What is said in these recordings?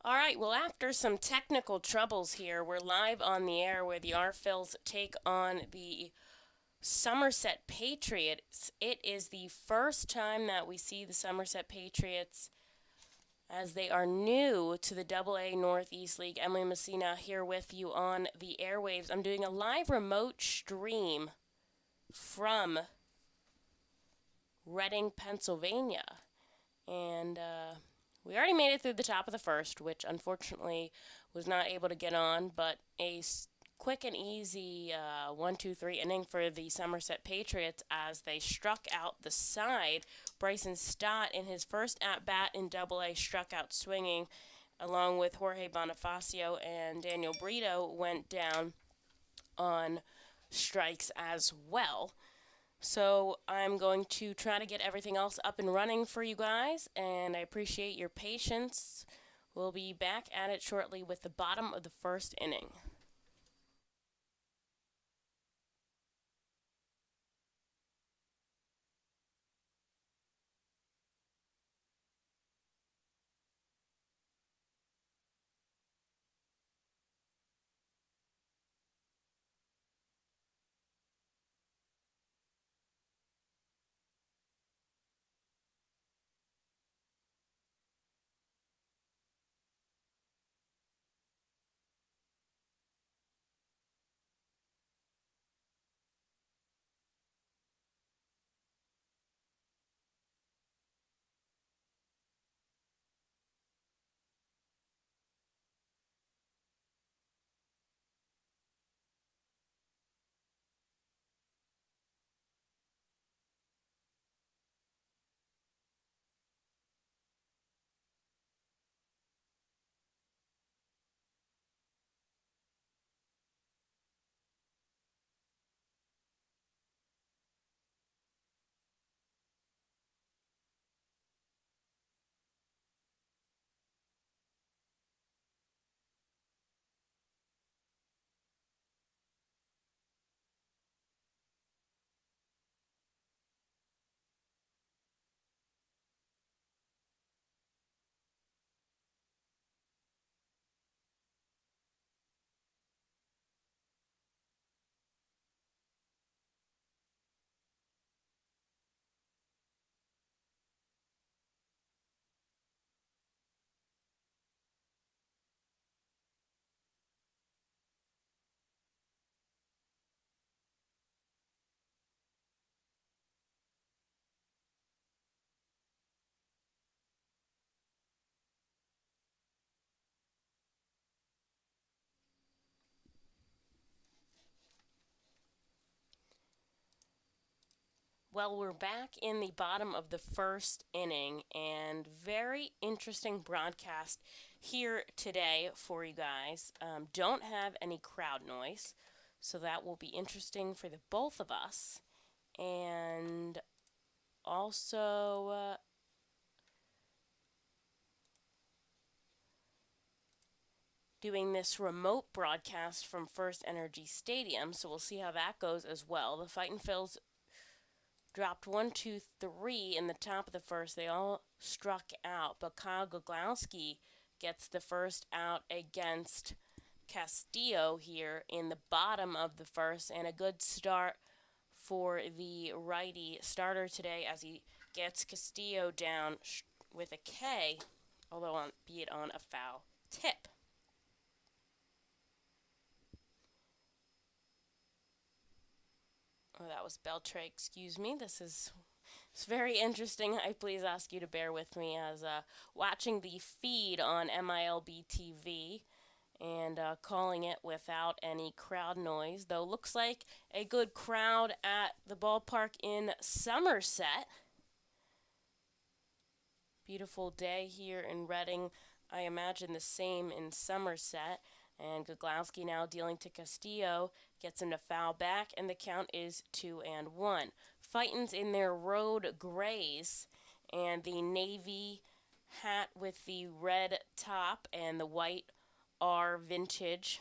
All right, well, after some technical troubles here, we're live on the air where the Arphils take on the Somerset Patriots. It is the first time that we see the Somerset Patriots as they are new to the AA Northeast League. Emily Messina here with you on the airwaves. I'm doing a live remote stream from Reading, Pennsylvania. And we already made it through the top of the first, which unfortunately was not able to get on, but quick and easy 1-2-3 inning for the Somerset Patriots as they struck out the side. Bryson Stott, in his first at bat in Double A, struck out swinging, along with Jorge Bonifacio and Daniel Brito went down on strikes as well. So I'm going to try to get everything else up and running for you guys, and I appreciate your patience. We'll be back at it shortly with the bottom of the first inning. Well, we're back in the bottom of the first inning, and very interesting broadcast here today for you guys. Don't have any crowd noise, so that will be interesting for the both of us. And also, doing this remote broadcast from First Energy Stadium, so we'll see how that goes as well. The Fightin Phils dropped 1-2-3 in the top of the first. They all struck out, but Kyle Goglowski gets the first out against Castillo here in the bottom of the first, and a good start for the righty starter today as he gets Castillo down with a K, although be it on a foul tip. Oh, that was Beltray, excuse me. It's very interesting. I please ask you to bear with me as watching the feed on MILB TV and calling it without any crowd noise. Though looks like a good crowd at the ballpark in Somerset. Beautiful day here in Reading. I imagine the same in Somerset. And Goglowski now dealing to Castillo, gets him to foul back, and the count is 2-1. Fightin's in their road grays, and the navy hat with the red top and the white R vintage.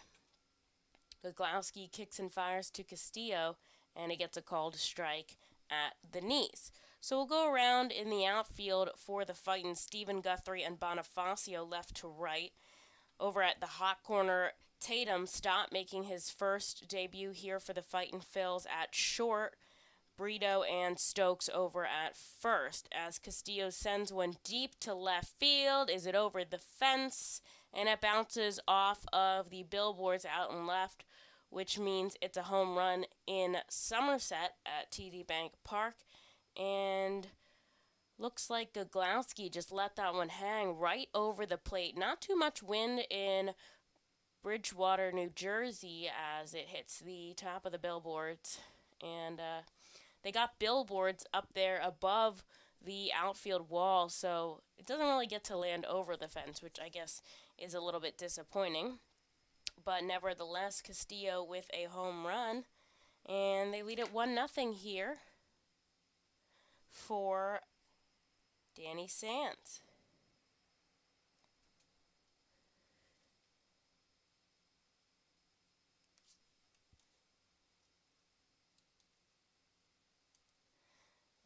Goglowski kicks and fires to Castillo, and he gets a called strike at the knees. So we'll go around in the outfield for the Fightin. Stephen Guthrie and Bonifacio left to right. Over at the hot corner, Tatum stopped making his first debut here for the Fightin' Phils at short. Brito and Stokes over at first as Castillo sends one deep to left field. Is it over the fence? And it bounces off of the billboards out and left, which means it's a home run in Somerset at TD Bank Park. And looks like Goglowski just let that one hang right over the plate. Not too much wind in Bridgewater, New Jersey as it hits the top of the billboards. And they got billboards up there above the outfield wall, so it doesn't really get to land over the fence, which I guess is a little bit disappointing. But nevertheless, Castillo with a home run, and they lead it 1-0 here for Danny Sands.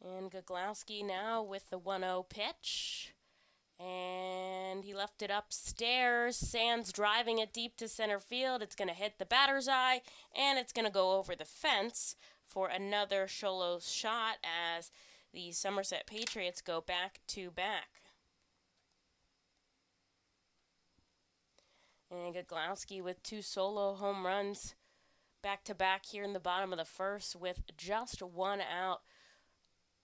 And Goglowski now with the 1-0 pitch. And he left it upstairs. Sands driving it deep to center field. It's going to hit the batter's eye, and it's going to go over the fence for another solo shot as the Somerset Patriots go back to back. And Goglowski with 2 solo home runs back to back here in the bottom of the first with just 1 out.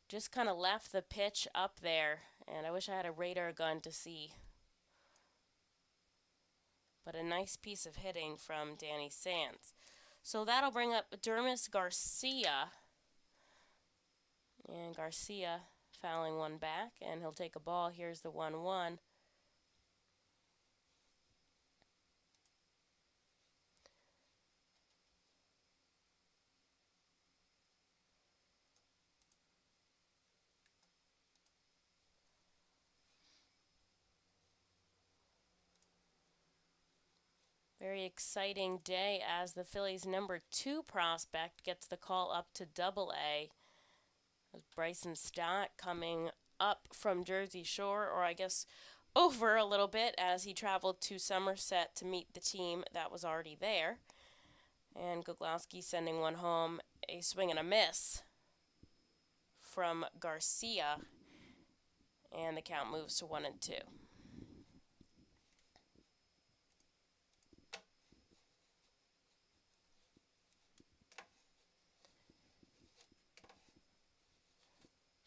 Just kind of left the pitch up there, and I wish I had a radar gun to see. But a nice piece of hitting from Danny Sands. So that'll bring up Dermis Garcia. And Garcia fouling one back, and he'll take a ball. Here's the 1-1. Very exciting day as the Phillies' number 2 prospect gets the call up to Double-A. Bryson Stott coming up from Jersey Shore, or I guess over a little bit as he traveled to Somerset to meet the team that was already there. And Goglowski sending one home, a swing and a miss from Garcia. And the count moves to 1-2.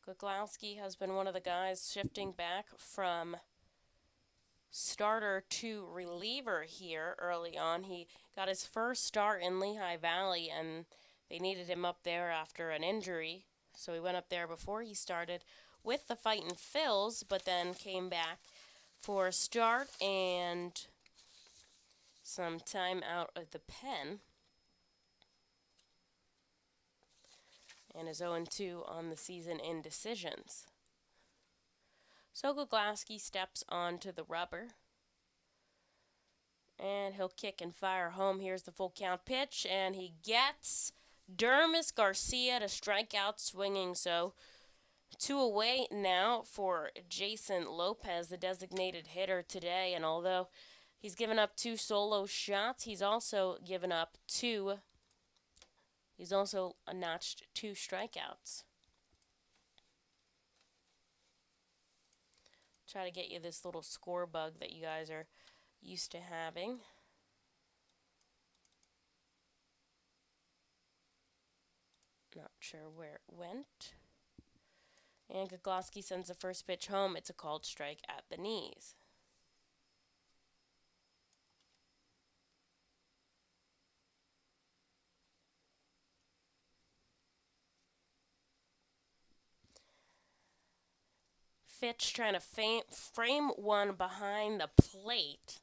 Goglowski has been one of the guys shifting back from starter to reliever here early on. He got his first start in Lehigh Valley, and they needed him up there after an injury. So he went up there before he started with the Fightin' Phils, but then came back for a start and some time out of the pen. And is 0-2 on the season in decisions. So Goglowski steps onto the rubber. And he'll kick and fire home. Here's the full count pitch, and he gets Dermis Garcia to strike out swinging. So 2 away now for Jason Lopez, the designated hitter today. And although he's given up 2 solo shots, he's also given up 2. He's also notched 2 strikeouts. Try to get you this little score bug that you guys are used to having. Not sure where it went. And Goglowski sends the first pitch home. It's a called strike at the knees. Fitch trying to frame one behind the plate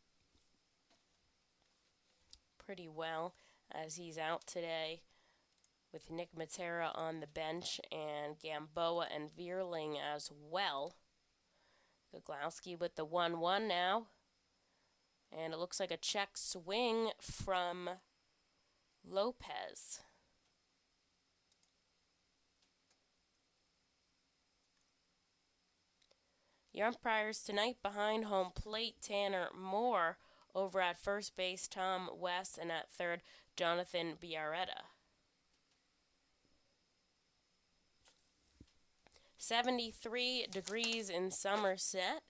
pretty well as he's out today with Nick Matera on the bench and Gamboa and Vierling as well. Goglowski with the 1-1 now. And it looks like a check swing from Lopez. Your umpires tonight behind home plate, Tanner Moore. Over at first base, Tom West. And at third, Jonathan Biarretta. 73 degrees in Somerset.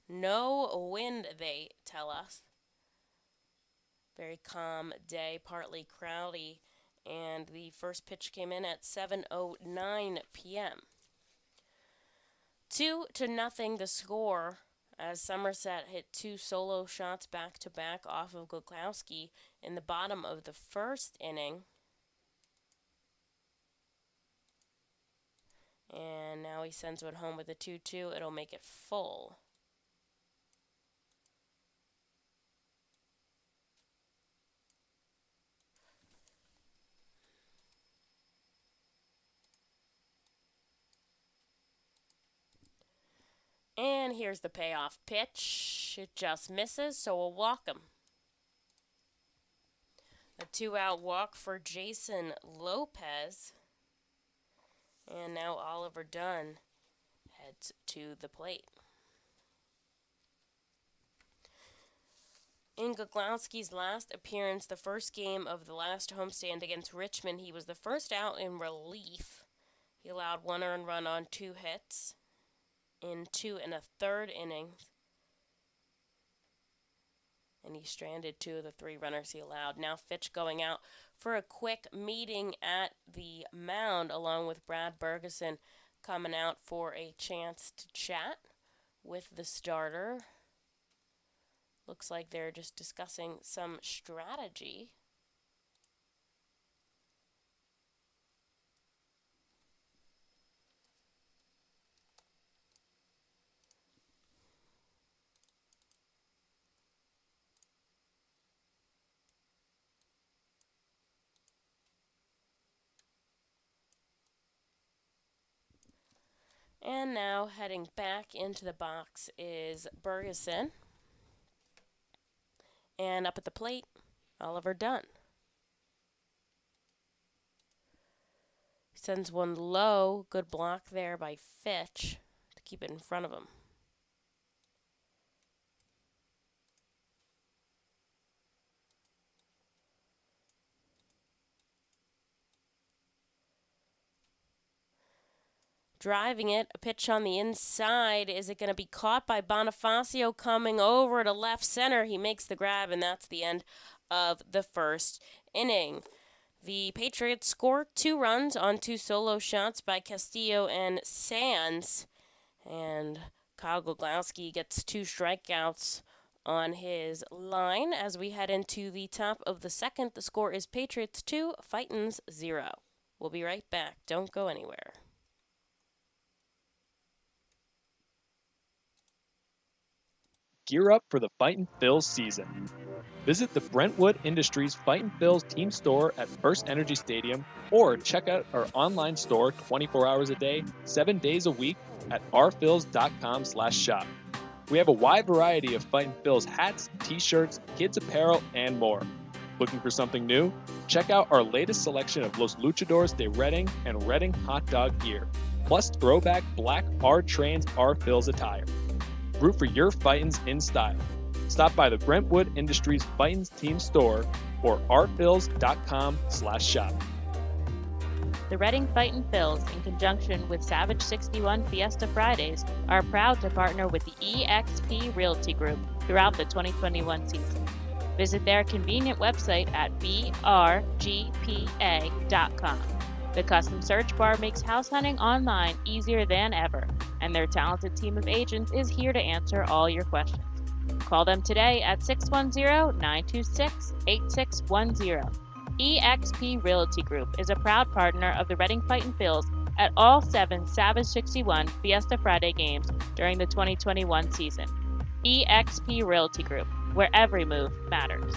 No wind, they tell us. Very calm day, partly cloudy. And the first pitch came in at 7:09 p.m. 2-0 the score as Somerset hit two solo shots back to back off of Goglowski in the bottom of the first inning. And now he sends one home with a 2-2. It'll make it full. And here's the payoff pitch. It just misses, so we'll walk him. A 2-out walk for Jason Lopez. And now Oliver Dunn heads to the plate. In Goglowski's last appearance, the first game of the last homestand against Richmond, he was the first out in relief. He allowed one earned run on 2 hits in 2 1/3 innings. And he stranded 2 of the 3 runners he allowed. Now Fitch going out for a quick meeting at the mound along with Brad Bergeson coming out for a chance to chat with the starter. Looks like they're just discussing some strategy. And now heading back into the box is Bergeson. And up at the plate, Oliver Dunn. Sends one low. Good block there by Fitch to keep it in front of him. Driving it, a pitch on the inside. Is it going to be caught by Bonifacio coming over to left center? He makes the grab, and that's the end of the first inning. The Patriots score 2 runs on 2 solo shots by Castillo and Sands. And Kyle Goglowski gets 2 strikeouts on his line. As we head into the top of the second, the score is Patriots 2, Fightins 0. We'll be right back. Don't go anywhere. Gear up for the Fightin' Phils season. Visit the Brentwood Industries Fightin' Phils team store at First Energy Stadium or check out our online store 24 hours a day, 7 days a week at rphils.com/shop. We have a wide variety of Fightin' Phils hats, t-shirts, kids apparel, and more. Looking for something new? Check out our latest selection of Los Luchadores de Reading and Reading hot dog gear, plus throwback black R-Trains R-Phils attire. Root for your Fightins in style. Stop by the Brentwood Industries Fightins team store or rphils.com/shop. The Reading Fightin' Phils, in conjunction with Savage 61 Fiesta Fridays, are proud to partner with the eXp Realty Group throughout the 2021 season. Visit their convenient website at brgpa.com. The custom search bar makes house hunting online easier than ever, and their talented team of agents is here to answer all your questions. Call them today at 610-926-8610. eXp Realty Group is a proud partner of the Reading Fightin' Phils at all 7 Savage 61 Fiesta Friday games during the 2021 season. eXp Realty Group, where every move matters.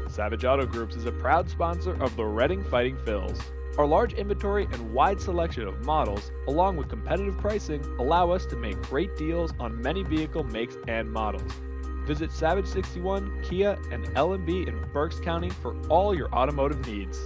Savage Auto Groups is a proud sponsor of the Reading Fightin' Phils. Our large inventory and wide selection of models, along with competitive pricing, allow us to make great deals on many vehicle makes and models. Visit Savage 61, Kia, and L&B in Berks County for all your automotive needs.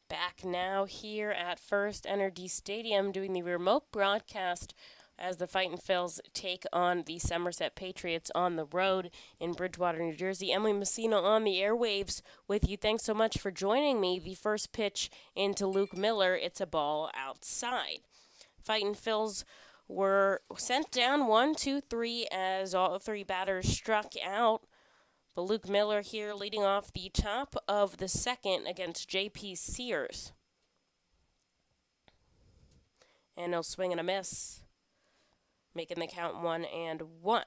Back back now here at First Energy Stadium doing the remote broadcast as the Fightin' Phils take on the Somerset Patriots on the road in Bridgewater, New Jersey. Emily Messina on the airwaves with you. Thanks so much for joining me. The first pitch into Luke Miller. It's a ball outside. Fightin' Phils were sent down 1-2-3 as all three batters struck out. But Luke Miller here leading off the top of the second against J.P. Sears. And no swing and a miss, making the count 1-1.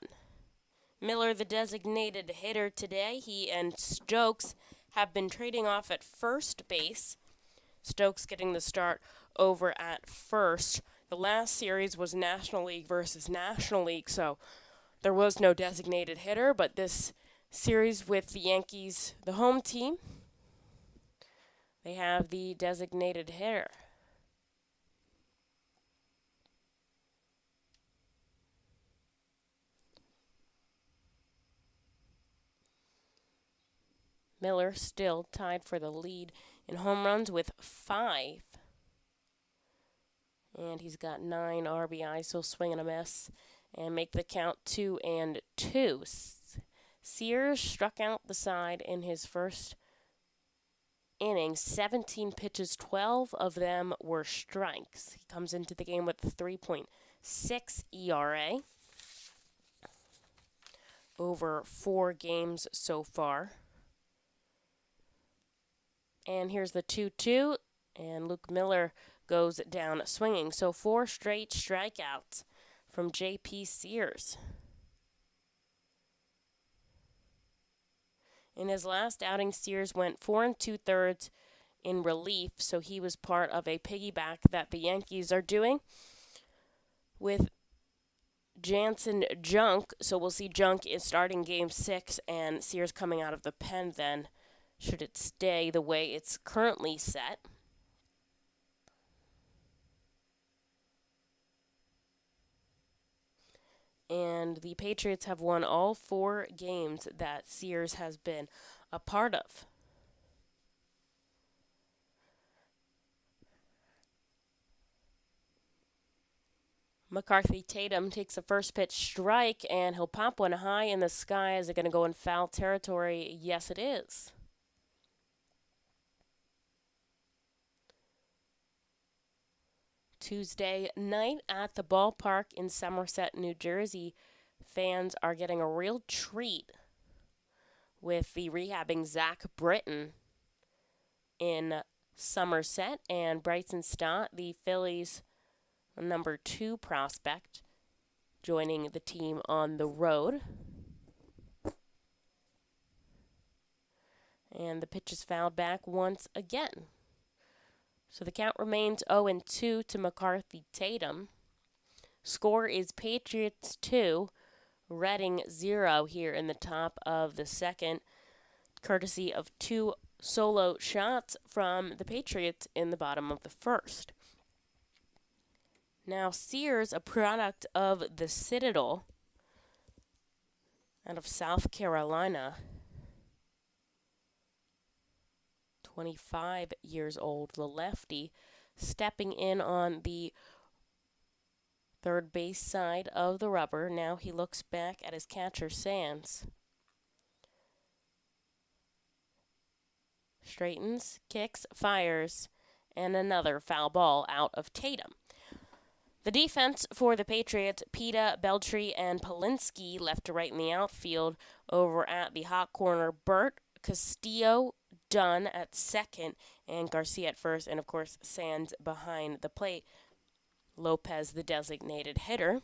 Miller, the designated hitter today, he and Stokes have been trading off at first base. Stokes getting the start over at first. The last series was National League versus National League, so there was no designated hitter, but this series with the Yankees, the home team, they have the designated hitter. Miller still tied for the lead in home runs with 5. And he's got 9 RBIs, so swing and a miss and make the count 2-2. Sears struck out the side in his first inning. 17 pitches, 12 of them were strikes. He comes into the game with a 3.6 ERA over 4 games so far. And here's the 2-2, and Luke Miller goes down swinging. So 4 straight strikeouts from J.P. Sears. In his last outing, Sears went 4 2/3 in relief, so he was part of a piggyback that the Yankees are doing with Jansen Junk. So we'll see Junk is starting Game 6 and Sears coming out of the pen then, should it stay the way it's currently set. And the Patriots have won all 4 games that Sears has been a part of. McCarthy Tatum takes a first pitch strike, and he'll pop one high in the sky. Is it going to go in foul territory? Yes, it is. Tuesday night at the ballpark in Somerset, New Jersey. Fans are getting a real treat with the rehabbing Zach Britton in Somerset and Bryson Stott, the Phillies' number 2 prospect, joining the team on the road. And the pitch is fouled back once again. So the count remains 0-2 to McCarthy Tatum. Score is Patriots 2, Reading 0 here in the top of the second, courtesy of 2 solo shots from the Patriots in the bottom of the first. Now Sears, a product of the Citadel out of South Carolina, 25 years old, the lefty, stepping in on the third base side of the rubber. Now he looks back at his catcher, Sands. Straightens, kicks, fires, and another foul ball out of Tatum. The defense for the Patriots, Pita, Beltry, and Polinsky left to right in the outfield. Over at the hot corner, Burt, Castillo, Dunn at second, and Garcia at first, and of course Sands behind the plate. Lopez, the designated hitter.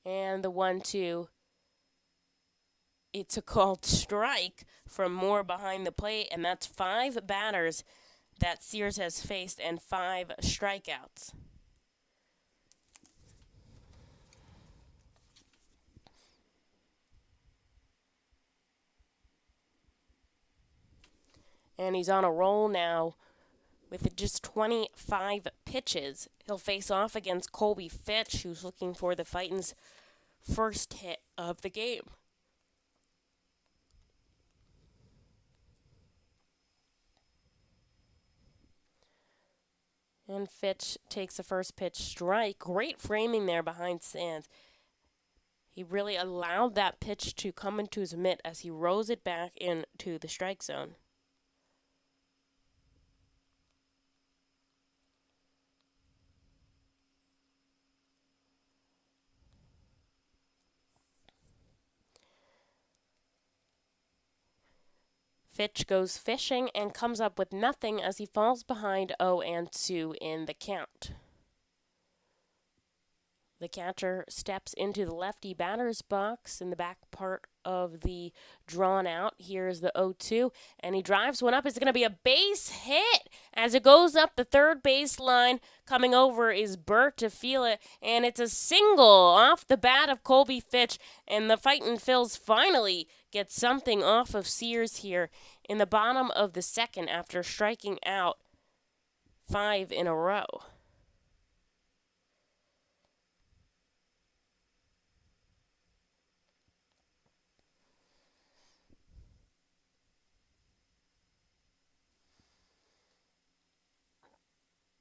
And the 1-2. It's a called strike from Moore behind the plate, and that's 5 batters that Sears has faced and 5 strikeouts. And he's on a roll now with just 25 pitches. He'll face off against Colby Fitch, who's looking for the Fightin's first hit of the game. And Fitch takes the first pitch strike. Great framing there behind Sands. He really allowed that pitch to come into his mitt as he rose it back into the strike zone. Fitch goes fishing and comes up with nothing as he falls behind 0-2 in the count. The catcher steps into the lefty batter's box in the back part of the drawn out. Here's the 0-2, and he drives one up. It's going to be a base hit as it goes up the third base line. Coming over is Burt to feel it, and it's a single off the bat of Colby Fitch, and the Fightin' Phils finally get something off of Sears here in the bottom of the second after striking out 5 in a row.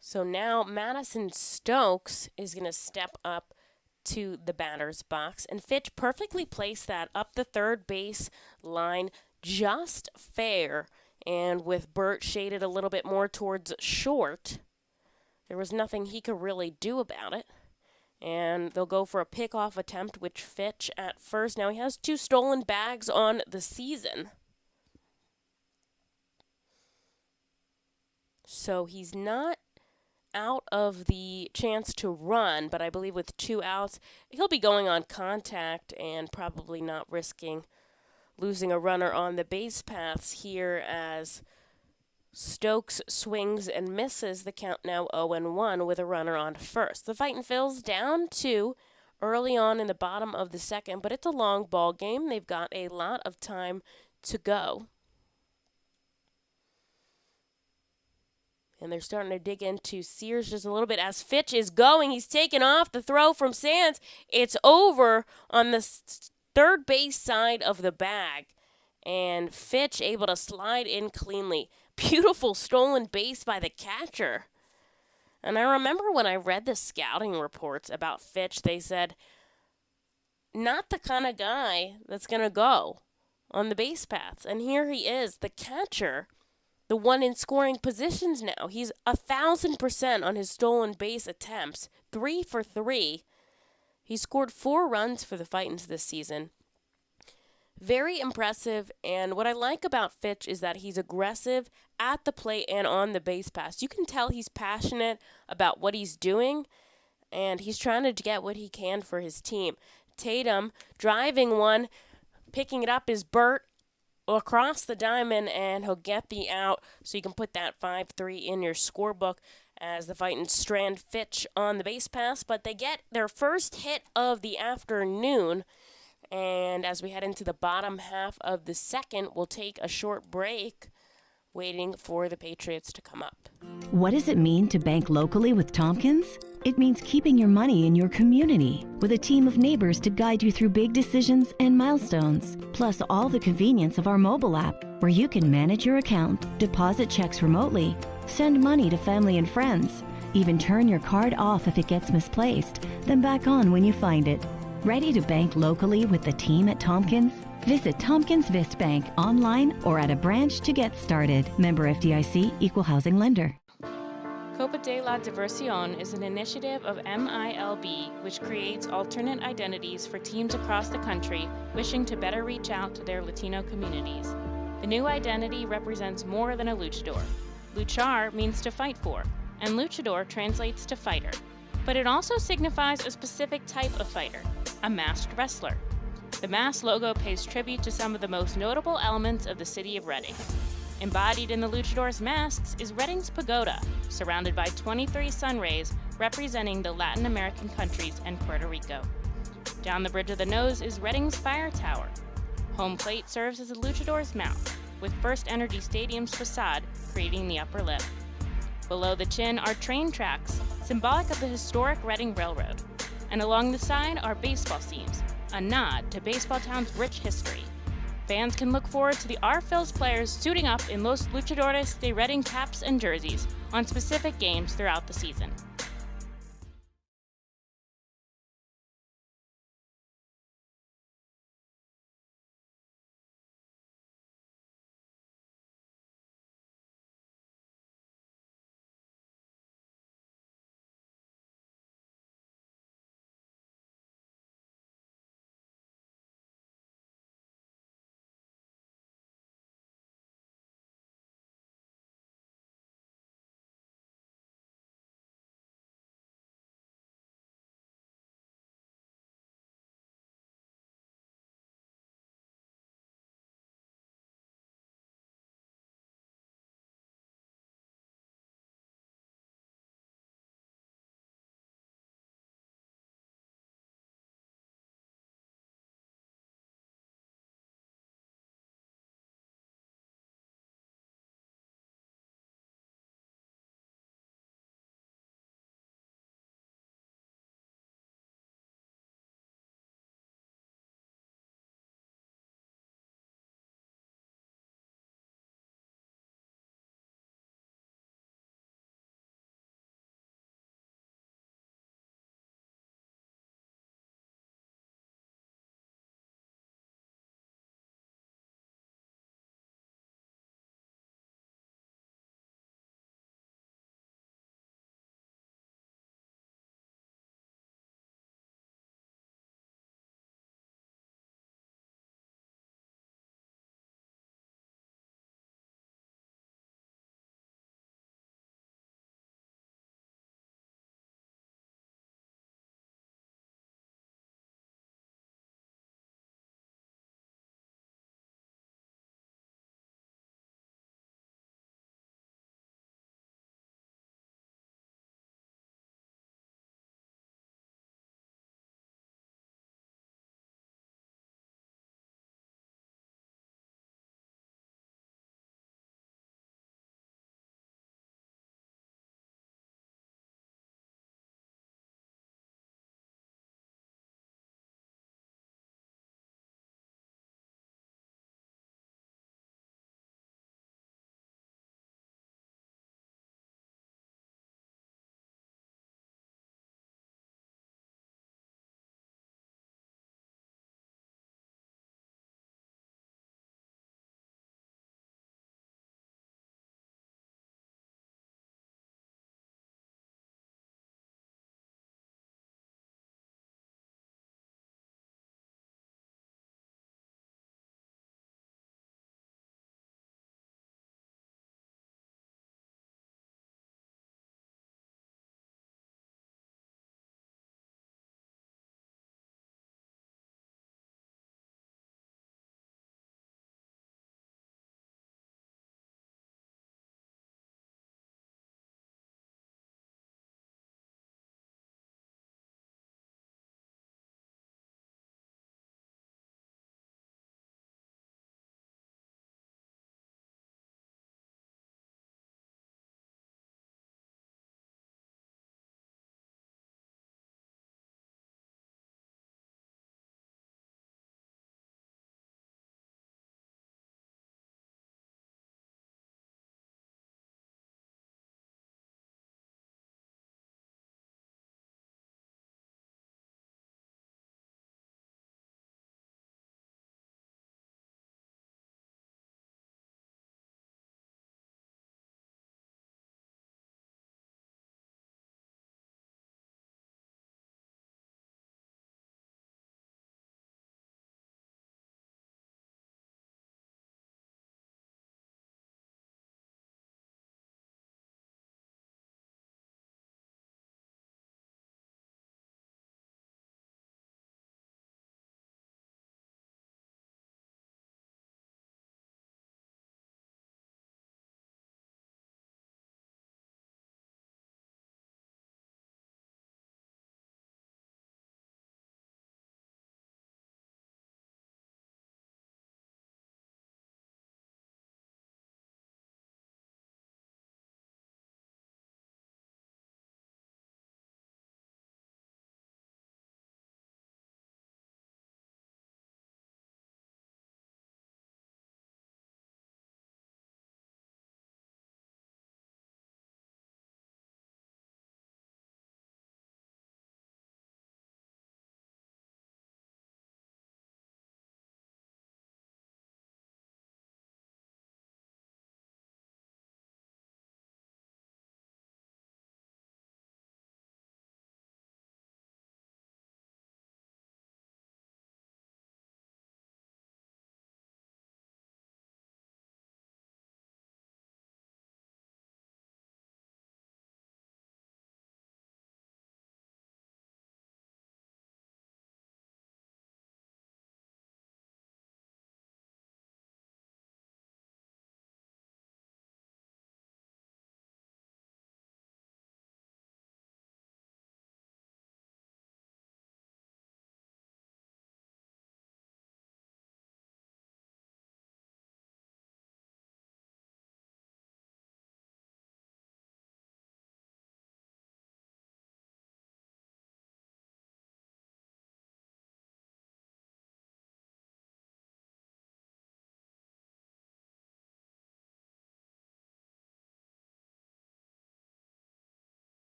So now Madison Stokes is going to step up to the batter's box, and Fitch perfectly placed that up the third base line, just fair, and with Burt shaded a little bit more towards short, there was nothing he could really do about it. And they'll go for a pickoff attempt, which Fitch at first. Now he has 2 stolen bags on the season. So he's not out of the chance to run, but I believe with 2 outs, he'll be going on contact and probably not risking losing a runner on the base paths here as Stokes swings and misses. The count now 0-1 with a runner on first. The Fightin' Phils down 2 early on in the bottom of the second, but it's a long ball game. They've got a lot of time to go. And they're starting to dig into Sears just a little bit as Fitch is going. He's taken off the throw from Sands. It's over on the third base side of the bag. And Fitch able to slide in cleanly. Beautiful stolen base by the catcher. And I remember when I read the scouting reports about Fitch, they said, not the kind of guy that's going to go on the base paths. And here he is, the catcher, the one in scoring positions now. He's 1,000% on his stolen base attempts, 3 for 3. He scored 4 runs for the Fightins this season. Very impressive, and what I like about Fitch is that he's aggressive at the plate and on the base pass. You can tell he's passionate about what he's doing, and he's trying to get what he can for his team. Tatum driving one, picking it up is Burt across the diamond, and he'll get the out, so you can put that 5-3 in your scorebook as the Fightins strand Fitch on the base pass, but they get their first hit of the afternoon. And as we head into the bottom half of the second, we'll take a short break waiting for the Patriots to come up. What does it mean to bank locally with Tompkins? It means keeping your money in your community with a team of neighbors to guide you through big decisions and milestones. Plus all the convenience of our mobile app where you can manage your account, deposit checks remotely, send money to family and friends, even turn your card off if it gets misplaced, then back on when you find it. Ready to bank locally with the team at Tompkins? Visit Tompkins Vist Bank online or at a branch to get started. Member FDIC, Equal Housing Lender. Copa de la Diversión is an initiative of MILB which creates alternate identities for teams across the country wishing to better reach out to their Latino communities. The new identity represents more than a luchador. Luchar means to fight for, and luchador translates to fighter. But it also signifies a specific type of fighter, a masked wrestler. The mask logo pays tribute to some of the most notable elements of the city of Reading. Embodied in the luchador's masks is Reading's pagoda, surrounded by 23 sun rays representing the Latin American countries and Puerto Rico. Down the bridge of the nose is Reading's fire tower. Home plate serves as a luchador's mouth, with First Energy Stadium's facade creating the upper lip. Below the chin are train tracks, symbolic of the historic Reading Railroad. And along the side are baseball seams, a nod to Baseball Town's rich history. Fans can look forward to the Our Phils players suiting up in Los Luchadores de Reading caps and jerseys on specific games throughout the season.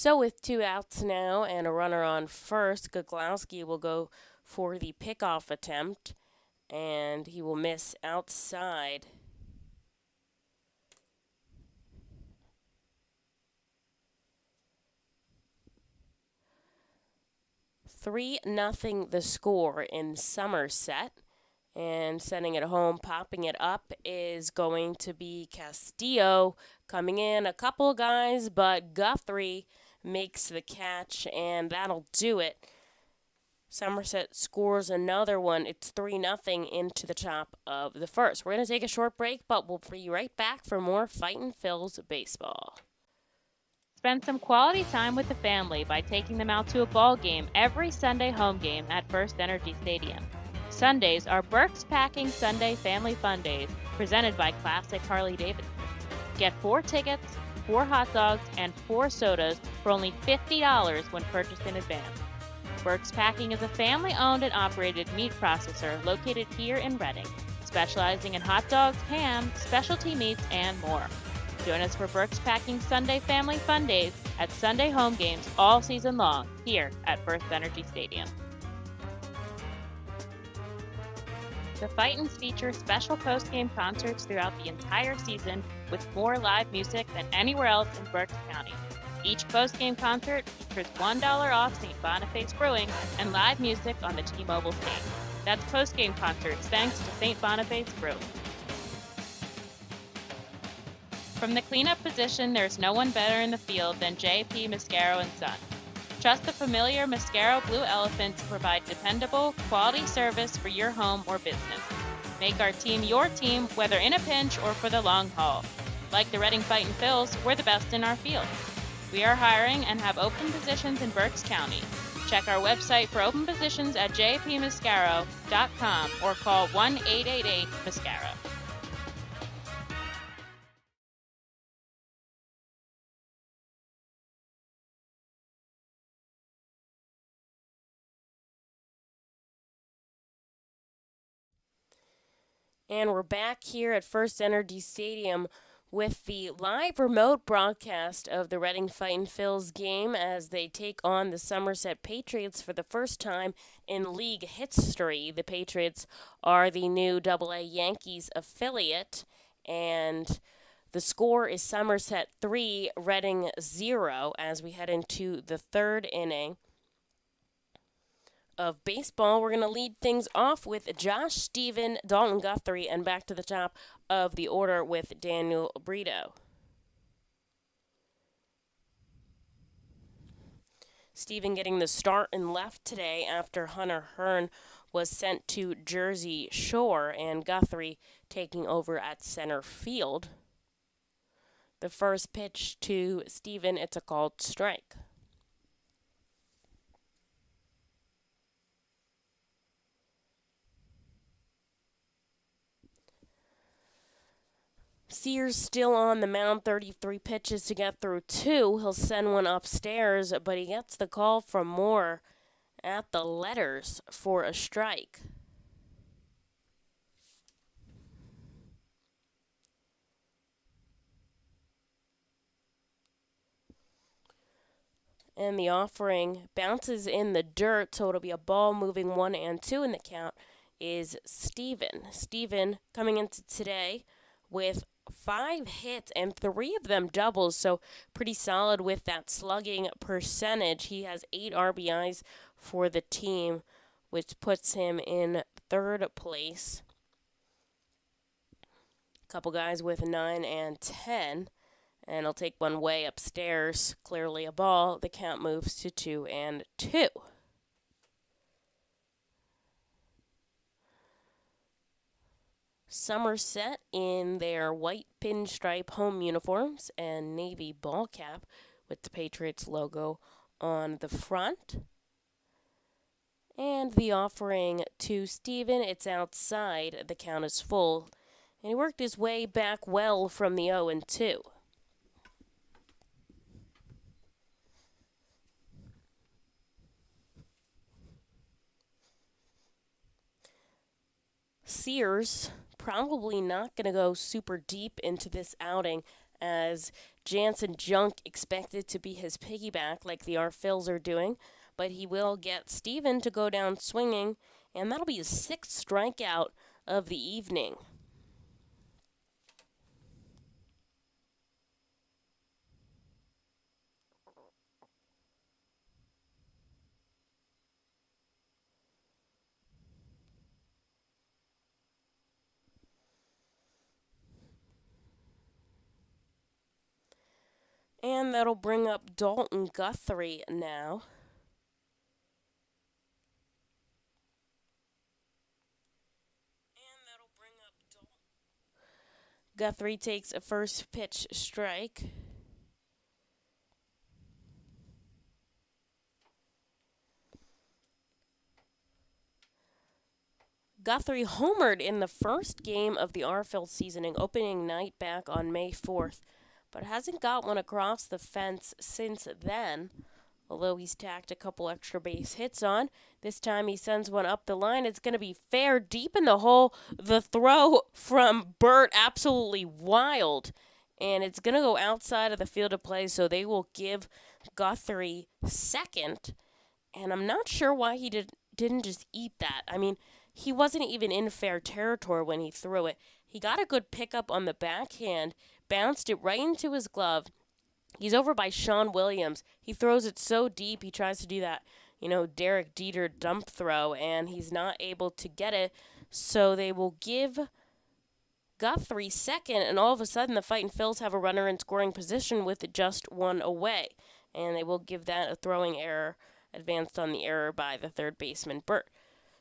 So with 2 outs now and a runner on first, Goglowski will go for the pickoff attempt, and he will miss outside. 3-0 the score in Somerset. And sending it home, popping it up is going to be Castillo. Coming in, a couple guys, but Guthrie makes the catch, and that'll do it. Somerset scores another one. It's 3-0 into the top of the first. We're going to take a short break, but we'll be right back for more Fightin' Phil's baseball. Spend some quality time with the family by taking them out to a ball game every Sunday home game at First Energy Stadium. Sundays are Burke's Packing Sunday Family Fun Days, presented by Classic Harley-Davidson. Get 4 tickets, 4 hot dogs, and 4 sodas for only $50 when purchased in advance. Burke's Packing is a family-owned and operated meat processor located here in Reading, specializing in hot dogs, ham, specialty meats, and more. Join us for Burke's Packing Sunday Family Fun Days at Sunday home games all season long here at First Energy Stadium. The Fightins feature special post-game concerts throughout the entire season with more live music than anywhere else in Berks County. Each post-game concert features $1 off St. Boniface Brewing and live music on the T-Mobile stage. That's post-game concerts thanks to St. Boniface Brewing. From the cleanup position, there's no one better in the field than J.P. Mascaro & Son. Trust the familiar Mascaro Blue Elephant to provide dependable, quality service for your home or business. Make our team your team, whether in a pinch or for the long haul. Like the Reading Fightin' Phils, we're the best in our field. We are hiring and have open positions in Berks County. Check our website for open positions at jpmascaro.com or call 1-888-MASCARO. And we're back here at First Energy Stadium with the live remote broadcast of the Reading Fightin' Phils game as they take on the Somerset Patriots for the first time in league history. The Patriots are the new AA Yankees affiliate, and the score is Somerset 3, Reading 0 as we head into the third inning of baseball. We're going to lead things off with Josh Stephen, Dalton Guthrie, and back to the top of the order with Daniel Brito. Stephen getting the start in left today after Hunter Hearn was sent to Jersey Shore, and Guthrie taking over at center field. The first pitch to Stephen, it's a called strike. Sears still on the mound, 33 pitches to get through 2. He'll send one upstairs, but he gets the call from Moore at the letters for a strike. And the offering bounces in the dirt, so it'll be a ball moving 1-2 in the count is Steven. Steven coming into today with 5 hits and 3 of them doubles, so pretty solid with that slugging percentage. He has 8 RBIs for the team, which puts him in third place. A couple guys with 9 and 10, and he'll take one way upstairs. Clearly a ball. The count moves to 2-2. Somerset in their white pinstripe home uniforms and navy ball cap with the Patriots logo on the front. And the offering to Steven, it's outside. The count is full. And he worked his way back well from the 0-2. Sears probably not going to go super deep into this outing as Jansen Junk expected to be his piggyback like the Phils are doing, but he will get Steven to go down swinging, and that'll be his 6th strikeout of the evening. And that'll bring up Dalton Guthrie now. Guthrie takes a first pitch strike. Guthrie homered in the first game of the RFL seasoning opening night back on May 4th, but hasn't got one across the fence since then. Although he's tacked a couple extra base hits on. This time he sends one up the line. It's going to be fair deep in the hole. The throw from Burt absolutely wild. And it's going to go outside of the field of play, so they will give Guthrie second. And I'm not sure why he didn't just eat that. I mean, he wasn't even in fair territory when he threw it. He got a good pickup on the backhand, bounced it right into his glove. He's over by Sean Williams. He throws it so deep, he tries to do that, Derek Dieter dump throw, and he's not able to get it. So they will give Guthrie second, and all of a sudden the Fightin' Phils have a runner in scoring position with just one away. And they will give that a throwing error, advanced on the error by the third baseman, Burt.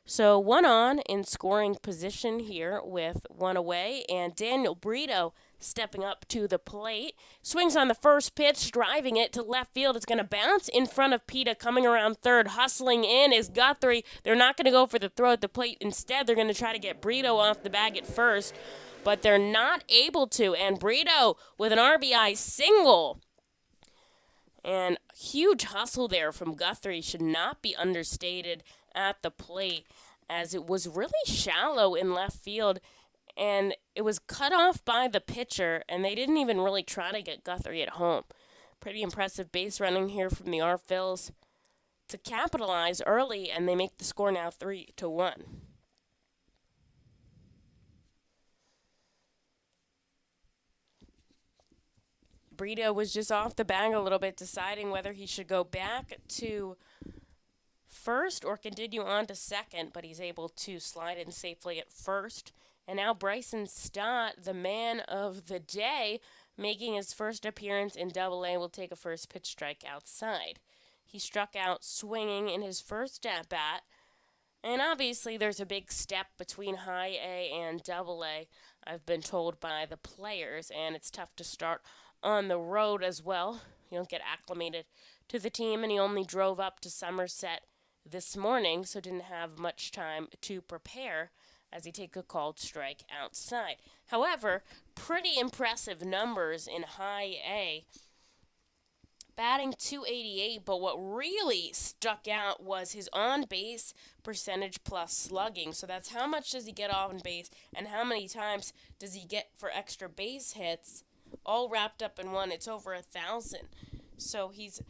So one on in scoring position here with one away, and Daniel Brito stepping up to the plate. Swings on the first pitch, driving it to left field. It's going to bounce in front of Pita, coming around third. Hustling in is Guthrie. They're not going to go for the throw at the plate. Instead, they're going to try to get Brito off the bag at first, but they're not able to. And Brito with an RBI single. And huge hustle there from Guthrie should not be understated at the plate, as it was really shallow in left field, and it was cut off by the pitcher, and they didn't even really try to get Guthrie at home. Pretty impressive base running here from the Phils to capitalize early, and they make the score now 3-1. Brito was just off the bag a little bit, deciding whether he should go back to first or continue on to second, but he's able to slide in safely at first. And now Bryson Stott, the man of the day, making his first appearance in Double-A, will take a first pitch strike outside. He struck out swinging in his first at-bat, and obviously there's a big step between High A and Double-A, I've been told by the players, and it's tough to start on the road as well. You don't get acclimated to the team, and he only drove up to Somerset this morning, so didn't have much time to prepare as he take a called strike outside. However, pretty impressive numbers in High A. Batting .288, but what really stuck out was his on-base percentage plus slugging. So that's how much does he get on base and how many times does he get for extra base hits, all wrapped up in one. It's over 1,000. So he's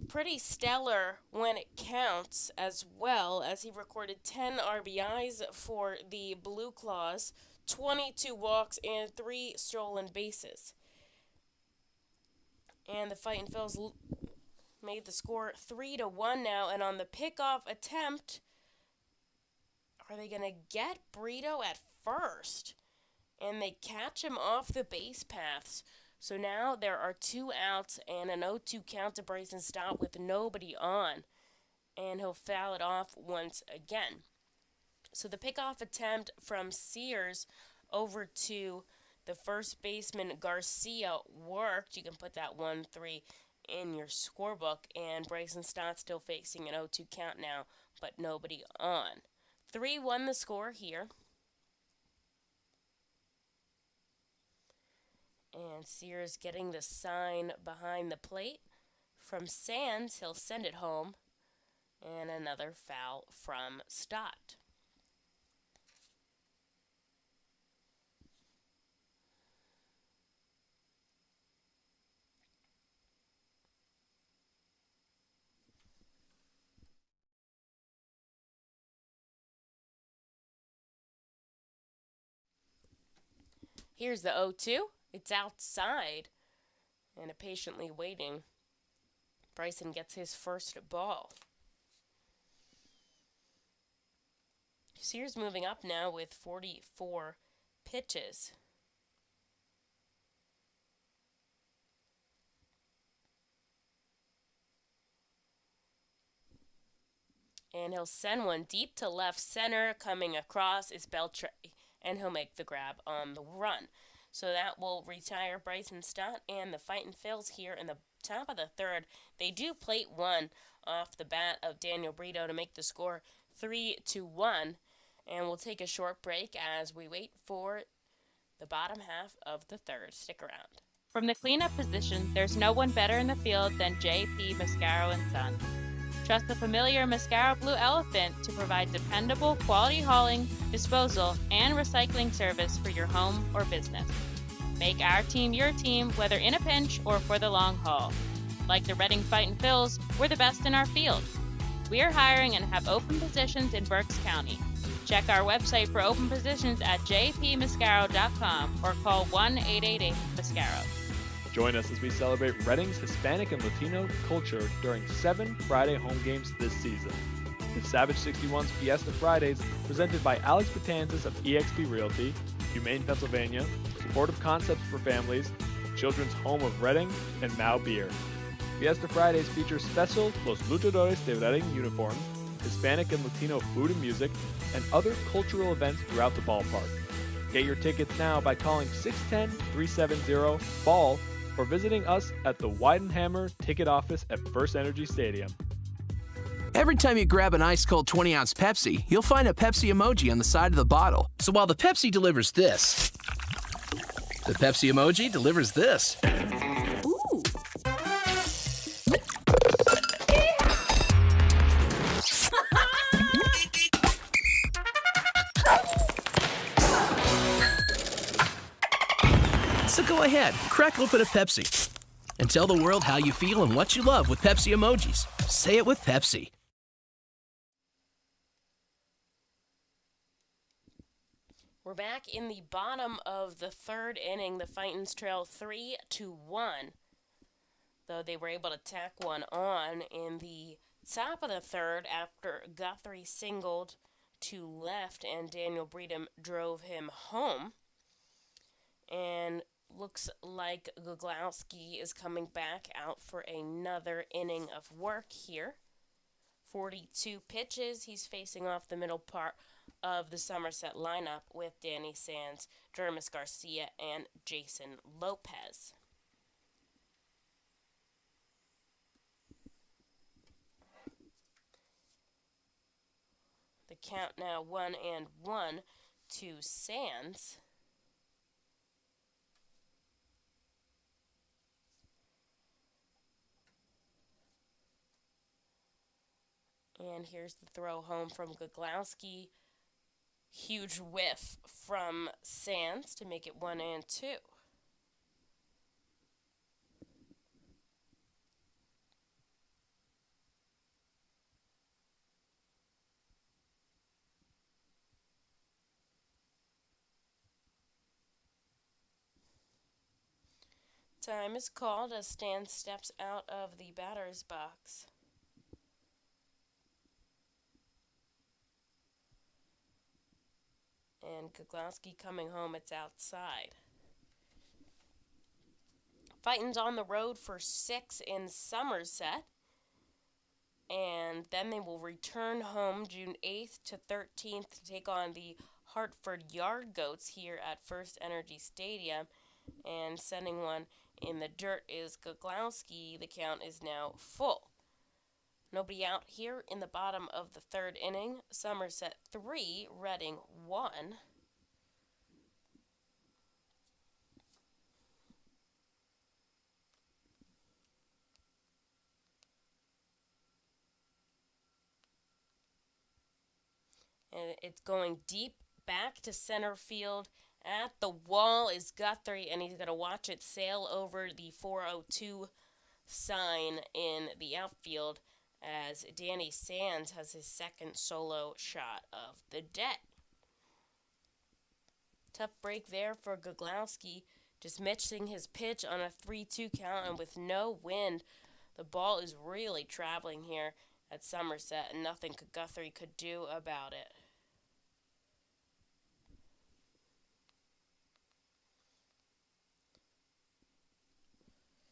pretty stellar when it counts, as well as he recorded 10 RBIs for the Blue Claws, 22 walks, and 3 stolen bases. And the Fightin' Phils made the score 3-1 now, and on the pickoff attempt, are they going to get Brito at first? And they catch him off the base paths. So now there are 2 outs and an 0-2 count to Bryson Stott with nobody on. And he'll foul it off once again. So the pickoff attempt from Sears over to the first baseman Garcia worked. You can put that 1-3 in your scorebook. And Bryson Stott still facing an 0-2 count now, but nobody on. 3-1 the score here. And Sears getting the sign behind the plate from Sands. He'll send it home. And another foul from Stott. Here's the 0-2. It's outside and patiently waiting. Bryson gets his first ball. Sears moving up now with 44 pitches. And he'll send one deep to left center. Coming across is Beltre, and he'll make the grab on the run. So that will retire Bryson Stott and the Fightin' Phils here in the top of the third. They do plate one off the bat of Daniel Brito to make the score 3-1. And we'll take a short break as we wait for the bottom half of the third. Stick around. From the cleanup position, there's no one better in the field than J.P. Mascaro & Son. Trust the familiar Mascaro Blue Elephant to provide dependable quality hauling, disposal, and recycling service for your home or business. Make our team your team, whether in a pinch or for the long haul. Like the Reading Fightin' Phils, we're the best in our field. We are hiring and have open positions in Berks County. Check our website for open positions at jpmascaro.com or call 1-888-MASCARO. Join us as we celebrate Reading's Hispanic and Latino culture during 7 Friday home games this season. The Savage 61's Fiesta Fridays, presented by Alex Batanzas of eXp Realty, Humane Pennsylvania, Supportive Concepts for Families, Children's Home of Reading, and Mao Beer. Fiesta Fridays feature special Los Luchadores de Reading uniforms, Hispanic and Latino food and music, and other cultural events throughout the ballpark. Get your tickets now by calling 610-370-BALL or visiting us at the Weidenhammer ticket office at First Energy Stadium. Every time you grab an ice-cold 20-ounce Pepsi, you'll find a Pepsi emoji on the side of the bottle. So while the Pepsi delivers this, the Pepsi emoji delivers this. Ooh. So go ahead, crack open a Pepsi and tell the world how you feel and what you love with Pepsi emojis. Say it with Pepsi. We're back in the bottom of the third inning. The Fightins trail 3-1, though they were able to tack one on in the top of the third after Guthrie singled to left and Daniel Breedham drove him home. And looks like Guglowski is coming back out for another inning of work here. 42 pitches. He's facing off the middle part of the Somerset lineup with Danny Sands, Jermis Garcia, and Jason Lopez. The count now 1-1 to Sands. And here's the throw home from Guglowski. Huge whiff from Sands to make it 1-2. Time is called as Stan steps out of the batter's box. And Guglowski coming home, it's outside. Fightin's on the road for 6 in Somerset. And then they will return home June 8th to 13th to take on the Hartford Yard Goats here at First Energy Stadium. And sending one in the dirt is Guglowski. The count is now full. Nobody out here in the bottom of the third inning. Somerset 3, Reading 1. And it's going deep back to center field. At the wall is Guthrie, and he's going to watch it sail over the 402 sign in the outfield as Danny Sands has his second solo shot of the day. Tough break there for Goglowski, just missing his pitch on a 3-2 count, and with no wind, the ball is really traveling here at Somerset, and nothing Guthrie could do about it.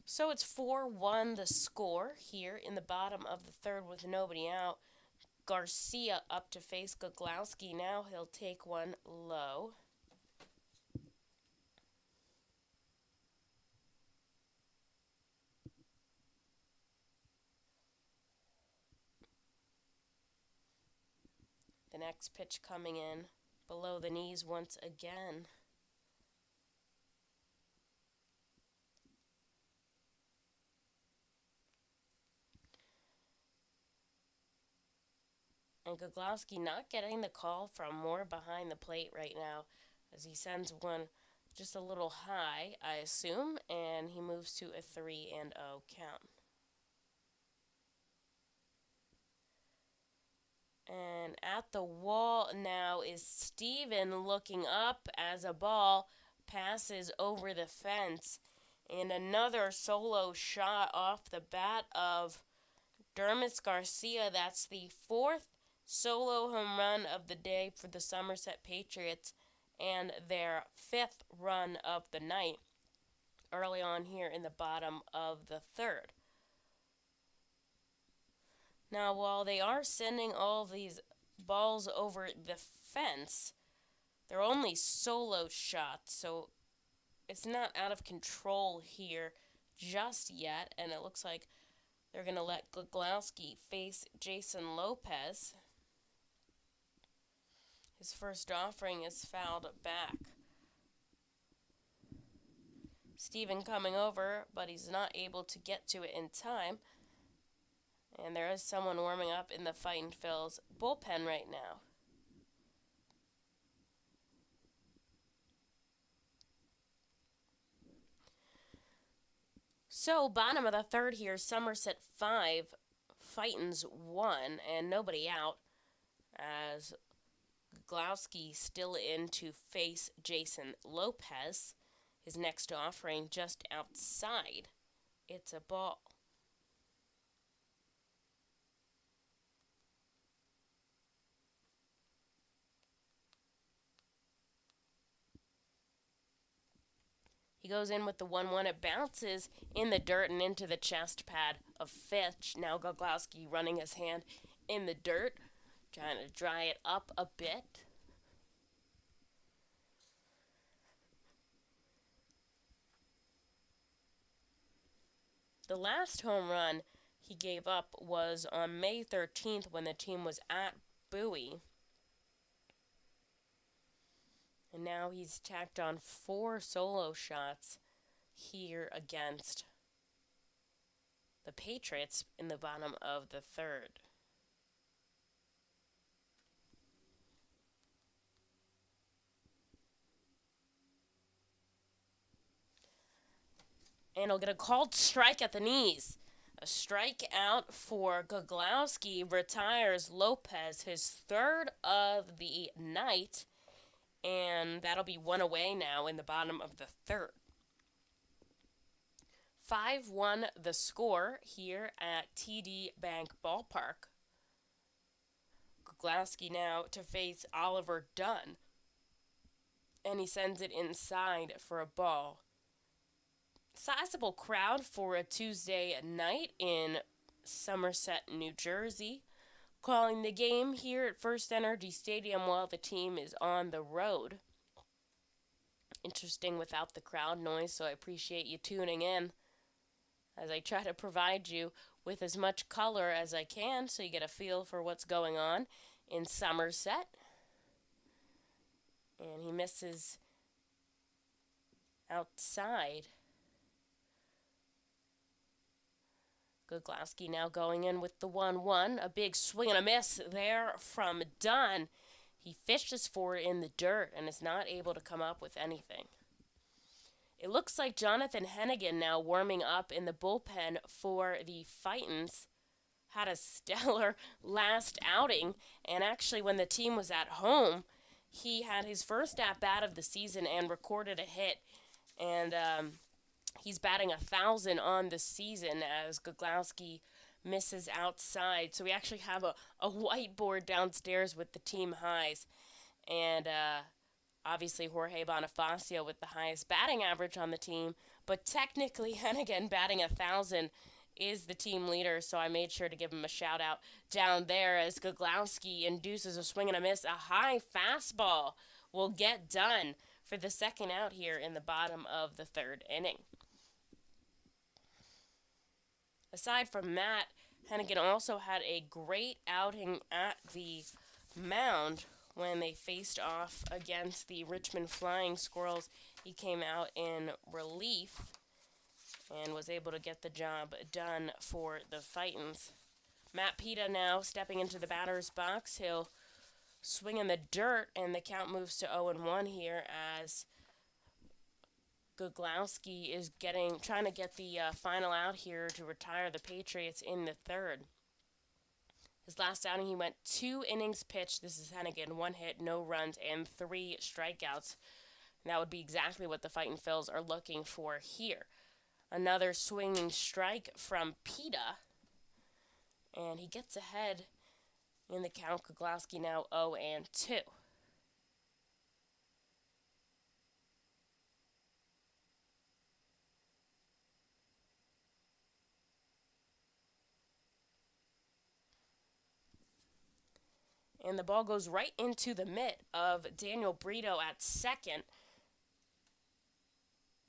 So it's 4-1 the score here in the bottom of the third with nobody out. Garcia up to face Goglowski. Now he'll take one low. The next pitch coming in below the knees once again. And Goglowski not getting the call from more behind the plate right now, as he sends one just a little high, I assume, and he moves to a 3-0 count. And at the wall now is Steven looking up as a ball passes over the fence. And another solo shot off the bat of Dermis Garcia. That's the fourth solo home run of the day for the Somerset Patriots and their fifth run of the night early on here in the bottom of the third. Now, while they are sending all these balls over the fence, they're only solo shots, so it's not out of control here just yet, and it looks like they're going to let Goglowski face Jason Lopez. His first offering is fouled back. Steven coming over, but he's not able to get to it in time. And there is someone warming up in the Fightin' Phil's bullpen right now. So, bottom of the third here, Somerset 5, Fightin's 1, and nobody out, as Goglowski still in to face Jason Lopez. His next offering just outside. It's a ball. He goes in with the 1-1. It bounces in the dirt and into the chest pad of Fitch. Now Goglowski running his hand in the dirt, trying to dry it up a bit. The last home run he gave up was on May 13th when the team was at Bowie. And now he's tacked on 4 solo shots here against the Patriots in the bottom of the third. And he'll get a called strike at the knees. A strikeout for Goglowski retires Lopez, his third of the night. And that'll be 1 away now in the bottom of the third. 5-1 the score here at TD Bank Ballpark. Goglowski now to face Oliver Dunn. And he sends it inside for a ball. Sizable crowd for a Tuesday night in Somerset, New Jersey. Calling the game here at First Energy Stadium while the team is on the road. Interesting without the crowd noise, so I appreciate you tuning in as I try to provide you with as much color as I can so you get a feel for what's going on in Somerset. And he misses outside. Goglowski now going in with the 1-1. A big swing and a miss there from Dunn. He fishes for it in the dirt and is not able to come up with anything. It looks like Jonathan Hennigan now warming up in the bullpen for the Fightins. Had a stellar last outing, and actually when the team was at home, he had his first at bat of the season and recorded a hit, and he's batting 1,000 on the season as Goglowski misses outside. So we actually have a whiteboard downstairs with the team highs, and obviously Jorge Bonifacio with the highest batting average on the team, but technically Hennigan batting 1,000 is the team leader, so I made sure to give him a shout out down there as Goglowski induces a swing and a miss. A high fastball will get done for the second out here in the bottom of the third inning. Aside from that, Hennigan also had a great outing at the mound when they faced off against the Richmond Flying Squirrels. He came out in relief and was able to get the job done for the Fightins. Matt Pita now stepping into the batter's box. He'll swing in the dirt, and the count moves to 0-1 here as Goglowski is trying to get the final out here to retire the Patriots in the third. His last outing, he went 2 innings pitched. This is Hennigan, 1 hit, no runs, and 3 strikeouts. And that would be exactly what the Fightin' Phils are looking for here. Another swinging strike from Pita, and he gets ahead in the count. Goglowski now 0-2. And the ball goes right into the mitt of Daniel Brito at second.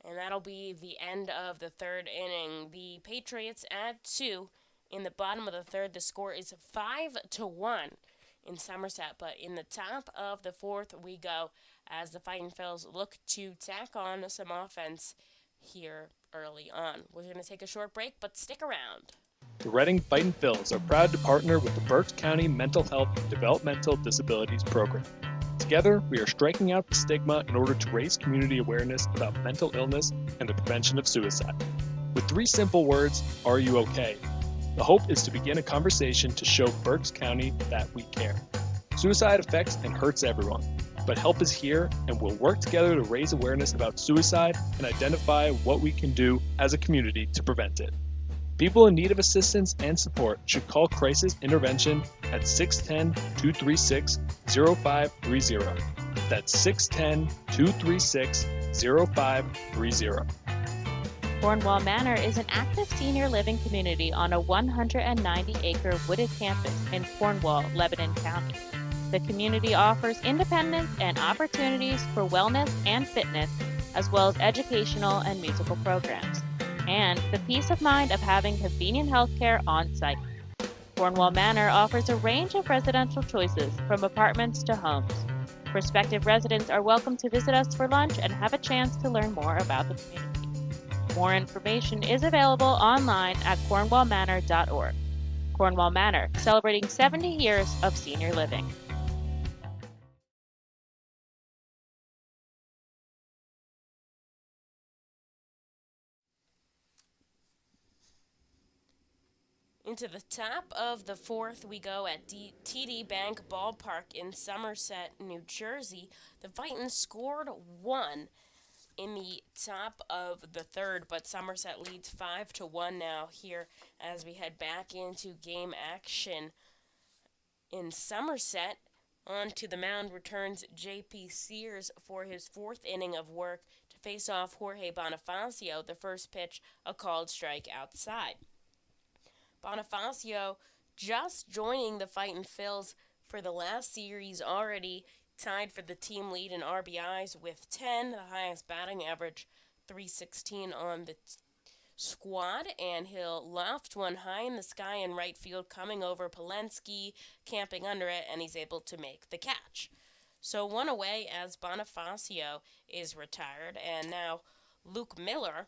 And that'll be the end of the third inning. The Patriots add 2 in the bottom of the third. The score is 5-1 in Somerset. But in the top of the fourth we go as the Fightin' Phils look to tack on some offense here early on. We're going to take a short break, but stick around. The Reading Fightin' Phils are proud to partner with the Berks County Mental Health and Developmental Disabilities Program. Together, we are striking out the stigma in order to raise community awareness about mental illness and the prevention of suicide. With 3 simple words, are you okay? The hope is to begin a conversation to show Berks County that we care. Suicide affects and hurts everyone, but help is here, and we'll work together to raise awareness about suicide and identify what we can do as a community to prevent it. People in need of assistance and support should call Crisis Intervention at 610-236-0530. That's 610-236-0530. Cornwall Manor is an active senior living community on a 190-acre wooded campus in Cornwall, Lebanon County. The community offers independence and opportunities for wellness and fitness, as well as educational and musical programs, and the peace of mind of having convenient health care on site. Cornwall Manor offers a range of residential choices from apartments to homes. Prospective residents are welcome to visit us for lunch and have a chance to learn more about the community. More information is available online at cornwallmanor.org. Cornwall Manor, celebrating 70 years of senior living. Into the top of the fourth we go at TD Bank Ballpark in Somerset, New Jersey. The Fightins scored 1 in the top of the third, but Somerset leads 5-1 now here as we head back into game action. In Somerset, onto the mound returns J.P. Sears for his 4th inning of work to face off Jorge Bonifacio. The first pitch, a called strike outside. Bonifacio just joining the Fightin' Phils for the last series, already tied for the team lead in RBIs with 10, the highest batting average, 316 on the squad, and he'll loft one high in the sky in right field, coming over Polensky, camping under it, and he's able to make the catch. So 1 away as Bonifacio is retired, and now Luke Miller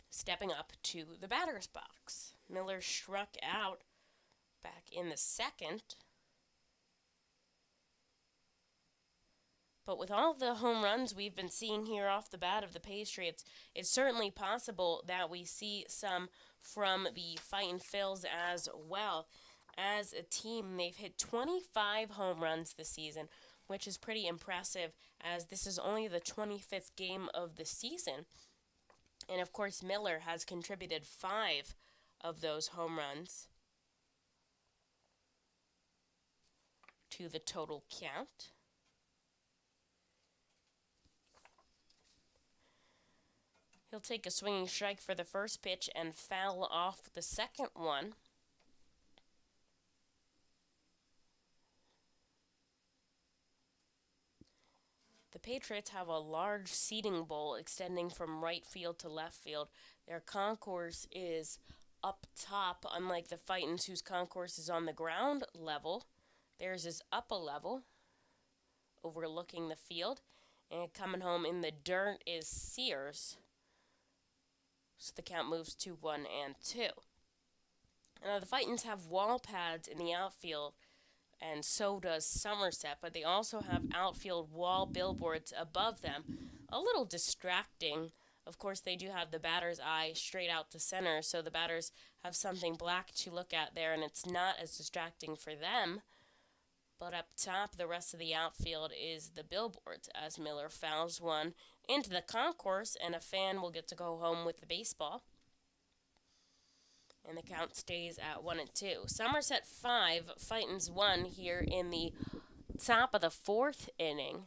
stepping up to the batter's box. Miller struck out back in the second. But with all the home runs we've been seeing here off the bat of the Patriots, it's certainly possible that we see some from the Fightin' Phils as well. As a team, they've hit 25 home runs this season, which is pretty impressive as this is only the 25th game of the season. And of course, Miller has contributed 5 of those home runs to the total count. He'll take a swinging strike for the first pitch and foul off the second one. The Patriots have a large seating bowl extending from right field to left field. Their concourse is up top, unlike the Fightins, whose concourse is on the ground level. Theirs is up a level, overlooking the field. And coming home in the dirt is Sears. So the count moves to 1-2. Now the Fightins have wall pads in the outfield, and so does Somerset, but they also have outfield wall billboards above them. A little distracting. Of course, they do have the batter's eye straight out to center, so the batters have something black to look at there, and it's not as distracting for them. But up top, the rest of the outfield is the billboards, as Miller fouls one into the concourse, and a fan will get to go home with the baseball. And the count stays at 1-2. Somerset 5, Fightins 1 here in the top of the 4th inning.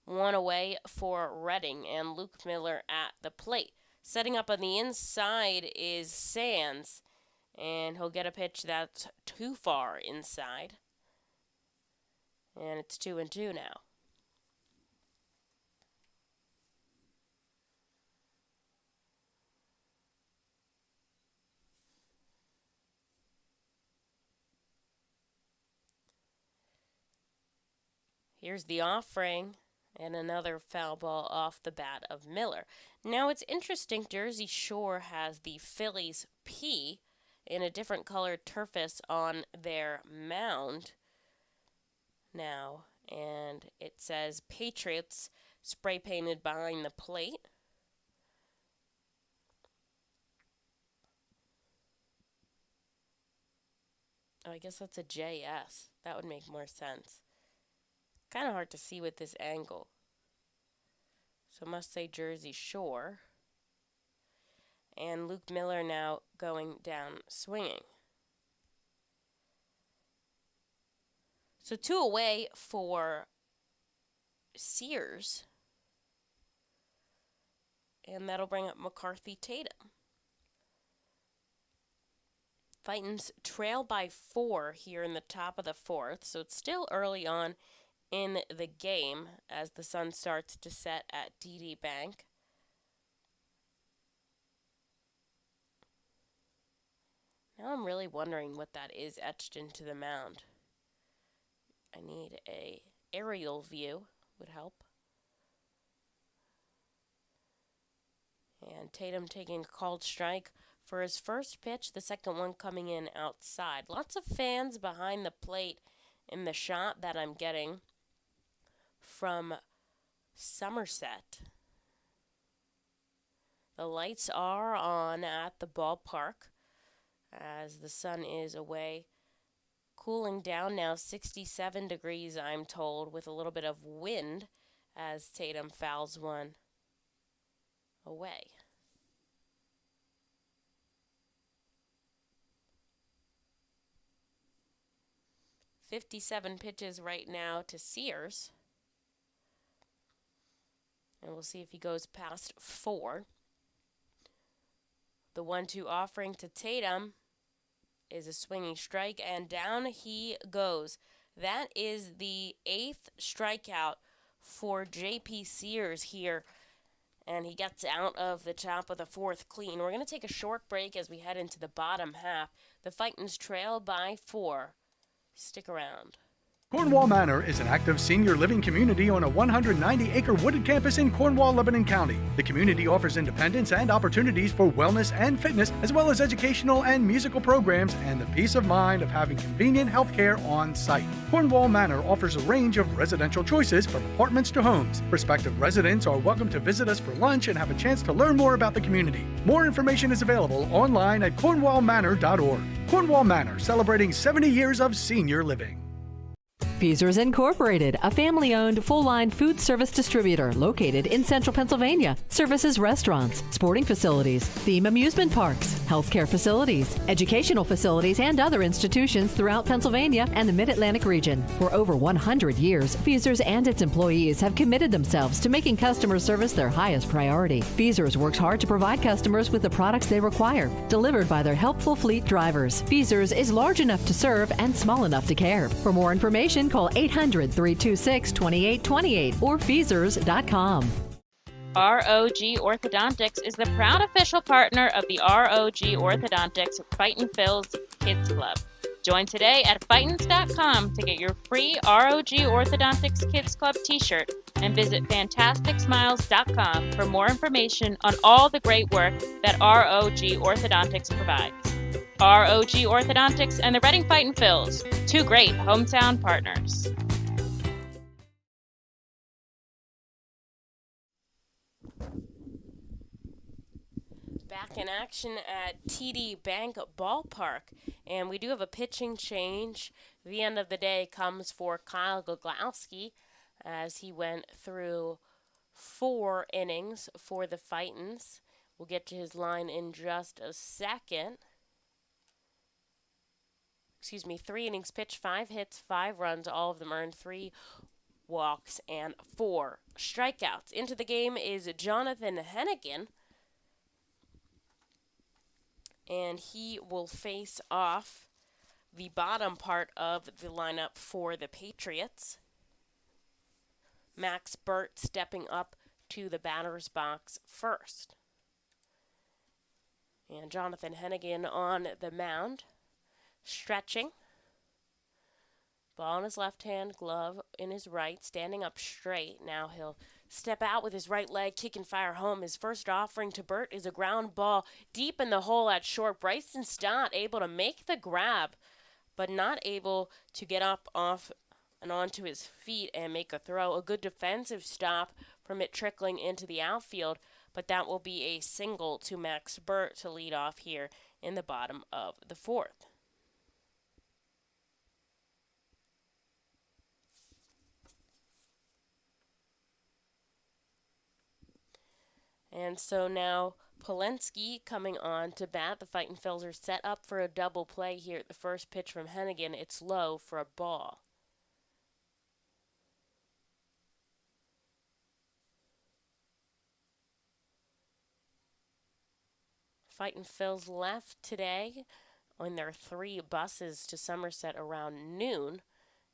1 away for Reading and Luke Miller at the plate. Setting up on the inside is Sands, and he'll get a pitch that's too far inside. And it's 2-2 now. Here's the offering, and another foul ball off the bat of Miller. Now it's interesting, Jersey Shore has the Phillies P in a different colored turfus on their mound now, and it says Patriots spray painted behind the plate. Oh, I guess that's a JS. That would make more sense. Kind of hard to see with this angle. So must say Jersey Shore. And Luke Miller now going down swinging. So 2 away for Sears. And that'll bring up McCarthy Tatum. Fightins trail by 4 here in the top of the 4th. So it's still early on in the game as the sun starts to set at TD Bank. Now I'm really wondering what that is etched into the mound. I need a aerial view, would help. And Tatum taking a called strike for his first pitch, the second one coming in outside. Lots of fans behind the plate in the shot that I'm getting from Somerset. The lights are on at the ballpark as the sun is away. Cooling down now, 67 degrees, I'm told, with a little bit of wind as Tatum fouls one away. "57 pitches right now to Sears. And we'll see if he goes past 4. The 1-2 offering to Tatum is a swinging strike, and down he goes. That is the 8th strikeout for J.P. Sears here, and he gets out of the top of the 4th clean. We're going to take a short break as we head into the bottom half. The Fightins trail by 4. Stick around. Cornwall Manor is an active senior living community on a 190-acre wooded campus in Cornwall, Lebanon County. The community offers independence and opportunities for wellness and fitness, as well as educational and musical programs, and the peace of mind of having convenient health care on site. Cornwall Manor offers a range of residential choices from apartments to homes. Prospective residents are welcome to visit us for lunch and have a chance to learn more about the community. More information is available online at cornwallmanor.org. Cornwall Manor, celebrating 70 years of senior living. Feasers Incorporated, a family-owned, full-line food service distributor located in central Pennsylvania, services restaurants, sporting facilities, theme amusement parks, healthcare facilities, educational facilities, and other institutions throughout Pennsylvania and the Mid-Atlantic region. For over 100 years, Feasers and its employees have committed themselves to making customer service their highest priority. Feasers works hard to provide customers with the products they require, delivered by their helpful fleet drivers. Feasers is large enough to serve and small enough to care. For more information, call 800-326-2828 or Feasers.com. ROG Orthodontics is the proud official partner of the ROG Orthodontics Fightin Phil's Kids Club. Join today at Fightins.com to get your free ROG Orthodontics Kids Club t-shirt and visit FantasticSmiles.com for more information on all the great work that ROG Orthodontics provides. ROG Orthodontics and the Reading Fightin Phils, two great hometown partners. Back in action at TD Bank Ballpark, and we do have a pitching change. The end of the day comes for Kyle Goglowski as he went through 4 innings for the Fightins. We'll get to his line in just a second. 3 innings pitched, 5 hits, 5 runs, all of them earned, 3 walks, and 4 strikeouts. Into the game is Jonathan Hennigan, and he will face off the bottom part of the lineup for the Patriots. Max Burt stepping up to the batter's box first. And Jonathan Hennigan on the mound, stretching. Ball in his left hand, glove in his right, standing up straight. Now he'll step out with his right leg, kick and fire home. His first offering to Burt is a ground ball deep in the hole at short. Bryson Stott able to make the grab, but not able to get up off and onto his feet and make a throw. A good defensive stop from it trickling into the outfield, but that will be a single to Max Burt to lead off here in the bottom of the 4th. And so now Polensky coming on to bat. The Fightin Phils are set up for a double play here at the first pitch from Hennigan. It's low for a ball. Fightin Phils left today on their 3 buses to Somerset around noon.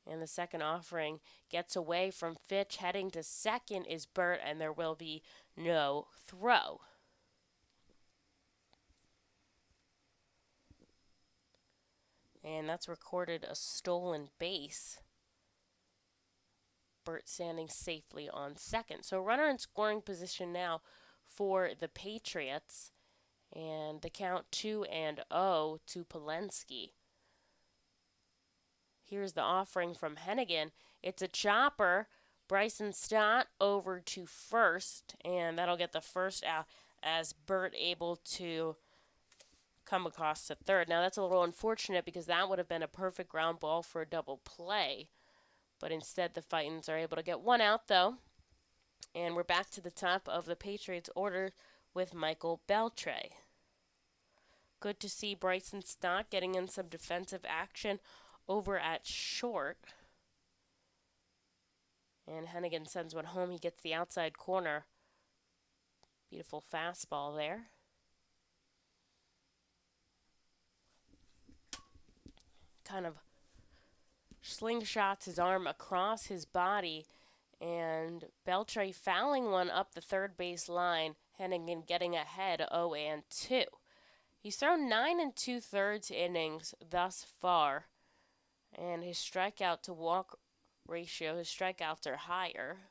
And the second offering gets away from Fitch. Heading to second is Burt, and there will be no throw. And that's recorded a stolen base. Burt standing safely on second. So runner in scoring position now for the Patriots. And the count 2-0 to Polensky. Here's the offering from Hennigan. It's a chopper. Bryson Stott over to first, and that'll get the first out as Burt able to come across to third. Now that's a little unfortunate because that would have been a perfect ground ball for a double play, but instead the Fightins are able to get 1 out though, and we're back to the top of the Patriots order with Michael Beltre. Good to see Bryson Stott getting in some defensive action over at short. And Hennigan sends one home. He gets the outside corner. Beautiful fastball there. Kind of slingshots his arm across his body. And Beltre fouling one up the third base line. Hennigan getting ahead 0-2. He's thrown 9 2/3 innings thus far. And his strikeout to walk ratio, his strikeouts are higher.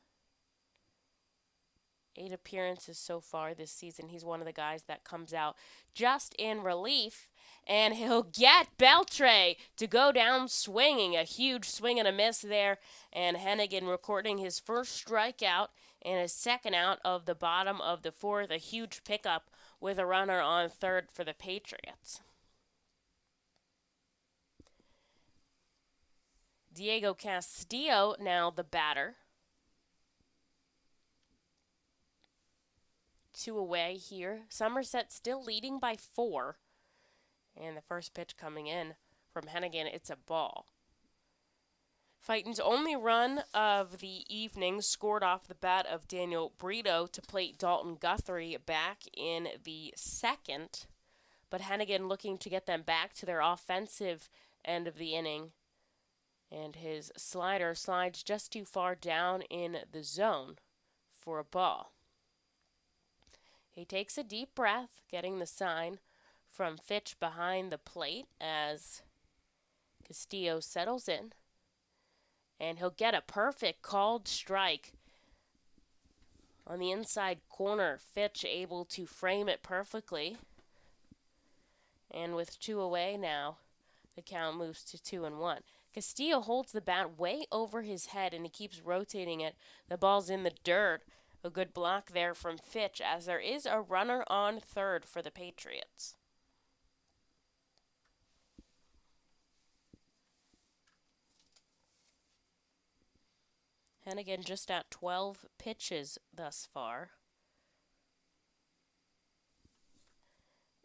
8 appearances so far this season. He's one of the guys that comes out just in relief. And he'll get Beltre to go down swinging. A huge swing and a miss there. And Hennigan recording his first strikeout and his second out of the bottom of the 4th. A huge pickup with a runner on third for the Patriots. Diego Castillo now the batter. 2 away here. Somerset still leading by 4. And the first pitch coming in from Hennigan, it's a ball. Fightin's only run of the evening scored off the bat of Daniel Brito to plate Dalton Guthrie back in the second. But Hennigan looking to get them back to their offensive end of the inning. And his slider slides just too far down in the zone for a ball. He takes a deep breath, getting the sign from Fitch behind the plate as Castillo settles in. And he'll get a perfect called strike on the inside corner. Fitch able to frame it perfectly. And with 2 away now, the count moves to 2-1. Castillo holds the bat way over his head and he keeps rotating it. The ball's in the dirt. A good block there from Fitch as there is a runner on third for the Patriots. Hennigan just at 12 pitches thus far.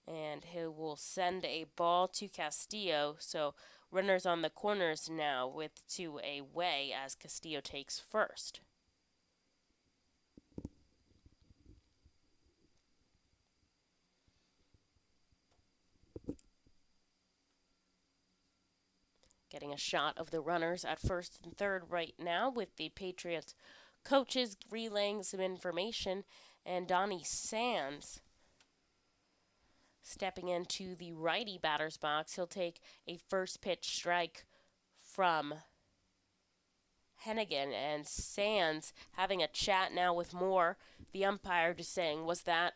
And he will send a ball to Castillo. So runners on the corners now with 2 away as Castillo takes first. Getting a shot of the runners at first and third right now with the Patriots coaches relaying some information. And Donnie Sands stepping into the righty batter's box. He'll take a first pitch strike from Hennigan. And Sands having a chat now with Moore, the umpire, just saying, was that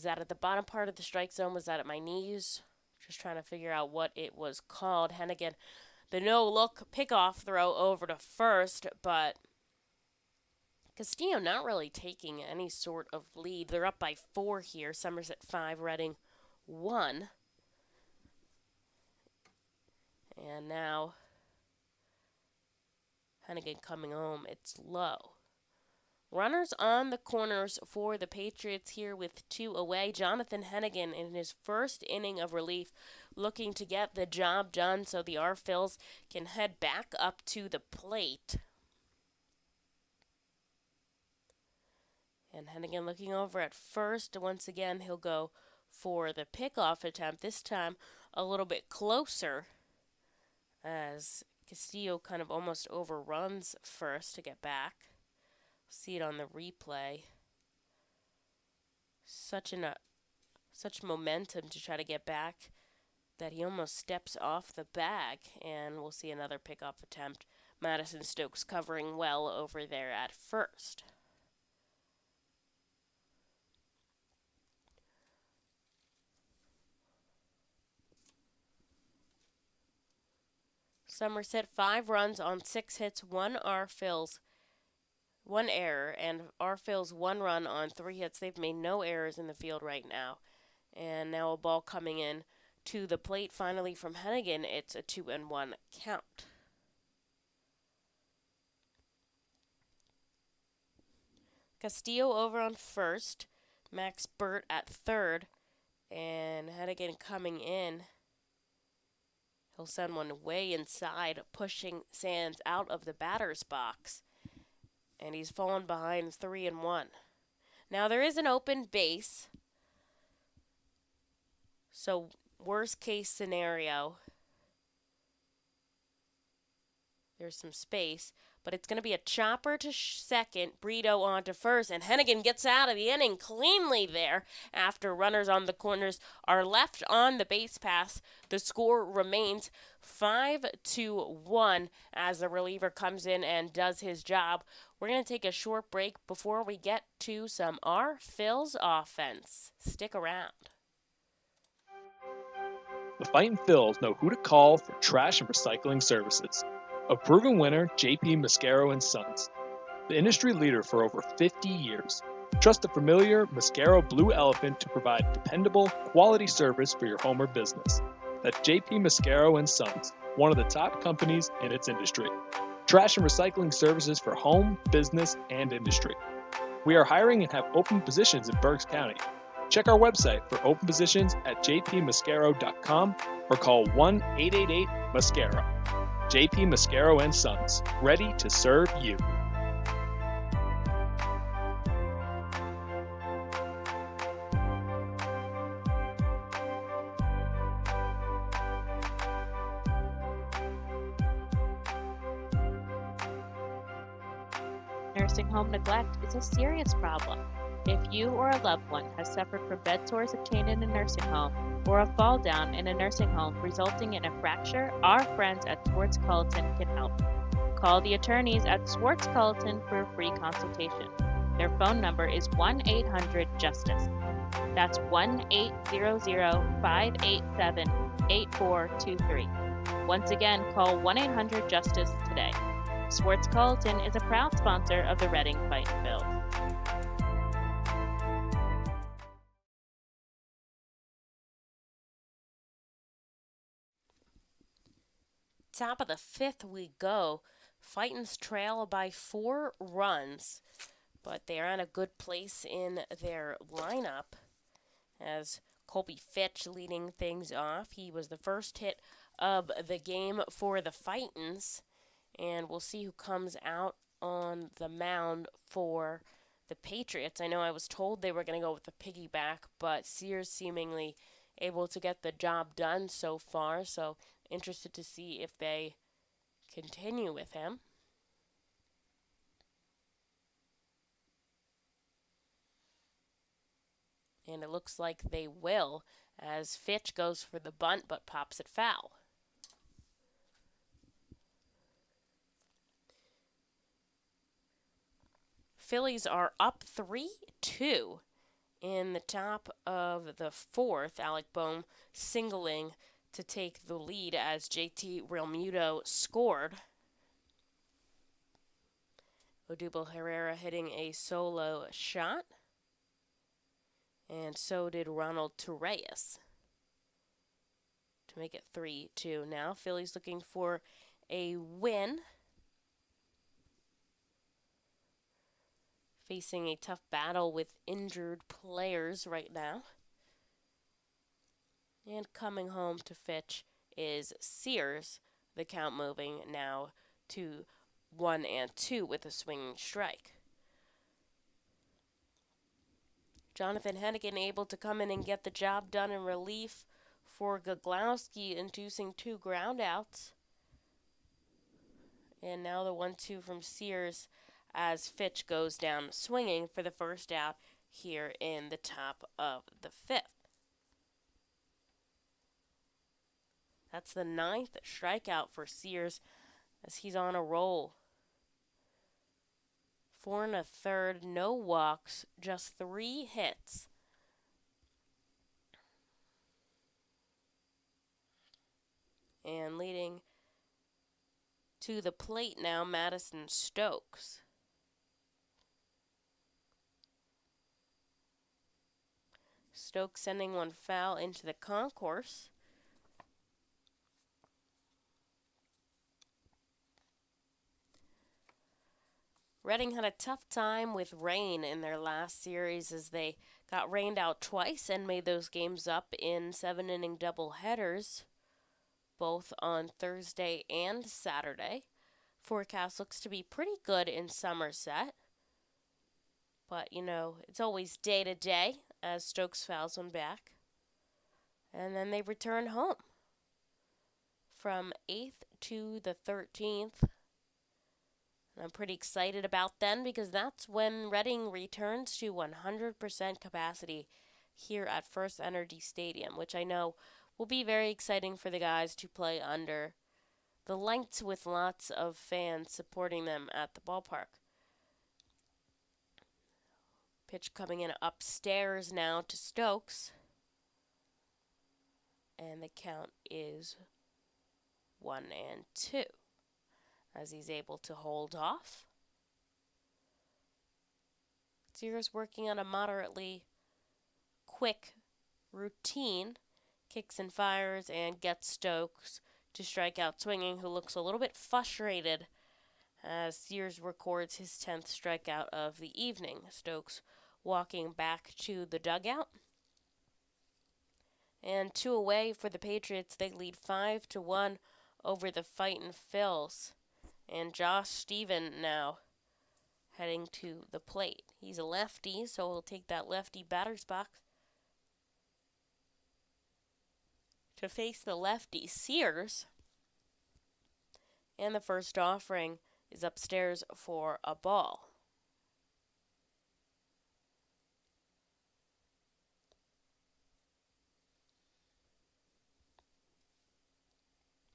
at the bottom part of the strike zone? Was that at my knees? Just trying to figure out what it was called. Hennigan, the no-look pickoff throw over to first, but Castillo not really taking any sort of lead. They're up by 4 here. Somerset 5, Reading 1. And now Hennigan coming home. It's low. Runners on the corners for the Patriots here with 2 away. Jonathan Hennigan in his first inning of relief looking to get the job done so the R-Phils can head back up to the plate. And Hennigan looking over at first. Once again, he'll go for the pickoff attempt. This time a little bit closer as Castillo kind of almost overruns first to get back. See it on the replay. Such momentum to try to get back that he almost steps off the bag. And we'll see another pickoff attempt. Madison Stokes covering well over there at first. Somerset 5 runs on 6 hits, 1 R-Phils, 1 error, and R-Phils 1 run on 3 hits. They've made no errors in the field right now. And now a ball coming in to the plate finally from Hennigan. It's a 2-1 count. Castillo over on first, Max Burt at third, and Hennigan coming in. He'll send one way inside, pushing Sands out of the batter's box. And he's fallen behind 3-1. Now there is an open base. So worst case scenario, there's some space. But it's going to be a chopper to second, Brito on to first, and Hennigan gets out of the inning cleanly there after runners on the corners are left on the base pass. The score remains 5-1 as the reliever comes in and does his job. We're going to take a short break before we get to some R-Phils offense. Stick around. The Fightin' Phils know who to call for trash and recycling services. A proven winner, JP Mascaro & Sons. The industry leader for over 50 years. Trust the familiar Mascaro Blue Elephant to provide dependable, quality service for your home or business. That's JP Mascaro & Sons, one of the top companies in its industry. Trash and recycling services for home, business, and industry. We are hiring and have open positions in Berks County. Check our website for open positions at jpmascaro.com or call 1-888-MASCARO. JP Mascaro and Sons, ready to serve you. Nursing home neglect is a serious problem. If you or a loved one has suffered from bed sores obtained in a nursing home or a fall down in a nursing home resulting in a fracture, our friends at Swartz Culleton can help. Call the attorneys at Swartz Culleton for a free consultation. Their phone number is 1-800-JUSTICE. That's 1-800-587-8423. Once again, call 1-800-JUSTICE today. Swartz Culleton is a proud sponsor of the Reading Fightin' Phils. Top of the fifth we go. Fightin's trail by 4 runs, but they are in a good place in their lineup as Colby Fitch leading things off. He was the first hit of the game for the Fightins, and we'll see who comes out on the mound for the Patriots. I know I was told they were going to go with the piggyback, but Sears seemingly able to get the job done so far, so interested to see if they continue with him. And it looks like they will, as Fitch goes for the bunt but pops it foul. Phillies are up 3-2 in the top of the fourth. Alec Boehm singling to take the lead as JT Realmuto scored. Odubel Herrera hitting a solo shot. And so did Ronald Torreyes to make it 3-2 now. Phillies looking for a win. Facing a tough battle with injured players right now. And coming home to Fitch is Sears. The count moving now to 1-2 with a swinging strike. Jonathan Hennigan able to come in and get the job done in relief for Goglowski, inducing 2 groundouts. And now the 1-2 from Sears as Fitch goes down swinging for the first out here in the top of the fifth. That's the 9th strikeout for Sears as he's on a roll. 4 1/3, no walks, just 3 hits. And leading to the plate now, Madison Stokes. Stokes sending one foul into the concourse. Reading had a tough time with rain in their last series as they got rained out twice and made those games up in 7-inning doubleheaders, both on Thursday and Saturday. Forecast looks to be pretty good in Somerset. But, you know, it's always day to day as Stokes fouls one back. And then they return home from 8th to the 13th. And I'm pretty excited about then because that's when Reading returns to 100% capacity here at First Energy Stadium, which I know will be very exciting for the guys to play under the lights with lots of fans supporting them at the ballpark. Pitch coming in upstairs now to Stokes. And the count is 1-2 as he's able to hold off. Sears working on a moderately quick routine, kicks and fires and gets Stokes to strike out swinging, who looks a little bit frustrated as Sears records his 10th strikeout of the evening. Stokes walking back to the dugout. And 2 away for the Patriots. They lead 5-1 over the Fightin' Phils. And Josh Stephen now heading to the plate. He's a lefty, so he'll take that lefty batter's box to face the lefty Sears. And the first offering is upstairs for a ball.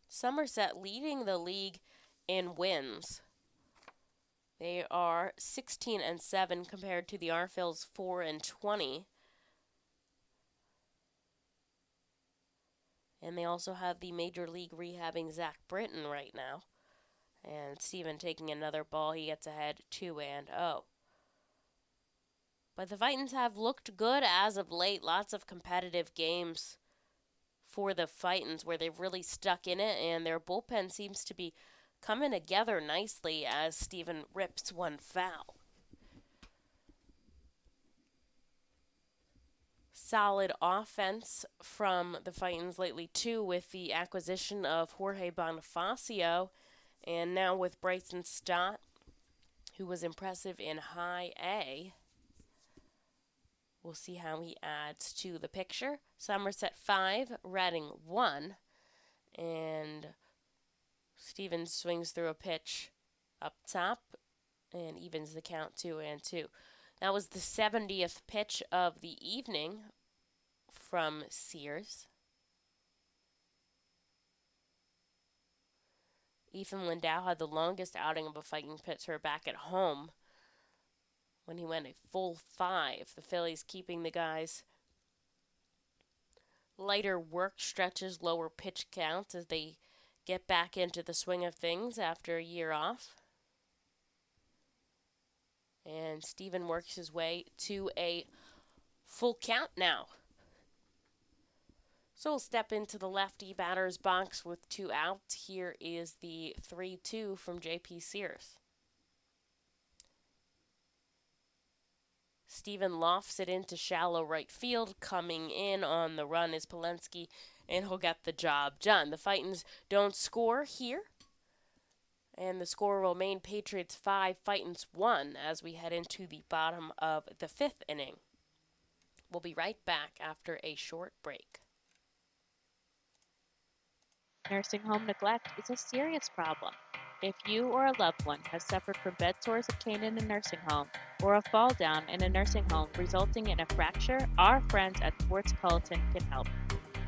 Somerset leading the league in wins. They are 16-7 compared to the Arphils 4-20. And they also have the Major League rehabbing Zach Britton right now. And Steven taking another ball. He gets ahead 2-0. But the Fightins have looked good as of late. Lots of competitive games for the Fightins where they've really stuck in it. And their bullpen seems to be coming together nicely as Steven rips one foul. Solid offense from the Fightins lately, too, with the acquisition of Jorge Bonifacio, and now with Bryson Stott, who was impressive in High A. We'll see how he adds to the picture. Somerset 5, Reading 1, and Stevens swings through a pitch up top and evens the count 2-2. That was the 70th pitch of the evening from Sears. Ethan Lindau had the longest outing of a Fighting pitcher back at home when he went a full 5. The Phillies keeping the guys lighter work stretches, lower pitch counts as they get back into the swing of things after a year off. And Steven works his way to a full count now. So we'll step into the lefty batter's box with 2 outs. Here is the 3-2 from J.P. Sears. Steven lofts it into shallow right field. Coming in on the run is Polensky, and he'll get the job done. The Fightins don't score here. And the score will remain Patriots 5, Fightins 1 as we head into the bottom of the 5th inning. We'll be right back after a short break. Nursing home neglect is a serious problem. If you or a loved one has suffered from bed sores obtained in a nursing home or a fall down in a nursing home resulting in a fracture, our friends at Swartz Culleton can help.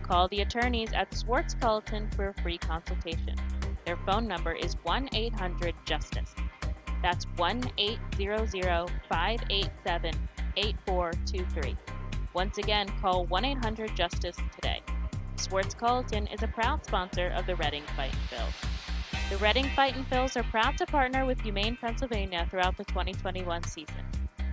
Call the attorneys at Swartz Culleton for a free consultation. Their phone number is 1-800-JUSTICE. That's 1-800-587-8423. Once again, call 1-800-JUSTICE today. Swartz Culleton is a proud sponsor of the Reading Fightin' Phils. The Reading Fightin' Phils are proud to partner with Humane Pennsylvania throughout the 2021 season.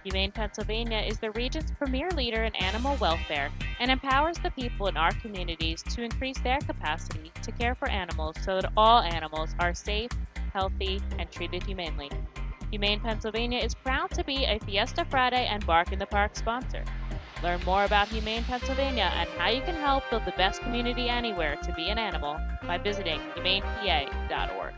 Humane Pennsylvania is the region's premier leader in animal welfare and empowers the people in our communities to increase their capacity to care for animals so that all animals are safe, healthy, and treated humanely. Humane Pennsylvania is proud to be a Fiesta Friday and Bark in the Park sponsor. Learn more about Humane Pennsylvania and how you can help build the best community anywhere to be an animal by visiting humanepa.org.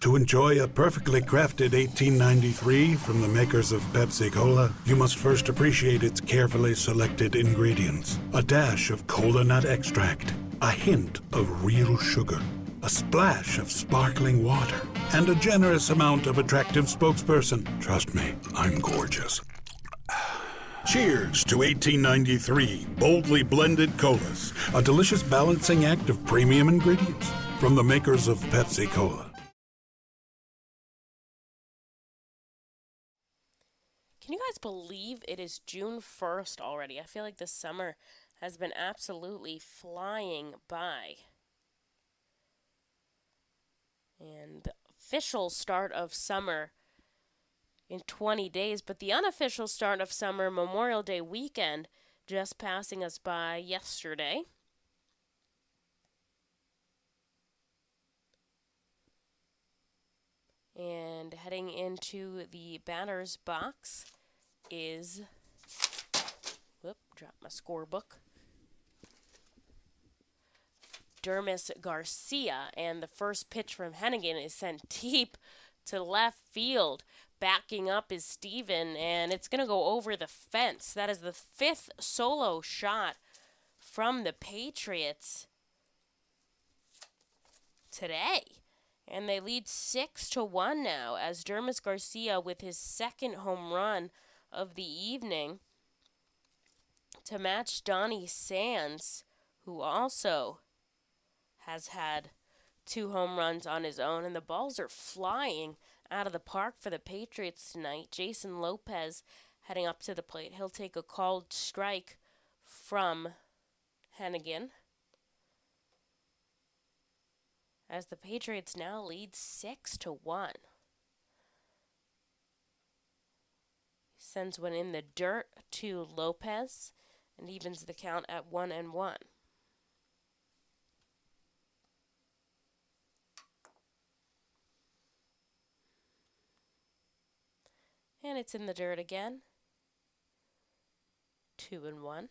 To enjoy a perfectly crafted 1893 from the makers of Pepsi Cola, you must first appreciate its carefully selected ingredients. A dash of cola nut extract, a hint of real sugar, a splash of sparkling water, and a generous amount of attractive spokesperson. Trust me, I'm gorgeous. Cheers to 1893 boldly blended colas, a delicious balancing act of premium ingredients from the makers of Pepsi Cola. Can you guys believe it is June 1st already? I feel like this summer has been absolutely flying by. And the official start of summer in 20 days, but the unofficial start of summer, Memorial Day weekend, just passing us by yesterday. And heading into the batter's box is, dropped my scorebook, Dermis Garcia, and the first pitch from Hennigan is sent deep to left field. Backing up is Steven, and it's going to go over the fence. That is the 5th solo shot from the Patriots today. And they lead 6-1 now as Dermis Garcia with his 2nd home run of the evening to match Donnie Sands, who also has had 2 home runs on his own. And the balls are flying out of the park for the Patriots tonight. Jason Lopez heading up to the plate. He'll take a called strike from Hennigan, as the Patriots now lead 6-1. Sends one in the dirt to Lopez and evens the count at 1-1. And it's in the dirt again. 2-1.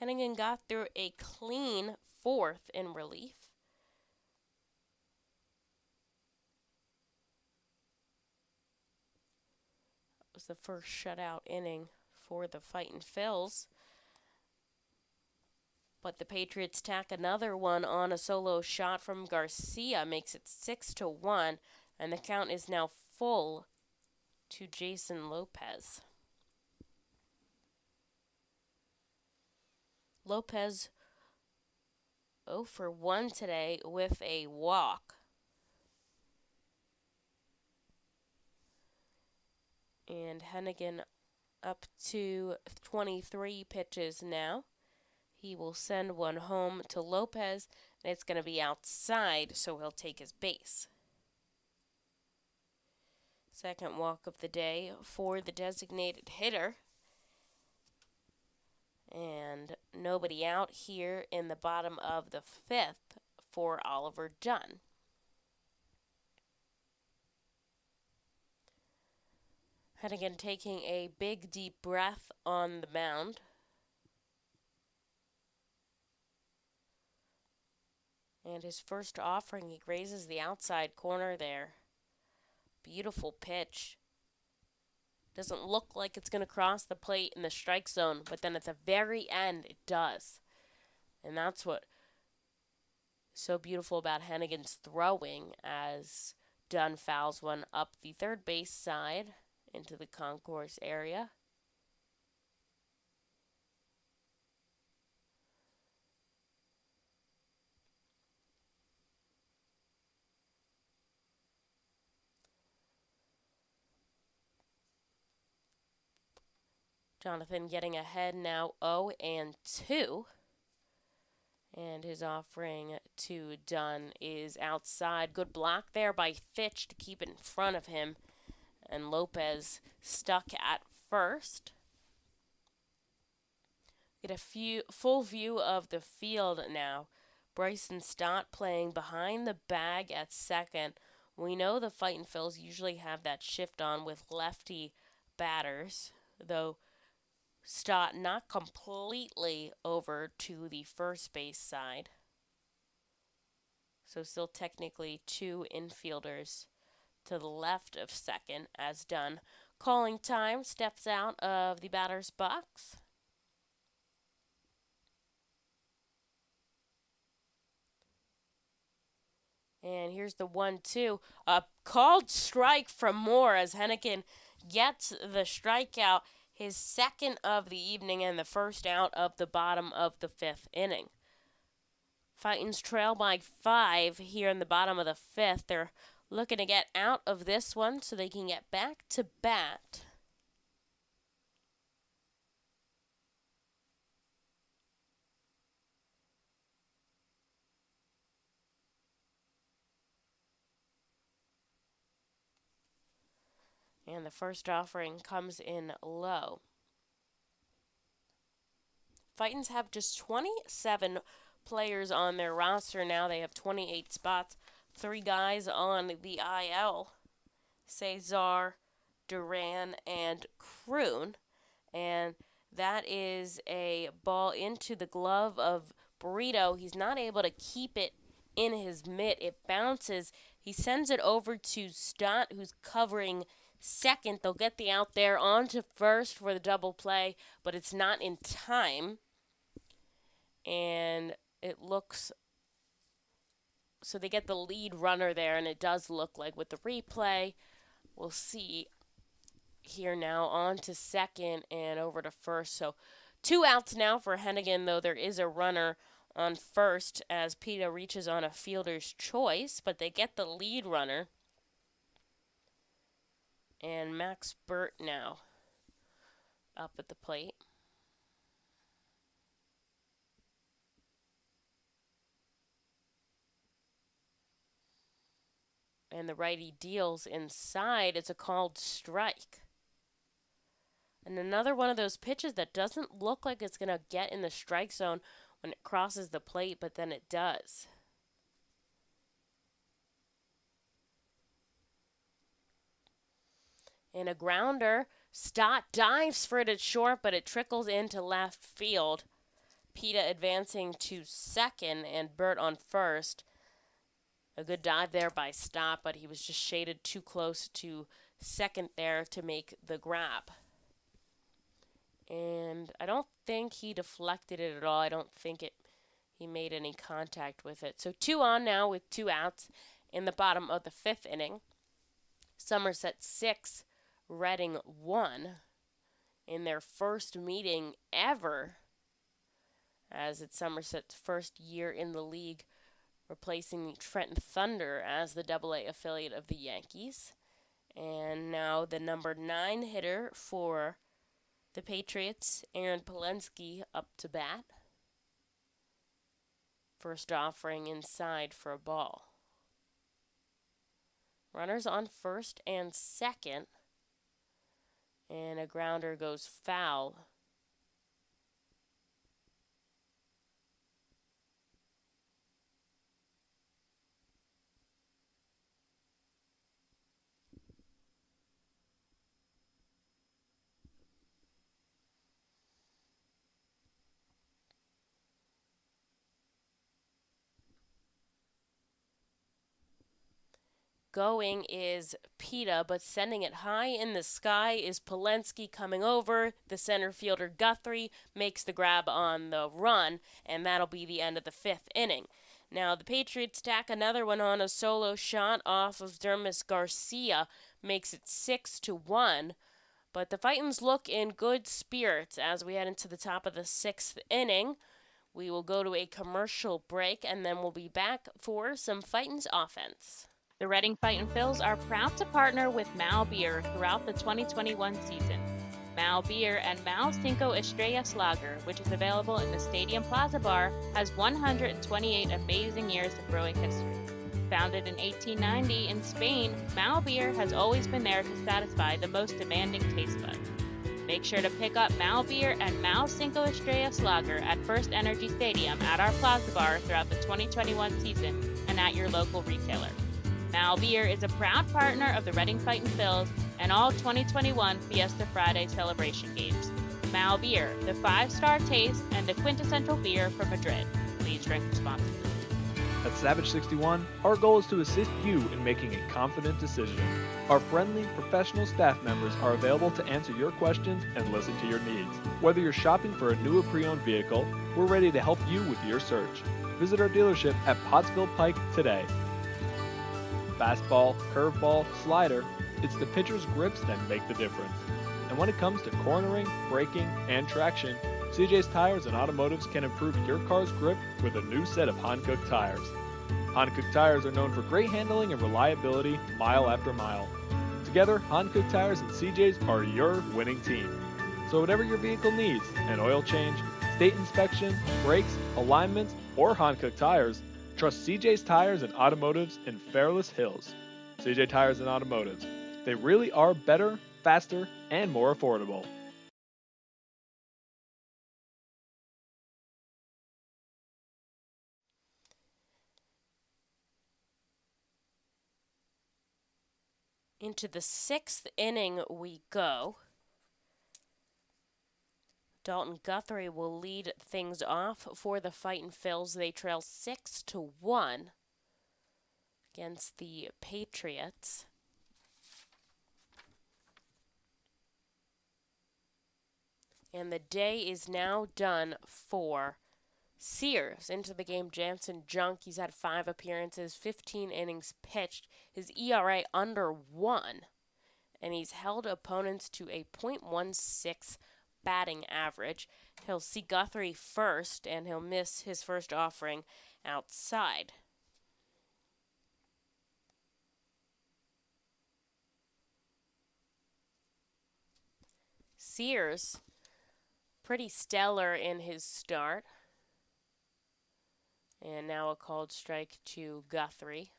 Hennigan got through a clean 4th in relief. Was the first shutout inning for the Fightin' Phils. But the Patriots tack another one on a solo shot from Garcia, makes it 6-1, and the count is now full to Jason Lopez. Lopez 0 for 1 today with a walk. And Hennigan up to 23 pitches now. He will send one home to Lopez, and it's going to be outside, so he'll take his base. Second walk of the day for the designated hitter. And nobody out here in the bottom of the 5th for Oliver Dunn. Hennigan taking a big deep breath on the mound. And his first offering, he grazes the outside corner there. Beautiful pitch. Doesn't look like it's going to cross the plate in the strike zone, but then at the very end, it does. And that's what is so beautiful about Hennigan's throwing, as Dunn fouls one up the third base side into the concourse area. Jonathan getting ahead now 0-2. And his offering to Dunn is outside. Good block there by Fitch to keep it in front of him. And Lopez stuck at first. Get a full view of the field now. Bryson Stott playing behind the bag at second. We know the Fightin' Phils usually have that shift on with lefty batters, though Stott not completely over to the first base side. So still technically 2 infielders to the left of second as Dunn. Calling time, steps out of the batter's box. And here's the 1-2. A called strike from Moore as Hennigan gets the strikeout, his 2nd of the evening and the first out of the bottom of the 5th inning. Fightin's trail by 5 here in the bottom of the 5th. They're looking to get out of this one so they can get back to bat. And the first offering comes in low. Fightins have just 27 players on their roster now. They have 28 spots three guys on the IL, Cesar, Duran, and Kroon. And that is a ball into the glove of Burrito. He's not able to keep it in his mitt. It bounces. He sends it over to Stott, who's covering second. They'll get the out there onto first for the double play, but it's not in time. And it looks so they get the lead runner there, and it does look like with the replay, we'll see here now on to second and over to first. So 2 outs now for Hennigan, though there is a runner on first as PETA reaches on a fielder's choice, but they get the lead runner. And Max Burt now up at the plate. And the righty deals inside. It's a called strike. And another one of those pitches that doesn't look like it's going to get in the strike zone when it crosses the plate, but then it does. And a grounder. Stott dives for it at short, but it trickles into left field. PETA advancing to second and Burt on first. A good dive there by Stott, but he was just shaded too close to second there to make the grab. And I don't think he deflected it at all. I don't think he made any contact with it. So 2 on now with 2 outs in the bottom of the 5th inning. Somerset 6, Reading 1 in their first meeting ever, as it's Somerset's first year in the league, replacing Trenton Thunder as the AA affiliate of the Yankees. And now the number 9 hitter for the Patriots, Aaron Polensky, up to bat. First offering inside for a ball. Runners on first and second. And a grounder goes foul. Going is PETA, but sending it high in the sky is Polensky coming over. The center fielder Guthrie makes the grab on the run, and that'll be the end of the 5th inning. Now the Patriots tack another one on. A solo shot off of Dermis Garcia makes it 6-1. But the Fightins look in good spirits as we head into the top of the 6th inning. We will go to a commercial break, and then we'll be back for some Fightins offense. The Reading Fightin' Phils are proud to partner with Mao Beer throughout the 2021 season. Mao Beer and Mao Cinco Estrellas Lager, which is available in the Stadium Plaza Bar, has 128 amazing years of brewing history. Founded in 1890 in Spain, Mao Beer has always been there to satisfy the most demanding taste buds. Make sure to pick up Mao Beer and Mao Cinco Estrellas Lager at First Energy Stadium at our Plaza Bar throughout the 2021 season and at your local retailer. Mao Beer is a proud partner of the Reading Fightin' Phils and all 2021 Fiesta Friday celebration games. Mao Beer, the 5-star taste and the quintessential beer from Madrid. Please drink responsibly. At Savage 61, our goal is to assist you in making a confident decision. Our friendly, professional staff members are available to answer your questions and listen to your needs. Whether you're shopping for a new or pre-owned vehicle, we're ready to help you with your search. Visit our dealership at Pottsville Pike today. Fastball, curveball, slider, it's the pitcher's grips that make the difference. And when it comes to cornering, braking, and traction, CJ's Tires and Automotives can improve your car's grip with a new set of Hankook tires. Hankook tires are known for great handling and reliability mile after mile. Together, Hankook Tires and CJ's are your winning team. So whatever your vehicle needs, an oil change, state inspection, brakes, alignments, or Hankook tires, trust CJ's Tires and Automotives in Fairless Hills. CJ Tires and Automotives. They really are better, faster, and more affordable. Into the 6th inning we go. Dalton Guthrie will lead things off for the Fightin' Phils. They trail 6-1 against the Patriots. And the day is now done for Sears. Into the game, Jansen Junk. He's had 5 appearances, 15 innings pitched. His ERA under 1. And he's held opponents to a .16 batting average. He'll see Guthrie first, and he'll miss his first offering outside. Sears, pretty stellar in his start. And now a called strike to Guthrie.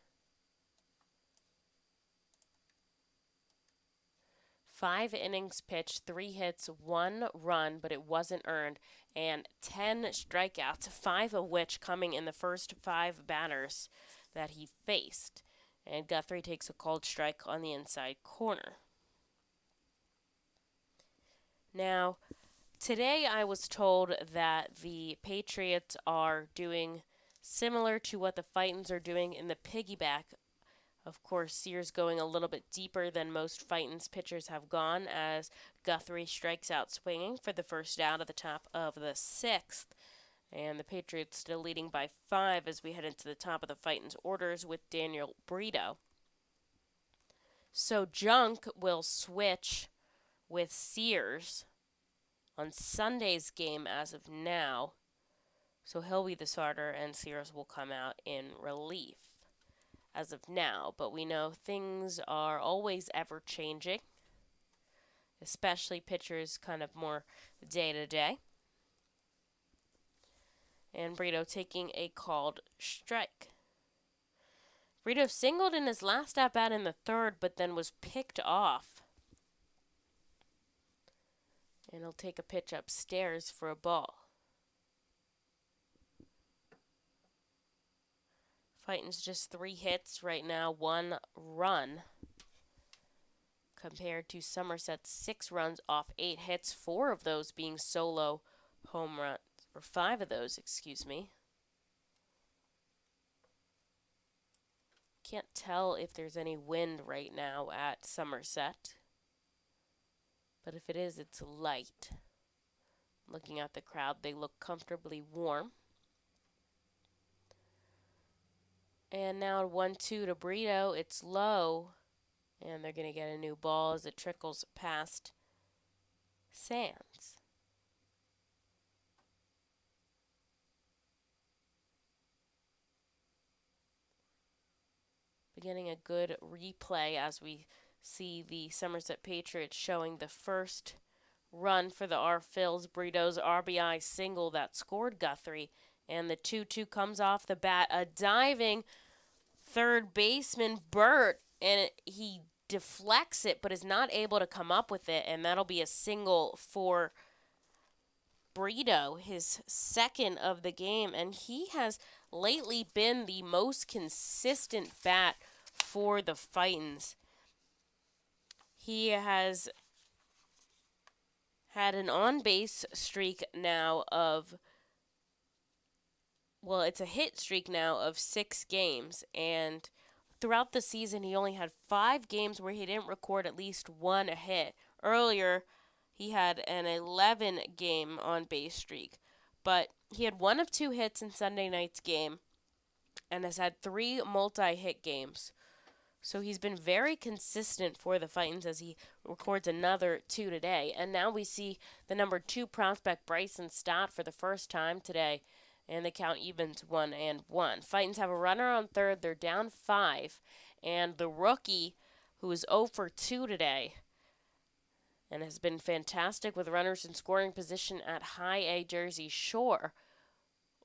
5 innings pitched, 3 hits, 1 run, but it wasn't earned, and 10 strikeouts, 5 of which coming in the first 5 batters that he faced. And Guthrie takes a called strike on the inside corner. Now, today I was told that the Patriots are doing similar to what the Fightins are doing in the piggyback. Of course, Sears going a little bit deeper than most Fightins pitchers have gone as Guthrie strikes out swinging for the first out at the top of the 6th. And the Patriots still leading by 5 as we head into the top of the Fightins orders with Daniel Brito. So Junk will switch with Sears on Sunday's game as of now. So he'll be the starter and Sears will come out in relief as of now. But we know things are always ever changing, especially pitchers kind of more day to day. And Brito taking a called strike. Brito singled in his last at-bat in the 3rd, but then was picked off. And he'll take a pitch upstairs for a ball. Fightin's just 3 hits right now, 1 run. Compared to Somerset's 6 runs off 8 hits, 4 of those being solo home runs. Or 5 of those, excuse me. Can't tell if there's any wind right now at Somerset. But if it is, it's light. Looking at the crowd, they look comfortably warm. And now 1-2 to Brito. It's low. And they're going to get a new ball as it trickles past Sands. Getting a good replay as we see the Somerset Patriots showing the first run for the Phils. Brito's RBI single that scored Guthrie. And the 2-2 comes off the bat. A diving third baseman, Burt, and he deflects it but is not able to come up with it. And that'll be a single for Brito, his 2nd of the game. And he has lately been the most consistent bat for the Fightins. He has had an on-base streak now of, well, it's a hit streak now of 6 games. And throughout the season, he only had 5 games where he didn't record at least 1 hit. Earlier, he had an 11-game on-base streak. But he had 1 of 2 hits in Sunday night's game and has had 3 multi-hit games. So he's been very consistent for the Fightins as he records another 2 today. And now we see the number 2 prospect Bryson Stott for the first time today. And the count evens 1-1. Fightins have a runner on 3rd. They're down 5. And the rookie, who is 0 for 2 today and has been fantastic with runners in scoring position at High A Jersey Shore,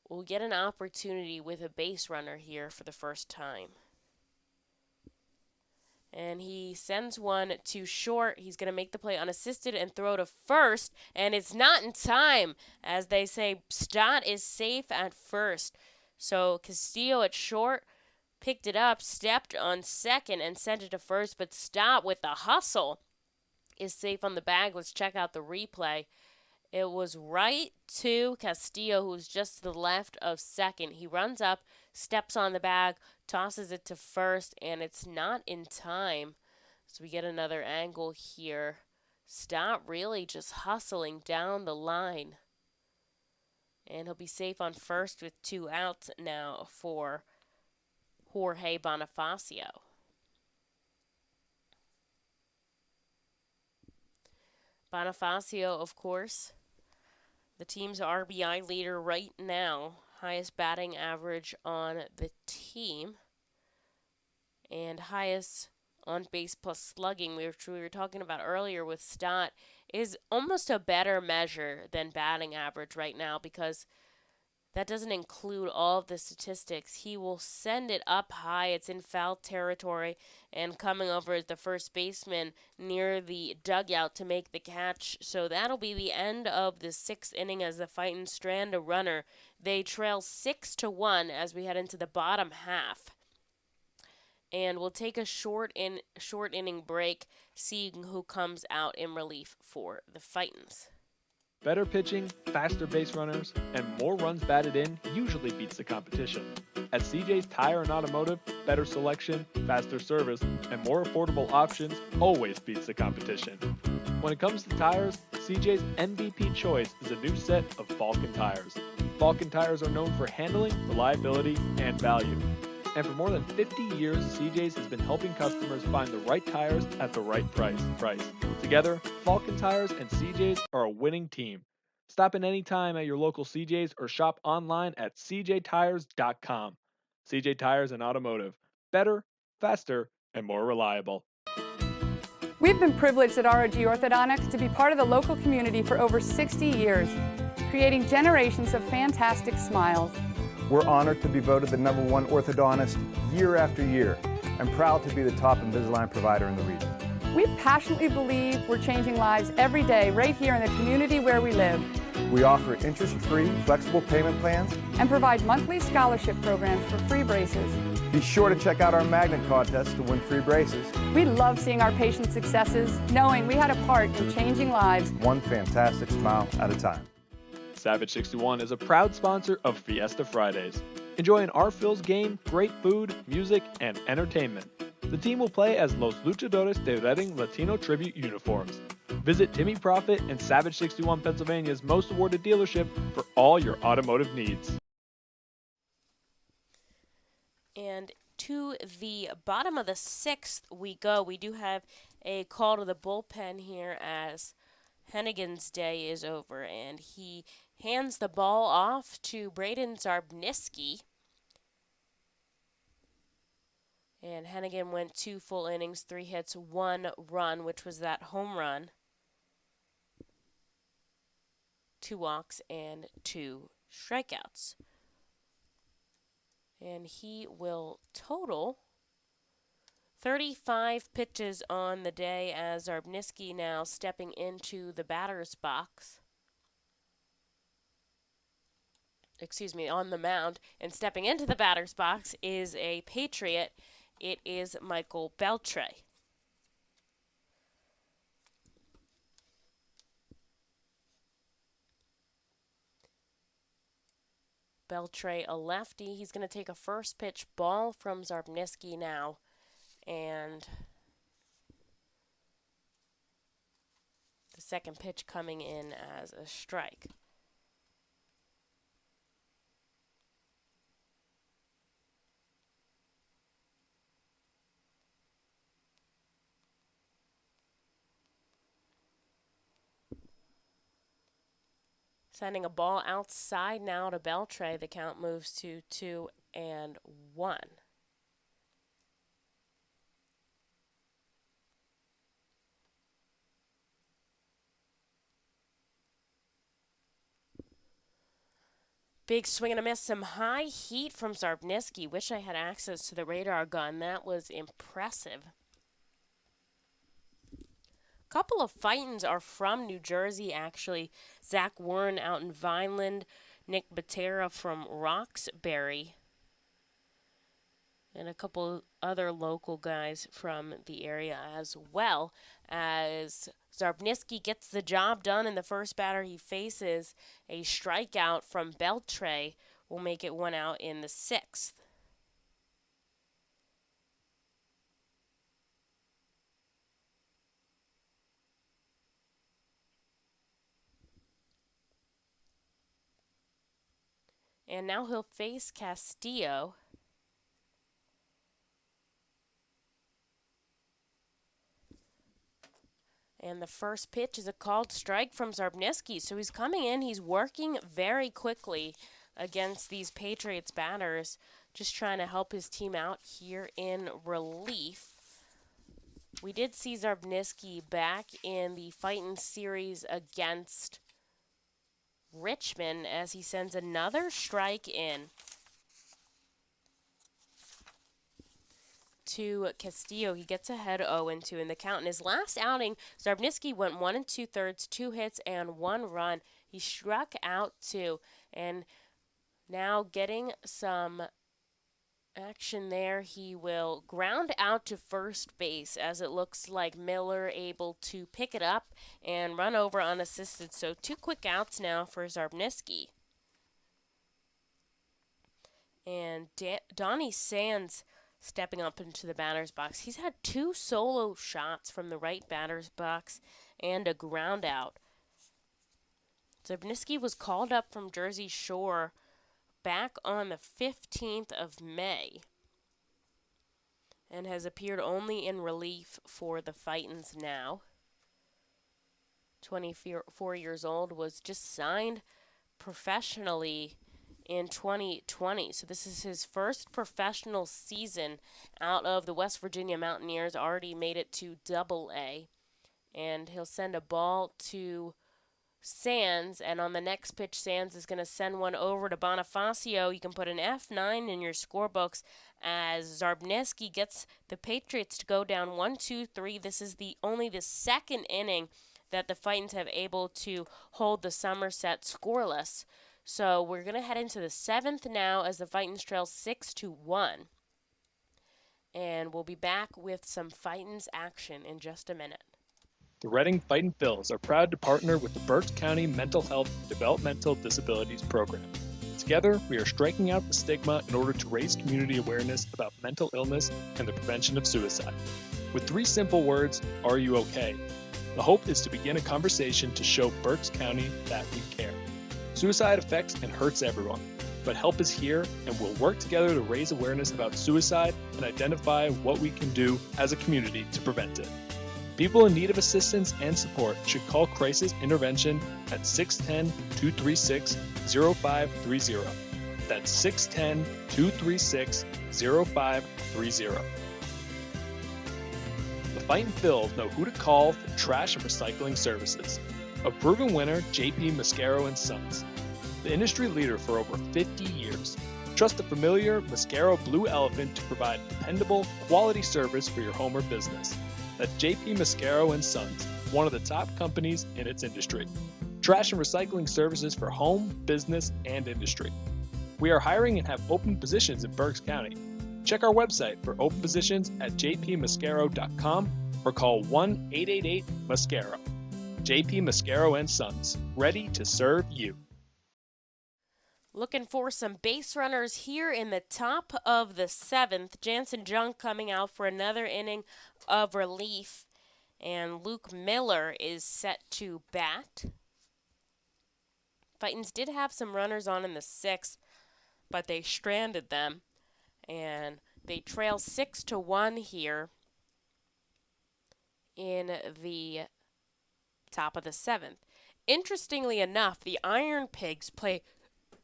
will get an opportunity with a base runner here for the first time. And he sends one to short. He's going to make the play unassisted and throw to first. And it's not in time. As they say, Stott is safe at first. So Castillo at short picked it up, stepped on second, and sent it to first, but Stott with the hustle is safe on the bag. Let's check out the replay. It was right to Castillo, who's just to the left of second. He runs up, steps on the bag, tosses it to first, and it's not in time. So we get another angle here. Stott really just hustling down the line. And he'll be safe on first with 2 outs now for Jorge Bonifacio. Bonifacio, of course, the team's RBI leader right now, highest batting average on the team, and highest on base plus slugging, which we were talking about earlier with Stott, is almost a better measure than batting average right now because that doesn't include all of the statistics. He will send it up high. It's in foul territory and coming over as the first baseman near the dugout to make the catch. So that'll be the end of the 6th inning as the Fightin strand a runner. They trail 6-1 as we head into the bottom half. And we'll take a short inning break, seeing who comes out in relief for the Fightins. Better pitching, faster base runners, and more runs batted in usually beats the competition. At CJ's Tire and Automotive, better selection, faster service, and more affordable options always beats the competition. When it comes to tires, CJ's MVP choice is a new set of Falken tires. Falken tires are known for handling, reliability, and value. And for more than 50 years, CJ's has been helping customers find the right tires at the right price. Together, Falken Tires and CJ's are a winning team. Stop in any time at your local CJ's or shop online at cjtires.com. CJ Tires and Automotive. Better, faster, and more reliable. We've been privileged at ROG Orthodontics to be part of the local community for over 60 years, creating generations of fantastic smiles. We're honored to be voted the #1 orthodontist year after year and proud to be the top Invisalign provider in the region. We passionately believe we're changing lives every day right here in the community where we live. We offer interest-free, flexible payment plans and provide monthly scholarship programs for free braces. Be sure to check out our magnet contest to win free braces. We love seeing our patients' successes, knowing we had a part in changing lives. One fantastic smile at a time. Savage 61 is a proud sponsor of Fiesta Fridays. Enjoy an R-Phil's game, great food, music, and entertainment. The team will play as Los Luchadores de Reading Latino Tribute uniforms. Visit Timmy Profit and Savage 61 Pennsylvania's most awarded dealership for all your automotive needs. And to the bottom of the 6th we go. We do have a call to the bullpen here as Hennigan's day is over, and he hands the ball off to Braden Zarbniski. And Hennigan went 2 full innings, 3 hits, 1 run, which was that home run. 2 walks and 2 strikeouts. And he will total 35 pitches on the day as Zarbniski now stepping into the batter's box. On the mound. And stepping into the batter's box is a Patriot. It is Michael Beltre. Beltre, a lefty. He's going to take a first pitch ball from Zarbniski now. And the second pitch coming in as a strike. Sending a ball outside now to Beltre. The count moves to 2-1. Big swing and a miss. Some high heat from Zarbniski. Wish I had access to the radar gun. That was impressive. Couple of Fightins are from New Jersey, actually. Zach Warren out in Vineland, Nick Batera from Roxbury. and a couple other local guys from the area as well, as Zarbniski gets the job done in the first batter he faces. A strikeout from Beltre will make it 1 out in the 6th. And now he'll face Castillo. And the first pitch is a called strike from Zarbniski. So he's coming in, he's working very quickly against these Patriots batters, just trying to help his team out here in relief. We did see Zarbniski back in the Fightin series against Richmond as he sends another strike in to Castillo. He gets ahead 0-2 in the count. In his last outing, Zarbniski went 1 2/3, 2 hits and 1 run. He struck out 2, and now getting some action there, he will ground out to first base as it looks like Miller able to pick it up and run over unassisted. So 2 quick outs now for Zarbniski. And Donnie Sands stepping up into the batter's box. He's had 2 solo shots from the right batter's box and a ground out. Zarbniski was called up from Jersey Shore back on the 15th of May and has appeared only in relief for the Fightins now. 24 years old, was just signed professionally in 2020. So this is his first professional season out of the West Virginia Mountaineers, already made it to Double-A. And he'll send a ball to Sands, and on the next pitch, Sands is going to send one over to Bonifacio. You can put an F9 in your scorebooks as Zarbniski gets the Patriots to go down 1-2-3. This is only the second inning that the Fightins have able to hold the Somerset scoreless. So we're going to head into the 7th now as the Fightins trail 6-1. And we'll be back with some Fightins action in just a minute. The Reading Fightin' Phils are proud to partner with the Berks County Mental Health Developmental Disabilities Program. Together, we are striking out the stigma in order to raise community awareness about mental illness and the prevention of suicide. With 3 simple words, are you okay? The hope is to begin a conversation to show Berks County that we care. Suicide affects and hurts everyone, but help is here, and we'll work together to raise awareness about suicide and identify what we can do as a community to prevent it. People in need of assistance and support should call Crisis Intervention at 610-236-0530. That's 610-236-0530. The Fightin' Phils know who to call for trash and recycling services. A proven winner, J.P. Mascaro & Sons. The industry leader for over 50 years. Trust the familiar Mascaro Blue Elephant to provide dependable, quality service for your home or business. That's J.P. Mascaro & Sons, one of the top companies in its industry. Trash and recycling services for home, business, and industry. We are hiring and have open positions in Berks County. Check our website for open positions at jpmascaro.com or call 1-888-MASCARO. J.P. Mascaro & Sons, ready to serve you. Looking for some base runners here in the top of the 7th. Jansen Junk coming out for another inning of relief. And Luke Miller is set to bat. Fightins did have some runners on in the 6th, but they stranded them. And they trail 6-1 here in the top of the 7th. Interestingly enough, the Iron Pigs play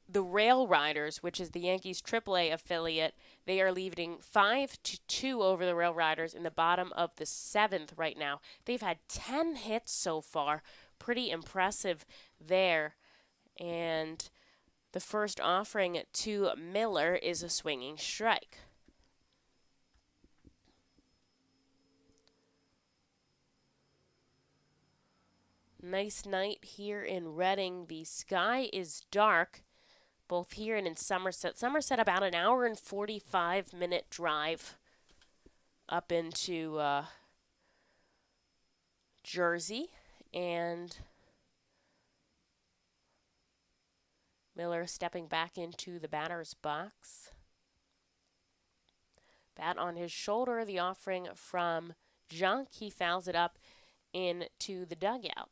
the Rail Riders, which is the Yankees AAA affiliate. They are leading 5-2 over the Rail Riders in the bottom of the 7th right now. They've had 10 hits so far. Pretty impressive there. And the first offering to Miller is a swinging strike. Nice night here in Reading. The sky is dark, both here and in Somerset. Somerset about an hour and 45-minute drive up into Jersey, and Miller stepping back into the batter's box. Bat on his shoulder, the offering from Junk. He fouls it up into the dugout.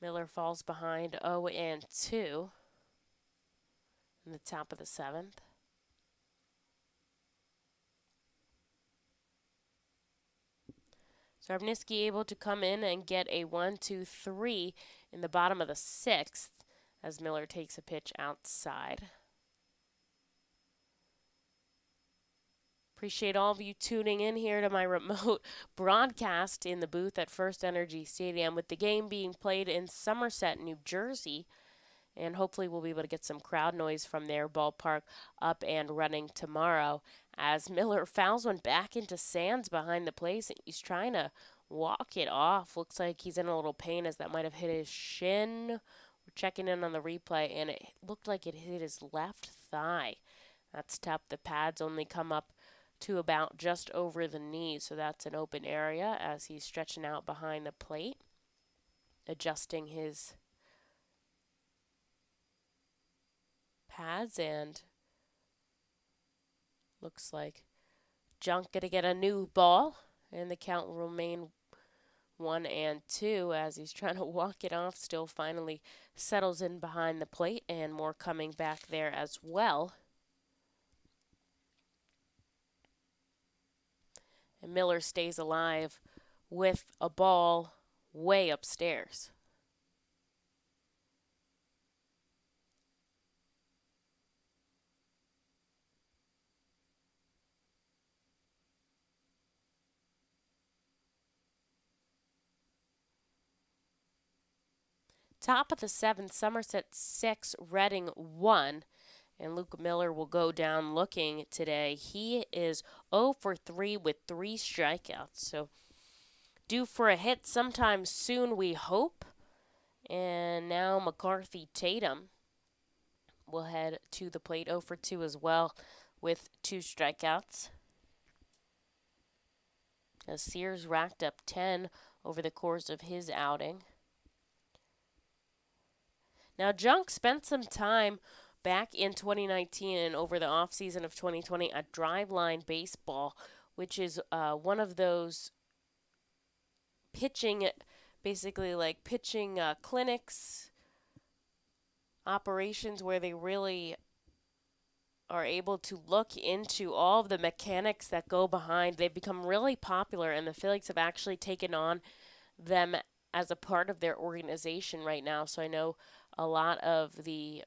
Miller falls behind 0-2 in the top of the 7th. Sarvniski able to come in and get a 1-2-3 in the bottom of the 6th as Miller takes a pitch outside. Appreciate all of you tuning in here to my remote broadcast in the booth at First Energy Stadium, with the game being played in Somerset, New Jersey. And hopefully we'll be able to get some crowd noise from their ballpark up and running tomorrow, as Miller fouls one back into Sands behind the plate. He's trying to walk it off. Looks like he's in a little pain, as that might have hit his shin. We're checking in on the replay, and it looked like it hit his left thigh. That's tough. The pads only come up to about just over the knee, so that's an open area as he's stretching out behind the plate, adjusting his pads, and looks like Junk gonna get a new ball, and the count will remain 1-2 as he's trying to walk it off. Still finally settles in behind the plate, and more coming back there as well. And Miller stays alive with a ball way upstairs. Top of the 7th, Somerset 6, Reading 1. And Luke Miller will go down looking today. He is 0 for 3 with 3 strikeouts. So due for a hit sometime soon, we hope. And now McCarthy Tatum will head to the plate, 0 for 2 as well with 2 strikeouts. As Sears racked up 10 over the course of his outing. Now, Junk spent some time back in 2019 and over the offseason of 2020 at Driveline Baseball, which is one of those pitching, basically like pitching clinics, operations where they really are able to look into all of the mechanics that go behind. They've become really popular, and the Phillies have actually taken on them as a part of their organization right now. So I know a lot of the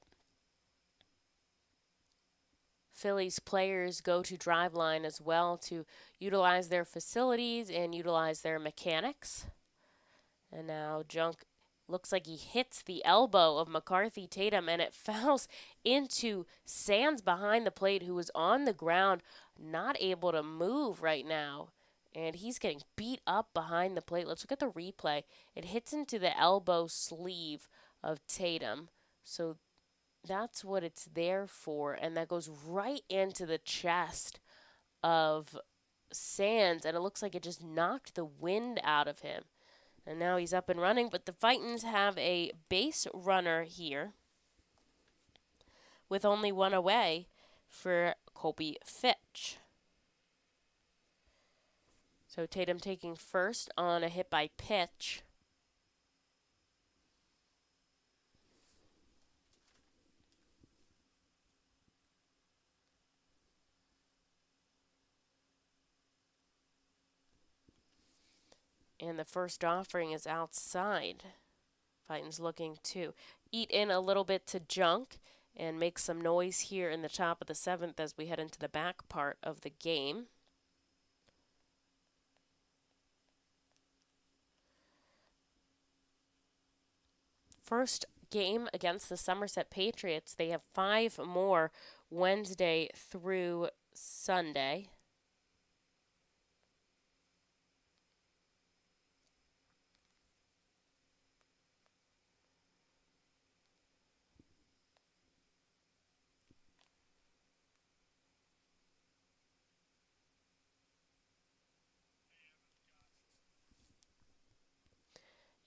Phillies players go to Driveline as well to utilize their facilities and utilize their mechanics. And now Junk looks like he hits the elbow of McCarthy Tatum, and it fouls into Sands behind the plate, who is on the ground, not able to move right now. And he's getting beat up behind the plate. Let's look at the replay. It hits into the elbow sleeve of Tatum. So that's what it's there for. And that goes right into the chest of Sands. And it looks like it just knocked the wind out of him. And now he's up and running. But the Fightins have a base runner here with only one away for Colby Fitch. So Tatum taking first on a hit by pitch. And the first offering is outside. Fightin's looking to eat in a little bit to Junk and make some noise here in the top of the 7th as we head into the back part of the game. First game against the Somerset Patriots. They have 5 more Wednesday through Sunday.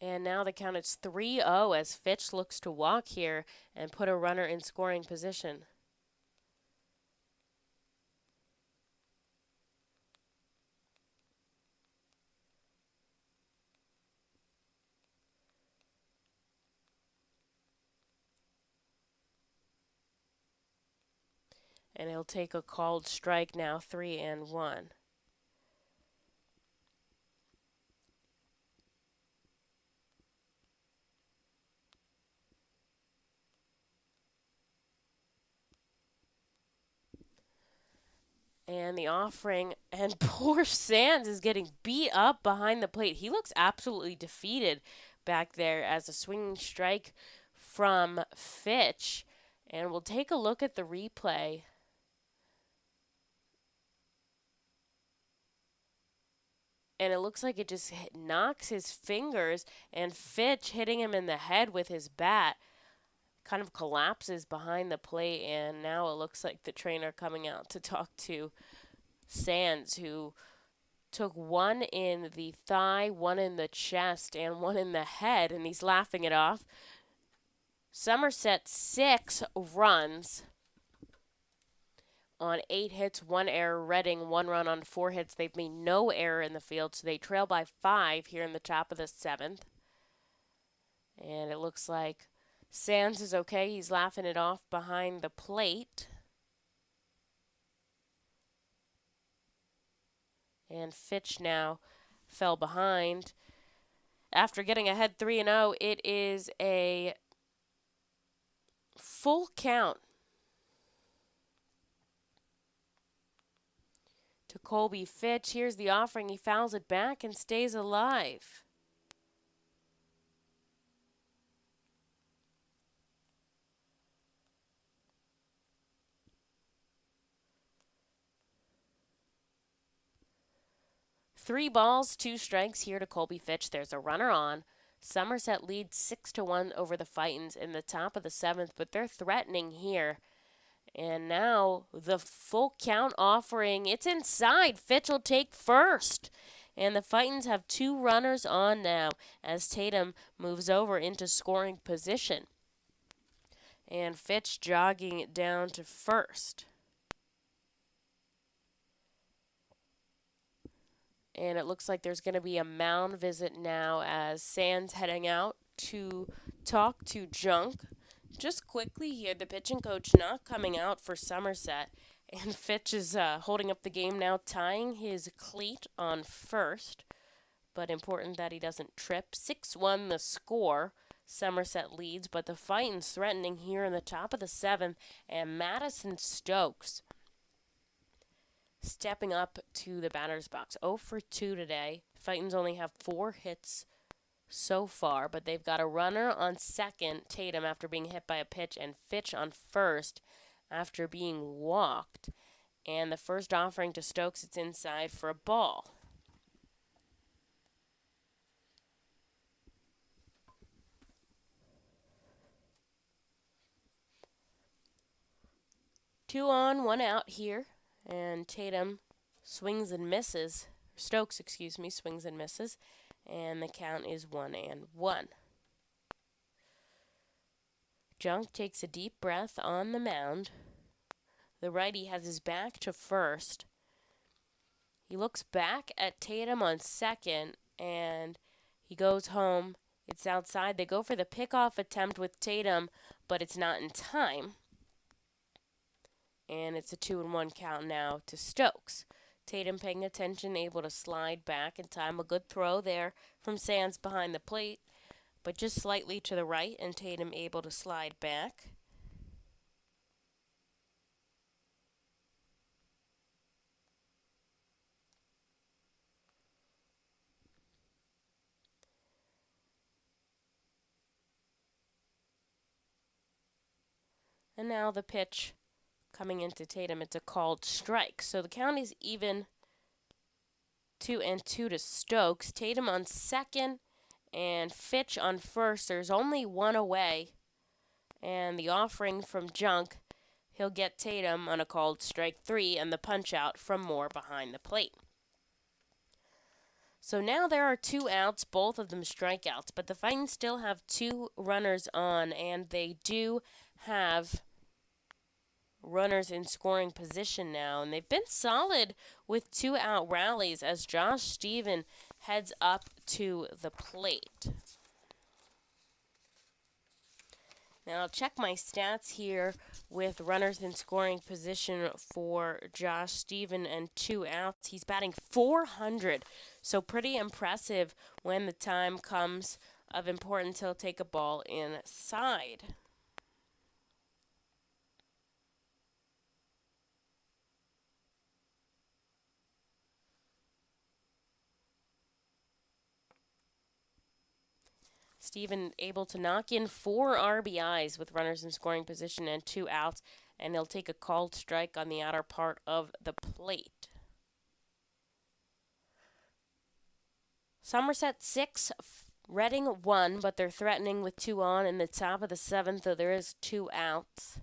And now the count is 3-0 as Fitch looks to walk here and put a runner in scoring position. And he'll take a called strike now, 3-1. And the offering, and poor Sands is getting beat up behind the plate. He looks absolutely defeated back there as a swinging strike from Fitch. And we'll take a look at the replay. And it looks like it just knocks his fingers, and Fitch hitting him in the head with his bat kind of collapses behind the plate, and now it looks like the trainer coming out to talk to Sands, who took one in the thigh, one in the chest, and one in the head, and he's laughing it off. Somerset 6 runs on 8 hits, 1 error. Reading 1 run on 4 hits. They've made no error in the field, so they trail by 5 here in the top of the 7th. And it looks like Sands is okay. He's laughing it off behind the plate. And Fitch now fell behind. After getting ahead 3-0, it is a full count to Colby Fitch. Here's the offering. He fouls it back and stays alive. Three balls, 2 strikes here to Colby Fitch. There's a runner on. Somerset leads 6-1 over the Fightins in the top of the 7th, but they're threatening here. And now the full count offering. It's inside. Fitch will take first. And the Fightins have 2 runners on now as Tatum moves over into scoring position. And Fitch jogging it down to first. And it looks like there's going to be a mound visit now as Sands heading out to talk to Junk. Just quickly here, the pitching coach not coming out for Somerset. And Fitch is holding up the game now, tying his cleat on first. But important that he doesn't trip. 6-1 the score. Somerset leads, but the Fightins threatening here in the top of the 7th. And Madison Stokes stepping up to the batter's box. 0 for 2 today. Fightins only have 4 hits so far, but they've got a runner on second, Tatum, after being hit by a pitch, and Fitch on first after being walked. And the first offering to Stokes, it's inside for a ball. Two on, 1 out here. And Tatum swings and misses. Stokes, swings and misses. And the count is 1-1. Junk takes a deep breath on the mound. The righty has his back to first. He looks back at Tatum on second, and he goes home. It's outside. They go for the pickoff attempt with Tatum, but it's not in time. And it's a 2-1 count now to Stokes. Tatum paying attention, able to slide back in time. A good throw there from Sands behind the plate, but just slightly to the right, and Tatum able to slide back. And now the pitch coming into Tatum, it's a called strike. So the count is even 2-2 to Stokes. Tatum on second and Fitch on first. There's only 1 away. And the offering from Junk, he'll get Tatum on a called strike 3 and the punch out from Moore behind the plate. So now there are 2 outs, both of them strikeouts, but the Fighting still have 2 runners on, and they do have runners in scoring position now, and they've been solid with 2 out rallies as Josh Stephen heads up to the plate. Now I'll check my stats here with runners in scoring position for Josh Stephen and 2 outs. He's batting .400, so pretty impressive when the time comes of importance. He'll take a ball inside. Stephen able to knock in 4 RBIs with runners in scoring position and 2 outs, and he'll take a called strike on the outer part of the plate. Somerset 6, Reading 1, but they're threatening with 2 on in the top of the 7th, though there is 2 outs.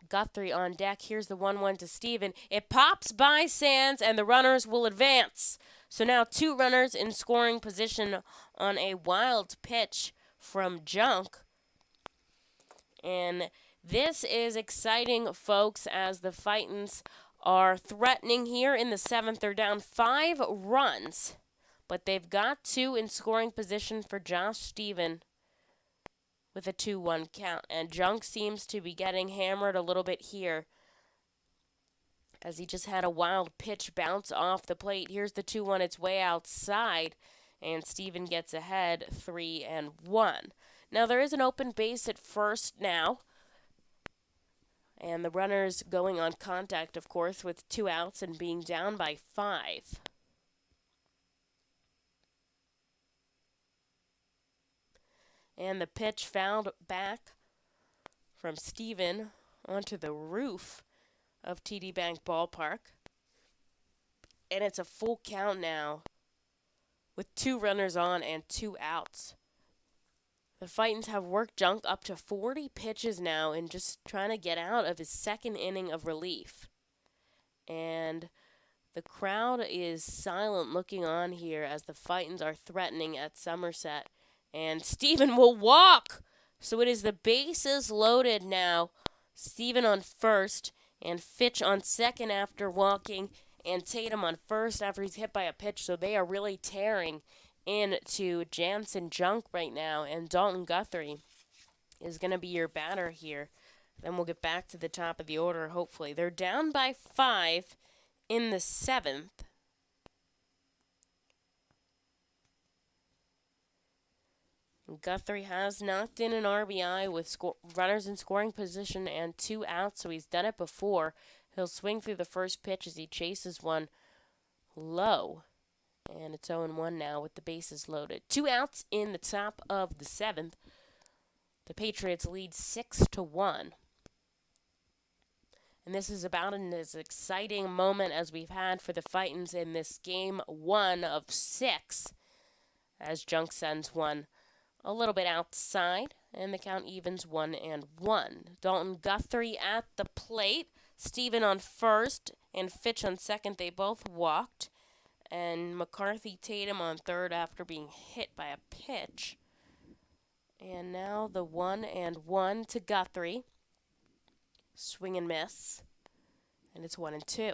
Guthrie on deck. Here's the 1-1 to Stephen. It pops by Sands, and the runners will advance. So now 2 runners in scoring position on a wild pitch from Junk. And this is exciting, folks, as the Fightins are threatening here in the 7th. They're down 5 runs, but they've got 2 in scoring position for Josh Stephen with a 2-1 count. And Junk seems to be getting hammered a little bit here, as he just had a wild pitch bounce off the plate. Here's the 2-1. It's way outside, and Stephen gets ahead 3-1. Now there is an open base at first now, and the runner's going on contact, of course, with 2 outs and being down by 5. And the pitch fouled back from Stephen onto the roof of TD Bank Ballpark. And it's a full count now with 2 runners on and 2 outs. The Fightins have worked Junk up to 40 pitches now and just trying to get out of his 2nd inning of relief. And the crowd is silent looking on here as the Fightins are threatening at Somerset. And Stephen will walk! So it is the bases loaded now. Stephen on first, and Fitch on second after walking, and Tatum on first after he's hit by a pitch. So they are really tearing into Jansen Junk right now, and Dalton Guthrie is going to be your batter here. Then we'll get back to the top of the order, hopefully. They're down by 5 in the 7th. Guthrie has knocked in an RBI with runners in scoring position and 2 outs, so he's done it before. He'll swing through the first pitch as he chases one low. And it's 0-1 now with the bases loaded. 2 outs in the top of the 7th. The Patriots lead 6-1. And this is about as exciting moment as we've had for the Fightins in this game 1 of 6, as Junk sends one a little bit outside, and the count evens 1-1. Dalton Guthrie at the plate. Stephen on first and Fitch on second. They both walked. And McCarthy Tatum on third after being hit by a pitch. And now the 1-1 to Guthrie. Swing and miss. And it's 1-2.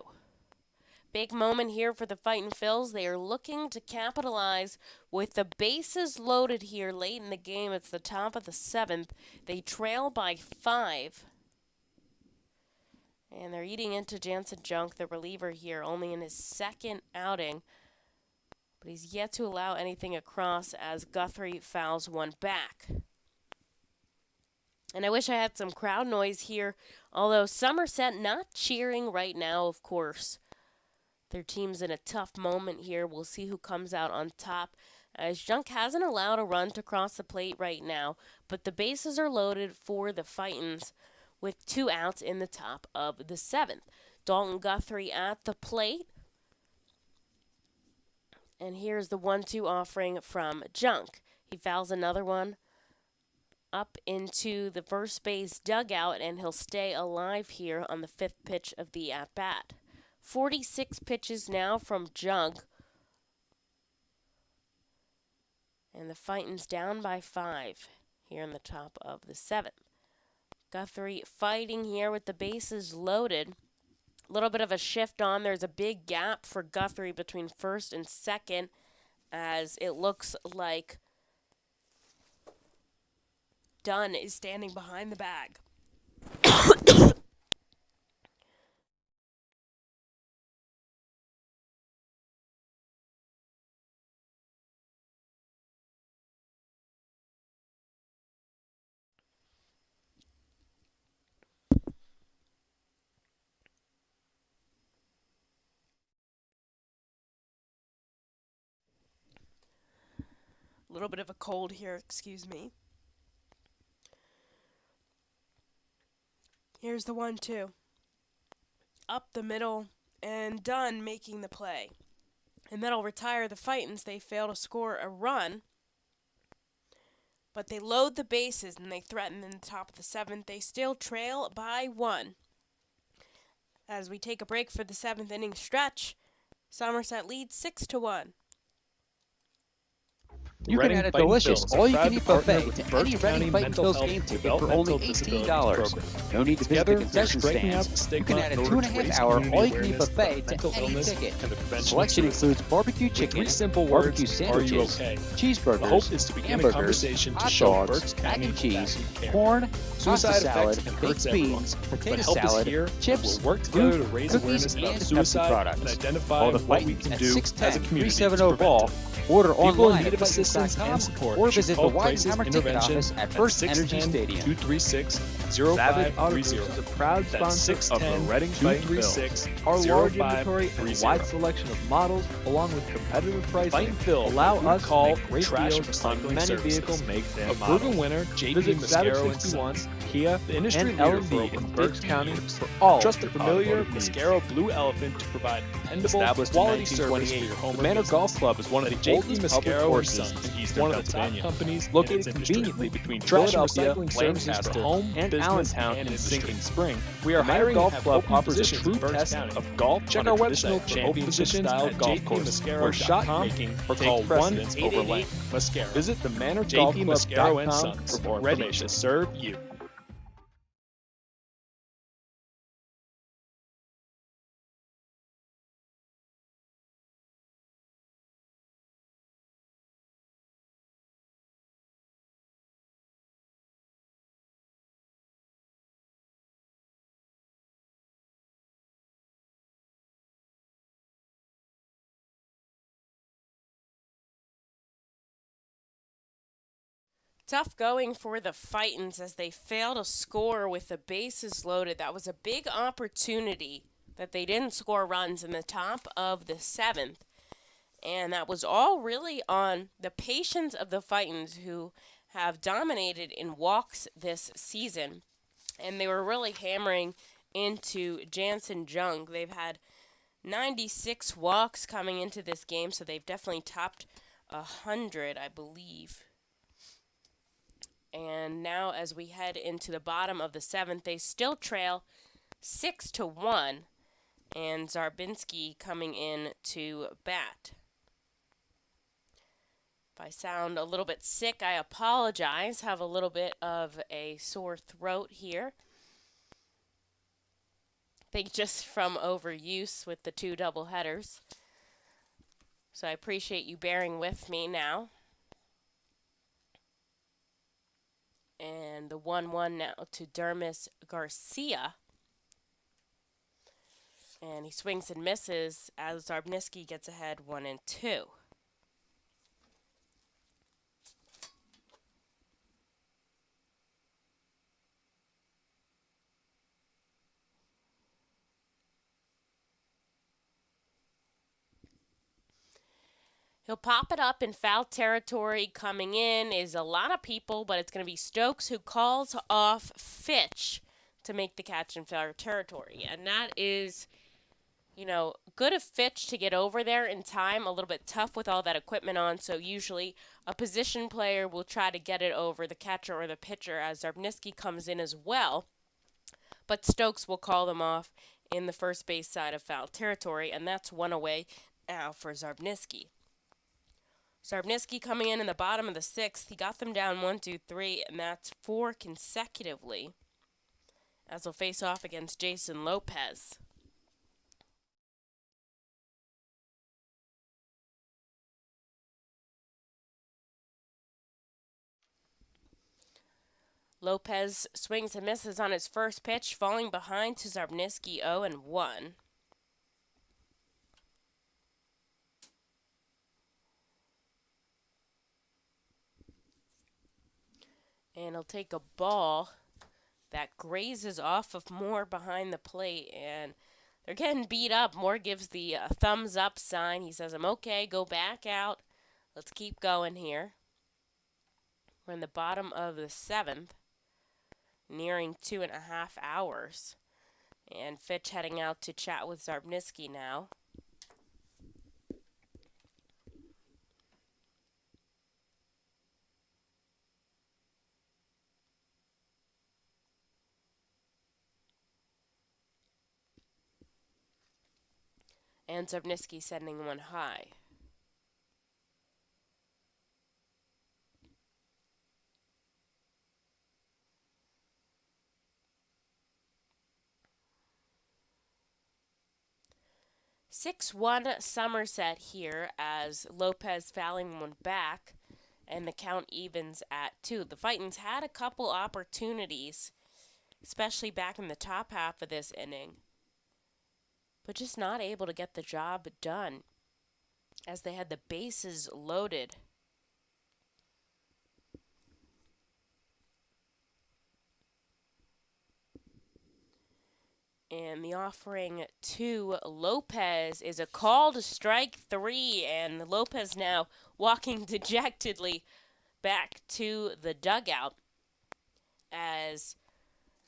Big moment here for the Fightin' Phils. They are looking to capitalize with the bases loaded here late in the game. It's the top of the 7th. They trail by 5. And they're eating into Jansen Junk, the reliever here, only in his 2nd outing. But he's yet to allow anything across as Guthrie fouls one back. And I wish I had some crowd noise here, although Somerset not cheering right now, of course. Their team's in a tough moment here. We'll see who comes out on top, as Junk hasn't allowed a run to cross the plate right now, but the bases are loaded for the Fightins with 2 outs in the top of the 7th. Dalton Guthrie at the plate. And here's the 1-2 offering from Junk. He fouls another one up into the first base dugout, and he'll stay alive here on the 5th pitch of the at-bat. 46 pitches now from Junk. And the Fightin's down by 5 here in the top of the 7th. Guthrie fighting here with the bases loaded. A little bit of a shift on. There's a big gap for Guthrie between first and second, as it looks like Dunn is standing behind the bag. A little bit of a cold here, excuse me. Here's the 1-2. Up the middle, and Dunn making the play. And that'll retire the Fightins. They fail to score a run, but they load the bases and they threaten in the top of the 7th. They still trail by 1. As we take a break for the 7th inning stretch, Somerset leads 6-1. You can add a delicious all-you-can-eat buffet to any Reading Fightin' Phil's game ticket for only $18. No need to visit the concession stands. You can add a 2.5-hour all-you-can-eat buffet to any ticket. Selection includes barbecue chicken, barbecue sandwiches, cheeseburgers, hamburgers, hot dogs, mac and cheese, corn, pasta salad, baked beans, potato salad, chips, fruit, cookies, and Pepsi products. Call the Fightin at 610-370-BALL. Order online at Fightin.com or visit the Weidenhammer ticket office at First Energy Stadium. 236-0530 is a proud sponsor of the Reading Fightin' Phils. Our large inventory and wide selection of models, along with competitive pricing, allow us to make great deals on many vehicle makes and models. A proven winner, JP Mascaro and Sons, Kia, the industry and L&D in Berks County for all trust the familiar Mascaro Blue Elephant to provide dependable, quality service for your home. The Manor Golf Club is one of the oldest Mascaro and Sons in Eastern one of the top companies located conveniently between trash and recycling services for home, and Allentown, and Sinking Spring. We are hiring Golf Club offers a true test of golf. Check our website for championship-style golf course where shot making or call 1-888-MASCARO. Visit the ManorGolfClub.com for more information. To serve you. Tough going for the Fightins as they fail to score with the bases loaded. That was a big opportunity that they didn't score runs in the top of the 7th. And that was all really on the patience of the Fightins, who have dominated in walks this season. And they were really hammering into Jansen Jung. They've had 96 walks coming into this game, so they've definitely topped 100, I believe. And now as we head into the bottom of the 7th, they still trail 6-1. And Zarbinski coming in to bat. If I sound a little bit sick, I apologize. Have a little bit of a sore throat here. I think just from overuse with the 2 doubleheaders. So I appreciate you bearing with me now. And the 1-1 now to Dermis Garcia. And he swings and misses as Zarbniski gets ahead 1-2. He'll pop it up in foul territory. Coming in is a lot of people, but it's going to be Stokes who calls off Fitch to make the catch in foul territory. And that is, good of Fitch to get over there in time. A little bit tough with all that equipment on, so usually a position player will try to get it over the catcher or the pitcher as Zarbniski comes in as well. But Stokes will call them off in the first base side of foul territory, and that's one away now for Zarbniski. Zarbniski coming in the bottom of the sixth. He got them down 1-2-3, and that's 4 consecutively, as he'll face off against Jason Lopez. Lopez swings and misses on his first pitch, falling behind to Zarbniski 0-1. And he'll take a ball that grazes off of Moore behind the plate, and they're getting beat up. Moore gives the thumbs up sign. He says, "I'm okay, go back out. Let's keep going here." We're in the bottom of the seventh, nearing 2.5 hours. And Fitch heading out to chat with Zarbniski now. And Zarbniski sending one high. (6-1) Somerset here as Lopez fouling one back, and the count evens at 2. The Fightins had a couple opportunities, especially back in the top half of this inning, but just not able to get the job done as they had the bases loaded. And the offering to Lopez is a call to strike 3, and Lopez now walking dejectedly back to the dugout as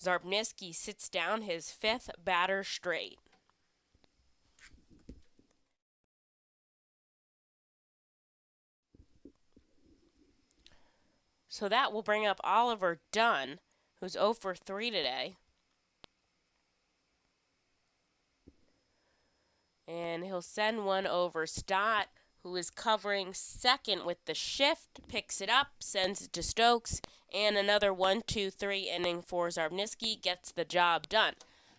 Zarbniski sits down his 5th batter straight. So that will bring up Oliver Dunn, who's 0 for 3 today. And he'll send one over. Stott, who is covering second with the shift, picks it up, sends it to Stokes, and another 1-2-3 inning for Zarbniski gets the job done.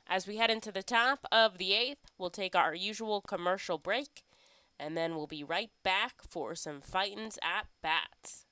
As we head into the top of the 8th, we'll take our usual commercial break, and then we'll be right back for some Fightins at bats.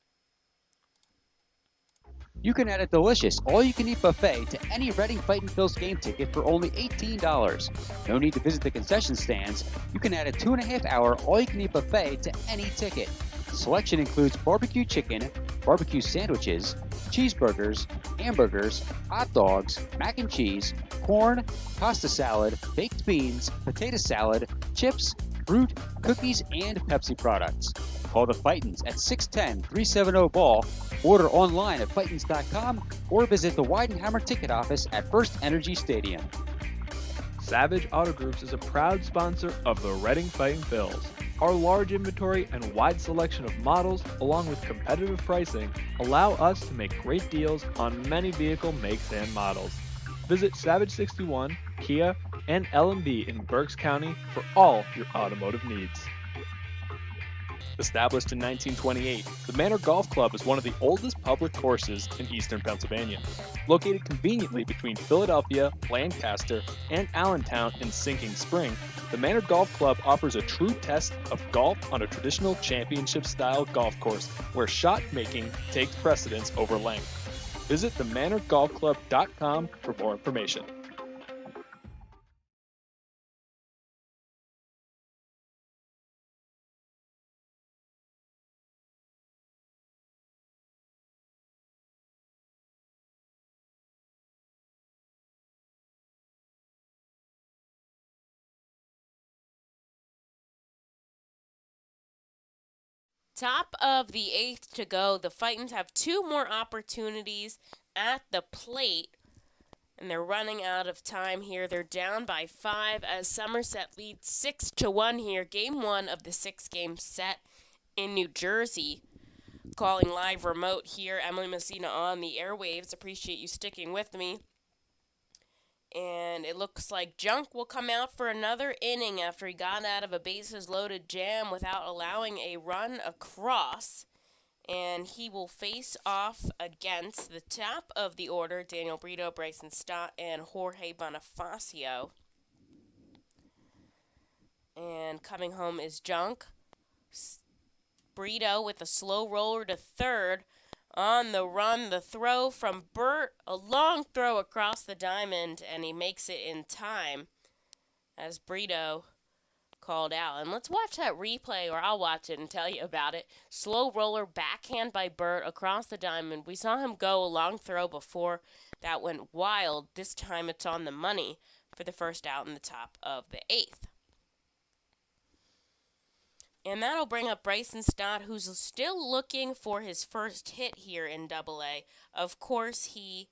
You can add a delicious all-you-can-eat buffet to any Reading Fightin' Phil's game ticket for only $18. No need to visit the concession stands. You can add a 2.5-hour all-you-can-eat buffet to any ticket. Selection includes barbecue chicken, barbecue sandwiches, cheeseburgers, hamburgers, hot dogs, mac and cheese, corn, pasta salad, baked beans, potato salad, chips, fruit, cookies, and Pepsi products. Call the Fightins at 610-370-BALL, order online at Fightins.com, or visit the Weidenhammer ticket office at First Energy Stadium. Savage Auto Groups is a proud sponsor of the Reading Fightin' Phils. Our large inventory and wide selection of models, along with competitive pricing, allow us to make great deals on many vehicle makes and models. Visit Savage 61, Kia, and L&B in Berks County for all your automotive needs. Established in 1928, the Manor Golf Club is one of the oldest public courses in eastern Pennsylvania. Located conveniently between Philadelphia, Lancaster, and Allentown in Sinking Spring, the Manor Golf Club offers a true test of golf on a traditional championship-style golf course where shot making takes precedence over length. Visit themanorgolfclub.com for more information. Top of the 8th to go. The Fightins have 2 more opportunities at the plate, and they're running out of time here. They're down by 5 as Somerset leads 6-1 here. Game 1 of the 6-game set in New Jersey. Calling live remote here. Emily Messina on the airwaves. Appreciate you sticking with me. And it looks like Junk will come out for another inning after he got out of a bases-loaded jam without allowing a run across. And he will face off against the top of the order, Daniel Brito, Bryson Stott, and Jorge Bonifacio. And coming home is Junk. Brito with a slow roller to third. On the run, the throw from Burt, a long throw across the diamond, and he makes it in time as Brito called out. And let's watch that replay, or I'll watch it and tell you about it. Slow roller backhand by Burt across the diamond. We saw him go a long throw before. That went wild. This time it's on the money for the first out in the top of the 8th. And that'll bring up Bryson Stott, who's still looking for his first hit here in Double-A. Of course, he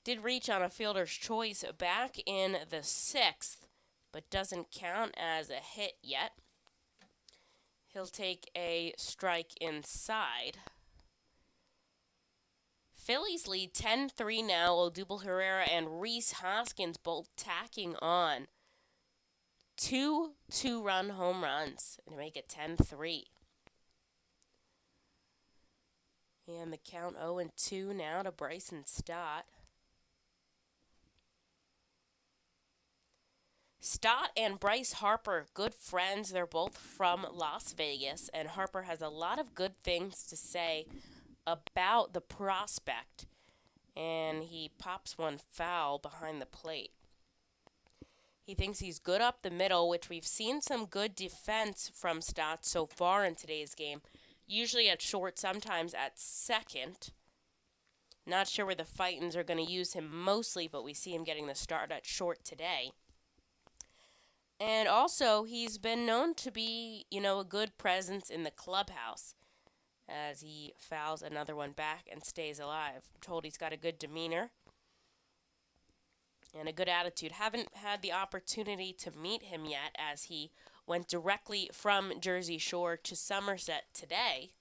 did reach on a fielder's choice back in the 6th, but doesn't count as a hit yet. He'll take a strike inside. Phillies lead 10-3 now. Odubel Herrera and Rhys Hoskins both tacking on 2 two-run home runs to make it 10-3. And the count 0-2 now to Bryson Stott. Stott and Bryce Harper, good friends. They're both from Las Vegas, and Harper has a lot of good things to say about the prospect. And he pops one foul behind the plate. He thinks he's good up the middle, which we've seen some good defense from Stott so far in today's game. Usually at short, sometimes at second. Not sure where the Fightins are going to use him mostly, but we see him getting the start at short today. And also, he's been known to be, a good presence in the clubhouse as he fouls another one back and stays alive. I'm told he's got a good demeanor and a good attitude. Haven't had the opportunity to meet him yet as he went directly from Jersey Shore to Somerset today.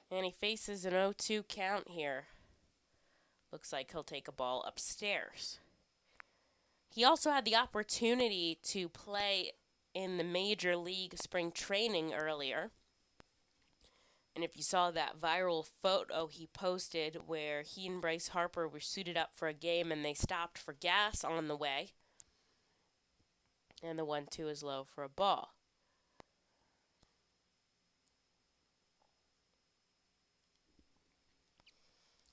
And he faces an 0-2 count here. Looks like he'll take a ball upstairs. He also had the opportunity to play in the Major League spring training earlier. And if you saw that viral photo he posted where he and Bryce Harper were suited up for a game and they stopped for gas on the way. And the 1-2 is low for a ball.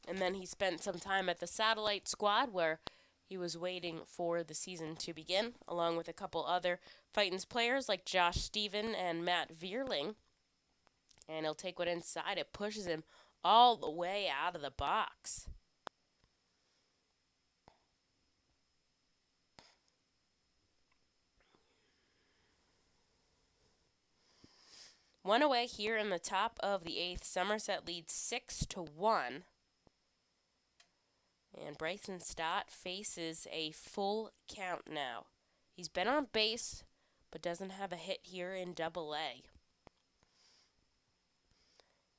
And then he spent some time at the satellite squad where he was waiting for the season to begin, along with a couple other Fightins players like Josh Steven and Matt Vierling. And he'll take one inside. It pushes him all the way out of the box. One away here in the top of the 8th. Somerset leads 6-1. And Bryson Stott faces a full count now. He's been on base, but doesn't have a hit here in Double-A.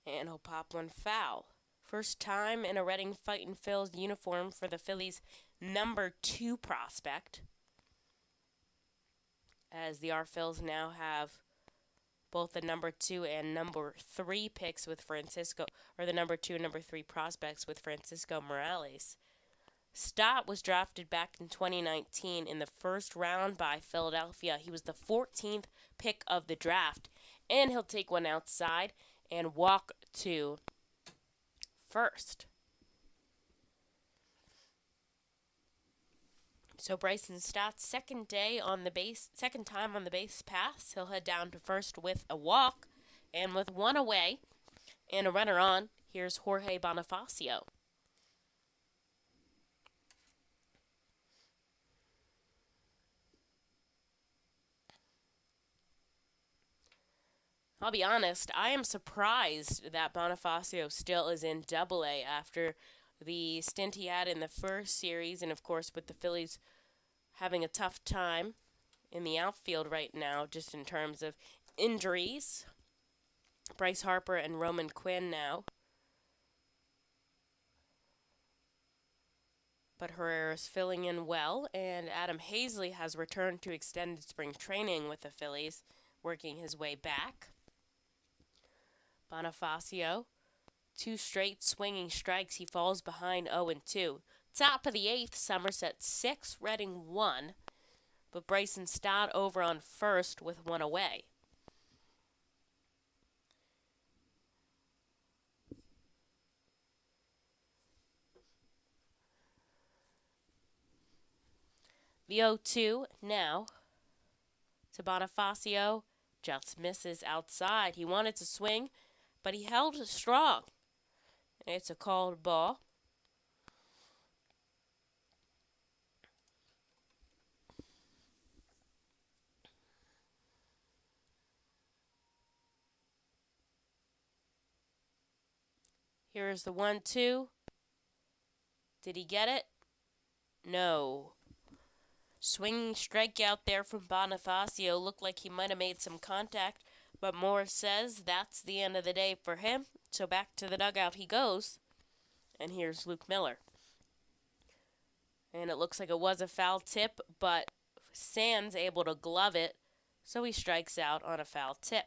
And he'll pop one foul. First time in a Reading Fightin' Phil's uniform for the Phillies' number 2 prospect. As the R-Phils now have both the number 2 and number 3 picks with Francisco, or the number 2 and number 3 prospects with Francisco Morales. Stott was drafted back in 2019 in the first round by Philadelphia. He was the 14th pick of the draft. And he'll take one outside and walk to first. So Bryson Stott's second time on the base pass. He'll head down to first with a walk, and with one away and a runner on, here's Jorge Bonifacio. I'll be honest, I am surprised that Bonifacio still is in Double-A after the stint he had in the first series, and of course with the Phillies having a tough time in the outfield right now just in terms of injuries. Bryce Harper and Roman Quinn now. But Herrera's filling in well, and Adam Hazley has returned to extended spring training with the Phillies, working his way back. Bonifacio, 2 straight swinging strikes. He falls behind 0-2. Top of the 8th, Somerset 6, Reading 1. But Bryson Stott over on first with 1 away. The 0-2 now to Bonifacio. Just misses outside. He wanted to swing, but he held strong. It's a called ball. Here is the 1-2. Did he get it? No. Swinging strikeout there from Bonifacio. Looked like he might have made some contact, but Morris says that's the end of the day for him. So back to the dugout he goes. And here's Luke Miller. And it looks like it was a foul tip, but Sands able to glove it, so he strikes out on a foul tip.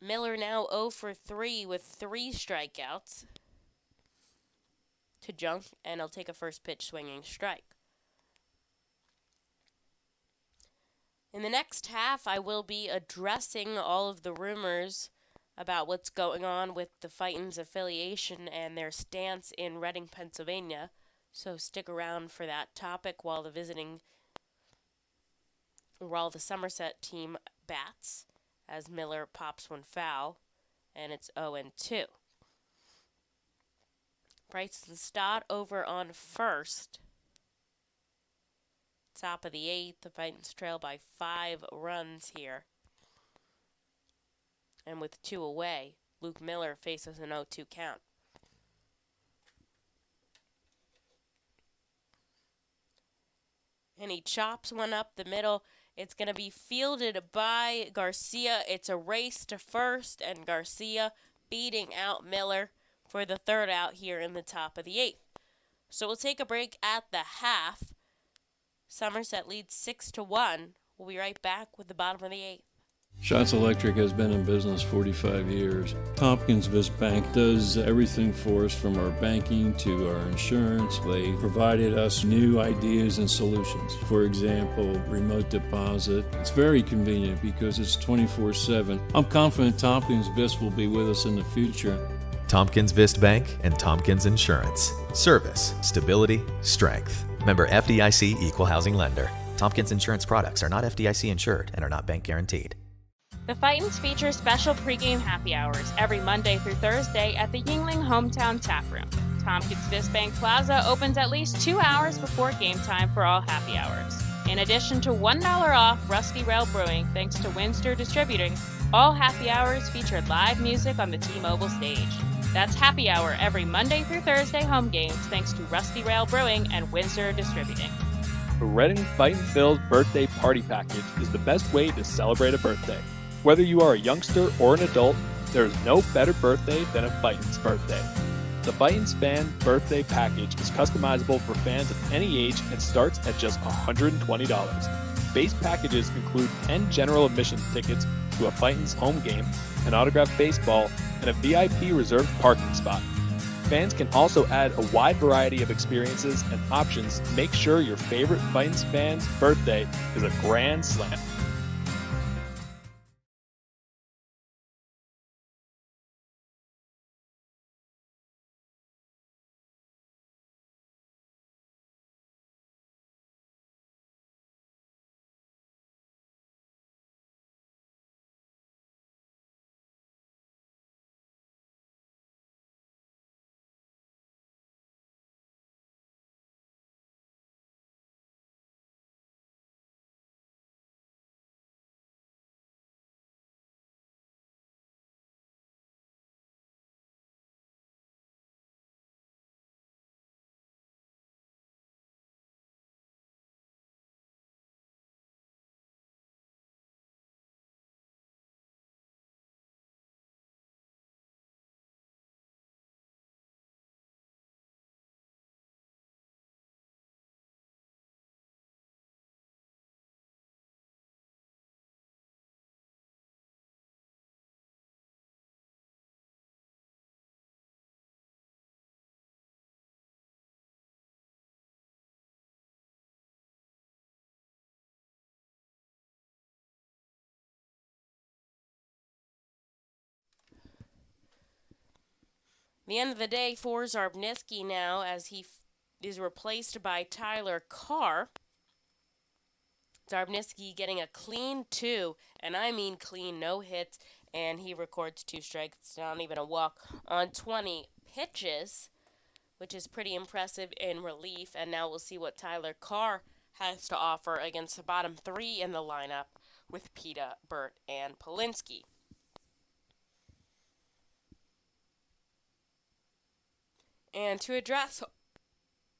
Miller now 0 for 3 with 3 strikeouts to Junk, and he'll take a first pitch swinging strike. In the next half, I will be addressing all of the rumors about what's going on with the Fightin's affiliation and their stance in Reading, Pennsylvania. So stick around for that topic while the Somerset team bats, as Miller pops one foul, and it's 0-2. Bryson Stott over on first. Top of the 8th, the Fightins trail by 5 runs here. And with 2 away, Luke Miller faces an 0-2 count. And he chops one up the middle. It's going to be fielded by Garcia. It's a race to first, and Garcia beating out Miller for the 3rd out here in the top of the 8th. So we'll take a break at the half. Somerset leads 6-1. We'll be right back with the bottom of the 8th. Shots Electric has been in business 45 years. Tompkins Vist Bank does everything for us, from our banking to our insurance. They provided us new ideas and solutions. For example, remote deposit. It's very convenient because it's 24/7. I'm confident Tompkins Vist will be with us in the future. Tompkins Vist Bank and Tompkins Insurance. Service, stability, strength. Member FDIC Equal Housing Lender. Tompkins Insurance products are not FDIC insured and are not bank guaranteed. The Fightins feature special pregame happy hours every Monday through Thursday at the Yingling Hometown Tap Room. Tompkins Vist Bank Plaza opens at least 2 hours before game time for all happy hours. In addition to $1 off Rusty Rail Brewing thanks to Windsor Distributing, all happy hours feature live music on the T-Mobile stage. That's happy hour every Monday through Thursday home games thanks to Rusty Rail Brewing and Windsor Distributing. The Reading Fightin' Phil's birthday party package is the best way to celebrate a birthday. Whether you are a youngster or an adult, there is no better birthday than a Fightin's birthday. The Fightin's Fan Birthday Package is customizable for fans of any age and starts at just $120. Base packages include 10 general admission tickets to a Fightin's home game, an autographed baseball, and a VIP reserved parking spot. Fans can also add a wide variety of experiences and options to make sure your favorite Fightin's fan's birthday is a grand slam. The end of the day for Zarbniski now as he is replaced by Tyler Carr. Zarbniski getting a clean 2, and I mean clean, no hits, and he records 2 strikes, not even a walk, on 20 pitches, which is pretty impressive in relief. And now we'll see what Tyler Carr has to offer against the bottom 3 in the lineup with Peta, Burt, and Polinsky. And to address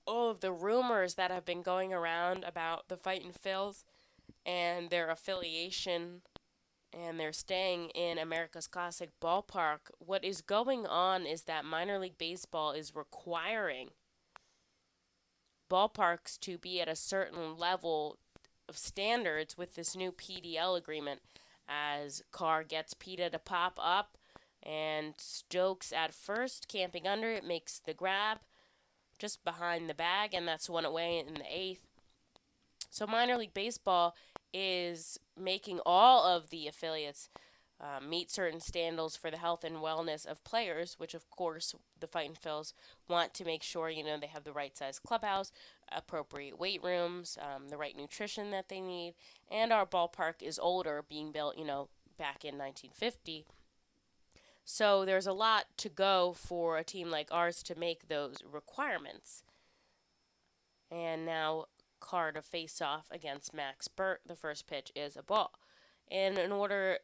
all of the rumors that have been going around about the Fightin' Phils and their affiliation and they're staying in America's Classic Ballpark, what is going on is that minor league baseball is requiring ballparks to be at a certain level of standards with this new PDL agreement. As Carr gets Peta to pop up and Stokes at first, camping under it, makes the grab just behind the bag, and that's one away in the 8th. So minor league baseball is making all of the affiliates meet certain standards for the health and wellness of players, which of course the Fightin' Phils want to make sure, they have the right size clubhouse, appropriate weight rooms, the right nutrition that they need, and our ballpark is older, being built, back in 1950. So there's a lot to go for a team like ours to make those requirements. And now Carr to face off against Max Burt. The first pitch is a ball. And in order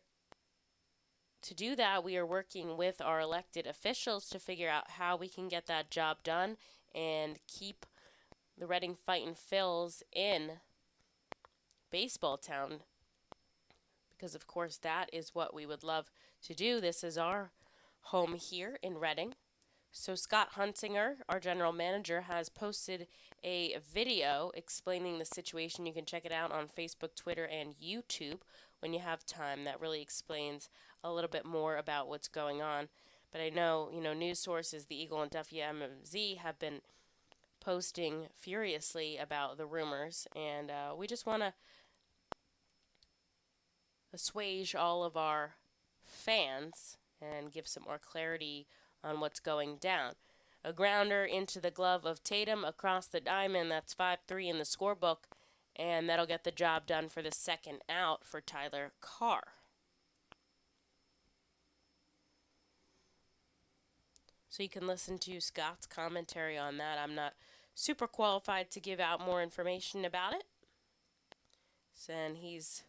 to do that, we are working with our elected officials to figure out how we can get that job done and keep the Reading Fightin' Phils in baseball town. Because, of course, that is what we would love to do. This is our home here in Reading. So Scott Hunsinger, our general manager, has posted a video explaining the situation. You can check it out on Facebook, Twitter, and YouTube when you have time. That really explains a little bit more about what's going on. But I know, news sources, the Eagle and WMZ, have been posting furiously about the rumors, and we just want to assuage all of our fans and give some more clarity on what's going down. A grounder into the glove of Tatum across the diamond. That's 5-3 in the scorebook, and that'll get the job done for the second out for Tyler Carr. So you can listen to Scott's commentary on that. I'm not super qualified to give out more information about it. And he's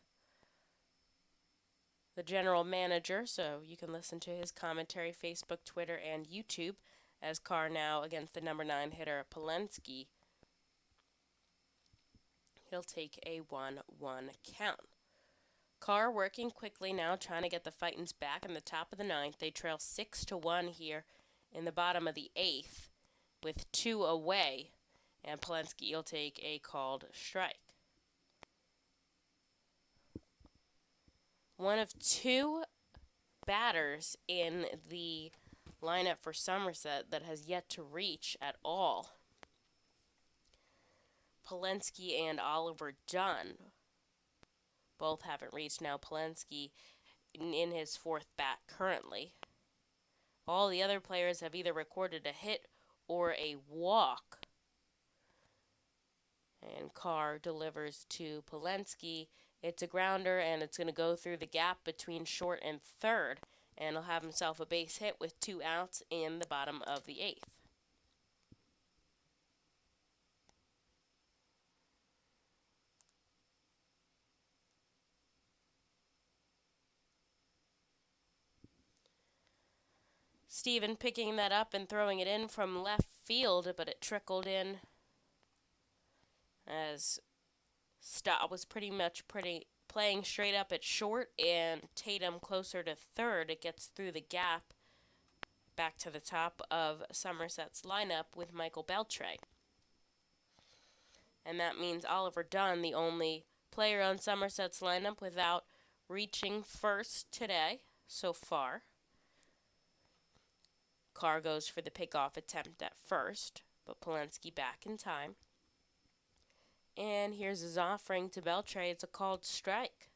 the general manager, so you can listen to his commentary, Facebook, Twitter, and YouTube, as Carr now against the number 9 hitter, Polinsky. He'll take a 1-1 count. Carr working quickly now, trying to get the Fightins back in the top of the 9th. They trail 6-1 here in the bottom of the 8th with 2 away, and Polinsky will take a called strike. One of 2 batters in the lineup for Somerset that has yet to reach at all. Polinsky and Oliver Dunn both haven't reached now. Polinsky in his 4th bat currently. All the other players have either recorded a hit or a walk. And Carr delivers to Polinsky. It's a grounder, and it's going to go through the gap between short and third. And he'll have himself a base hit with 2 outs in the bottom of the 8th. Steven picking that up and throwing it in from left field, but it trickled in as Stott was pretty much playing straight up at short, and Tatum closer to third. It gets through the gap back to the top of Somerset's lineup with Michael Beltre. And that means Oliver Dunn, the only player on Somerset's lineup without reaching first today so far. Carr goes for the pickoff attempt at first, but Polinsky back in time. And here's his offering to Beltre. It's a called strike.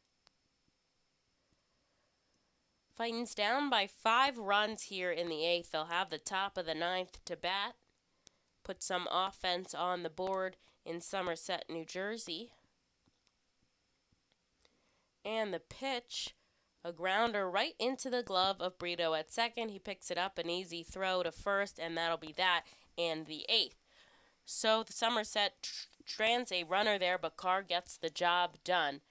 Fightin's down by 5 runs here in the 8th. They'll have the top of the 9th to bat. Put some offense on the board in Somerset, New Jersey. And the pitch, a grounder right into the glove of Brito at second. He picks it up, an easy throw to first, and that'll be that in the 8th. So the Somerset strands a runner there, but Carr gets the job done.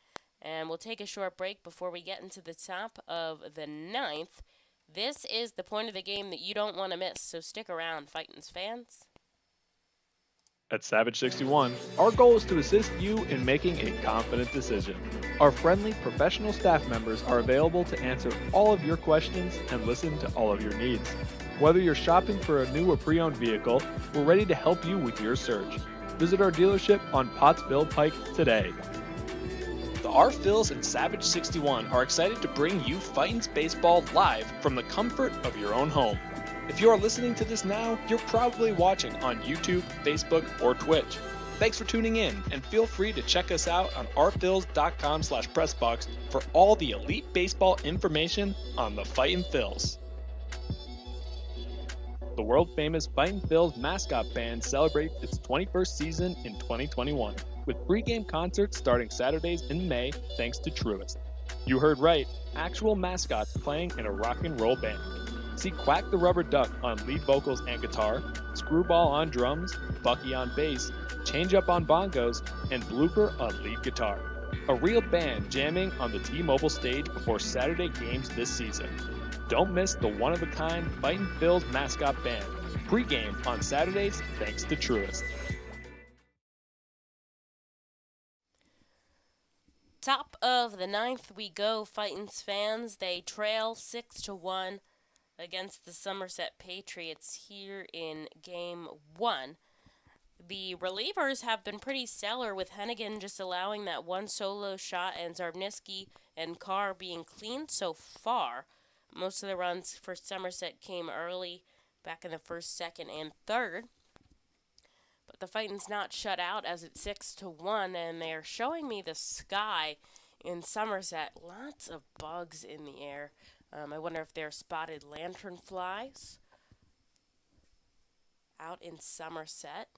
And we'll take a short break before we get into the top of the 9th. This is the point of the game that you don't want to miss, so stick around, Fightin's fans. At Savage 61, our goal is to assist you in making a confident decision. Our friendly, professional staff members are available to answer all of your questions and listen to all of your needs. Whether you're shopping for a new or pre-owned vehicle, we're ready to help you with your search. Visit our dealership on Pottsville Pike today. The R. Phils and Savage 61 are excited to bring you Fightin's Baseball live from the comfort of your own home. If you are listening to this now, you're probably watching on YouTube, Facebook, or Twitch. Thanks for tuning in, and feel free to check us out on rphils.com/pressbox for all the elite baseball information on the Fightin' Phils. The world-famous Fightin' Phils mascot band celebrates its 21st season in 2021, with pre-game concerts starting Saturdays in May thanks to Truist. You heard right, actual mascots playing in a rock and roll band. See Quack the Rubber Duck on lead vocals and guitar, Screwball on drums, Bucky on bass, Change Up on bongos, and Blooper on lead guitar. A real band jamming on the T-Mobile stage before Saturday games this season. Don't miss the one-of-a-kind Fightin' Phils mascot band. Pre-game on Saturdays thanks to Truist. Top of the 9th we go, Fightin's fans. They trail 6-1 against the Somerset Patriots here in Game 1. The relievers have been pretty stellar, with Hennigan just allowing that one solo shot and Zarbniski and Carr being clean so far. Most of the runs for Somerset came early, back in the 1st, 2nd, and 3rd. But the Fightin's not shut out as it's 6-1, and they're showing me the sky in Somerset. Lots of bugs in the air. I wonder if they're spotted lanternflies out in Somerset.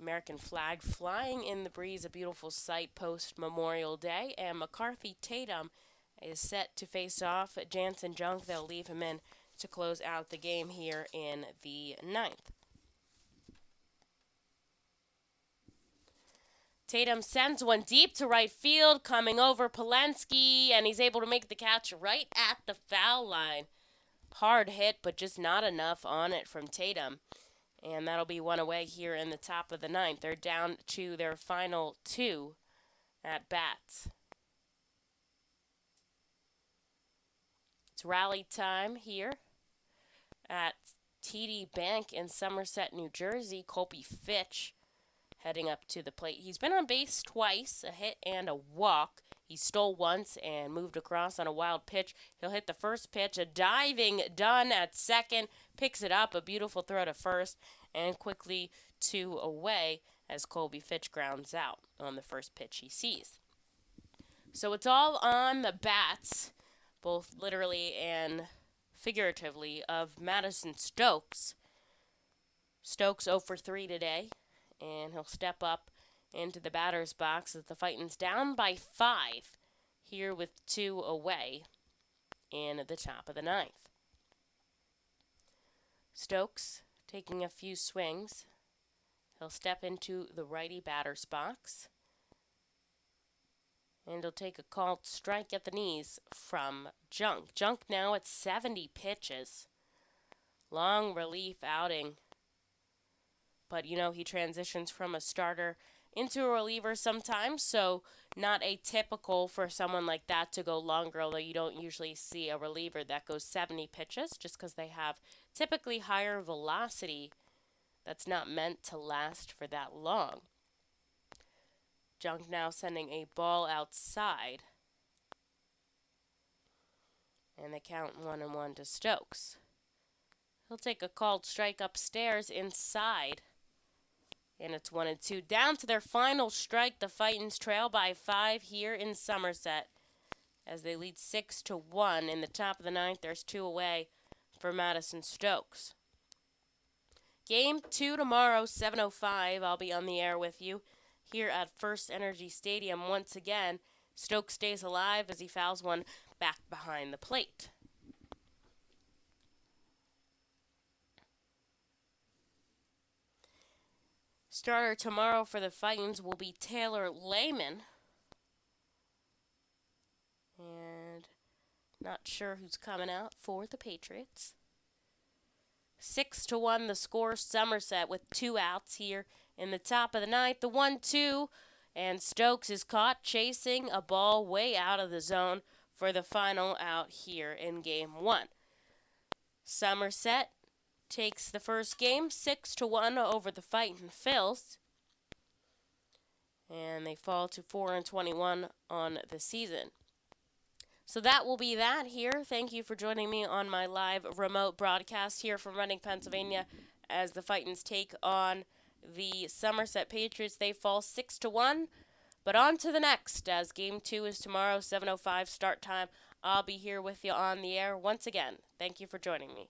American flag flying in the breeze, a beautiful sight post-Memorial Day. And McCarthy Tatum is set to face off Jansen Junk. They'll leave him in to close out the game here in the 9th. Tatum sends one deep to right field, coming over Polensky, and he's able to make the catch right at the foul line. Hard hit, but just not enough on it from Tatum. And that'll be one away here in the top of the 9th. They're down to their final 2 at bats. It's rally time here at TD Bank in Somerset, New Jersey. Colby Fitch heading up to the plate. He's been on base twice, a hit and a walk. He stole once and moved across on a wild pitch. He'll hit the first pitch, a diving Dunn at second, picks it up, a beautiful throw to first, and quickly 2 away as Colby Fitch grounds out on the first pitch he sees. So it's all on the bats, both literally and figuratively, of Madison Stokes. Stokes 0 for 3 today, and he'll step up into the batter's box as the Fightin's down by 5 here with 2 away in the top of the 9th. Stokes taking a few swings. He'll step into the righty batter's box, and he'll take a called strike at the knees from Junk. Junk now at 70 pitches. Long relief outing. But, he transitions from a starter into a reliever sometimes, so not atypical for someone like that to go longer, although you don't usually see a reliever that goes 70 pitches just because they have typically higher velocity that's not meant to last for that long. Junk now sending a ball outside, and they count 1-1 to Stokes. He'll take a called strike upstairs inside. And it's 1-2. Down to their final strike. The Fightin's trail by 5 here in Somerset as they lead 6-1 in the top of the ninth. There's 2 away for Madison Stokes. Game 2 tomorrow, 7:05. I'll be on the air with you here at First Energy Stadium once again. Stokes stays alive as he fouls one back behind the plate. Starter tomorrow for the Fightins will be Taylor Lehman. And not sure who's coming out for the Patriots. 6-1 the score. Somerset with 2 outs here in the top of the ninth. The 1-2, and Stokes is caught chasing a ball way out of the zone for the final out here in game 1. Somerset takes the first game 6-1 over the Fightin Phils, and they fall to 4-21 on the season. So that will be that here. Thank you for joining me on my live remote broadcast here from Reading, Pennsylvania, as the Fightins take on the Somerset Patriots. They fall 6-1, but on to the next, as Game 2 is tomorrow, 7:05 start time. I'll be here with you on the air once again. Thank you for joining me.